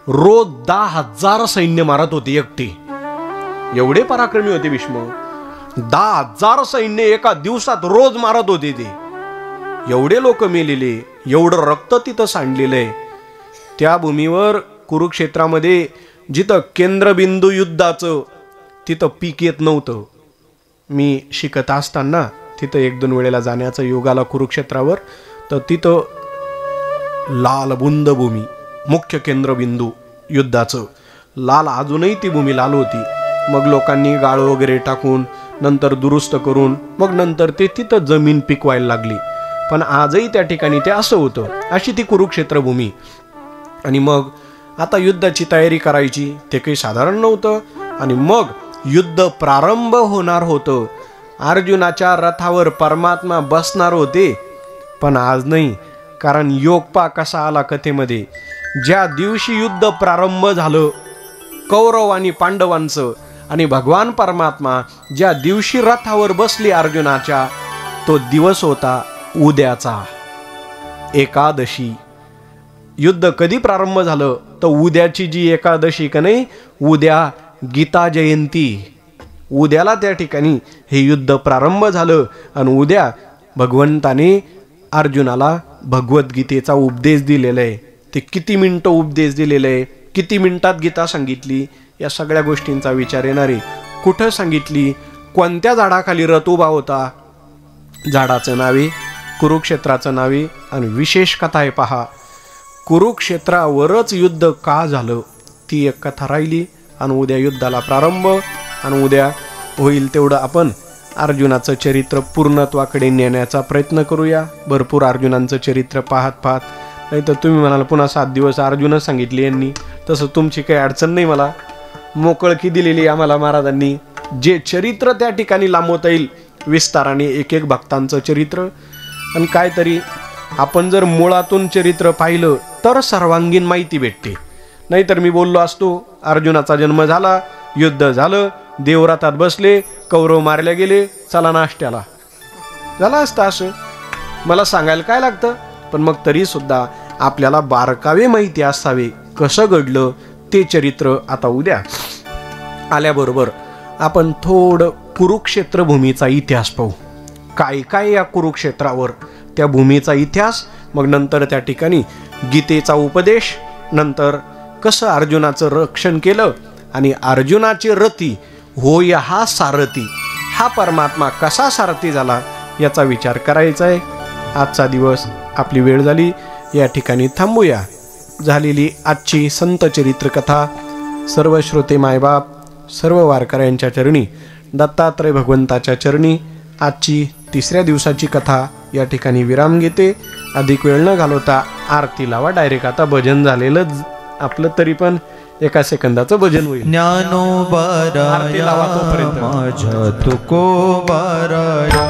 रोज 10,000 सैन्य मारत होते एकटे. एवढे पराक्रमी होते भीष्म. 10,000 सैन्य एका दिवसात रोज मारत होते ते. एवढे लोक मेलेले, एवढं रक्त तिथं सांडलेलंय. त्या भूमीवर कुरुक्षेत्रामध्ये जिथं केंद्रबिंदू युद्धाचं, तिथं पीक येत नव्हतं. मी शिकत असताना तिथं 1-2 वेळेला जाण्याचं योग आला कुरुक्षेत्रावर. तर तिथं लाल बुंद भूमी, मुख्य केंद्रबिंदू युद्धाचं लाल, अजूनही ती भूमी लाल होती. मग लोकांनी गाळ वगैरे टाकून नंतर दुरुस्त करून मग नंतर ते तिथं जमीन पिकवायला लागली. पण आजही त्या ठिकाणी ते असं होतं. अशी ती कुरुक्षेत्र भूमी. आणि मग आता युद्धाची तयारी करायची, ते काही साधारण नव्हतं. आणि मग युद्ध प्रारंभ होणार होतं. अर्जुनाच्या रथावर परमात्मा बसणार होते, पण आज नाही. कारण योग पा कसा आला कथेमध्ये. ज्या दिवशी युद्ध प्रारंभ झालं कौरव आणि पांडवांचं, आणि भगवान परमात्मा ज्या दिवशी रथावर बसली अर्जुनाच्या, तो दिवस होता उद्याचा एकादशी. युद्ध कधी प्रारंभ झालं तर उद्याची जी एकादशी का नाही, उद्या गीता जयंती. उद्याला त्या ठिकाणी हे युद्ध प्रारंभ झालं. आणि उद्या भगवंताने अर्जुनाला भगवद्गीतेचा उपदेश दिलेला आहे. ते किती मिनिटं उपदेश दिलेला आहे, किती मिनिटात गीता सांगितली, या सगळ्या गोष्टींचा विचार येणार आहे. कुठं सांगितली, कोणत्या झाडाखाली रथ उभा होता, झाडाचं नावे, कुरुक्षेत्राचं नावे आणि विशेष कथा आहे पहा. कुरुक्षेत्रावरच युद्ध का झालं ती एक कथा राहिली. आणि उद्या युद्धाला प्रारंभ. आणि उद्या होईल तेवढं आपण अर्जुनाचं चरित्र पूर्णत्वाकडे नेण्याचा प्रयत्न करूया. भरपूर अर्जुनांचं चरित्र पाहत नाही तर तुम्ही म्हणाल पुन्हा 7 दिवस अर्जुनच सांगितले यांनी. तसं तुमची काही अडचण नाही. मला मोकळकी दिलेली आम्हाला महाराजांनी. जे चरित्र त्या ठिकाणी लांबवता येईल विस्ताराने एक एक भक्तांचं चरित्र. आणि काहीतरी आपण जर मुळातून चरित्र पाहिलं तर सर्वांगीण माहिती भेटते. नाहीतर मी बोललो असतो अर्जुनाचा जन्म झाला, युद्ध झालं, देवरातात बसले, कौरव मारले गेले, चला नाश्त्याला, झालं असतं असं. मला सांगायला काय लागतं. पण मग तरी सुद्धा आपल्याला बारकावे माहिती असावे कसं घडलं ते चरित्र. आता उद्या आल्याबरोबर आपण थोडं कुरुक्षेत्र भूमीचा इतिहास पाहू. काय काय या कुरुक्षेत्रावर त्या भूमीचा इतिहास. मग नंतर त्या ठिकाणी गीतेचा उपदेश. नंतर कसं अर्जुनाचं रक्षण केलं आणि अर्जुनाचे रती होय हा सारथी, हा परमात्मा कसा सारथी झाला याचा विचार करायचा आहे. आजचा दिवस आपली वेळ झाली, या ठिकाणी थांबूया. झालेली आजची संत चरित्र कथा सर्व श्रोते मायबाप सर्व वारकऱ्यांच्या चरणी, दत्तात्रय भगवंताच्या चरणी आजची 3ऱ्या दिवसाची कथा या ठिकाणी विराम घेते. अधिक वेळ न घालवता आरती लावा डायरेक्ट. आता भजन झालेलं आपलं तरी पण 1 सेकंदाचं भजन होईल. ज्ञानोबाराया आरती लावा तोपर्यंत. माझ्या तुकोबाराया.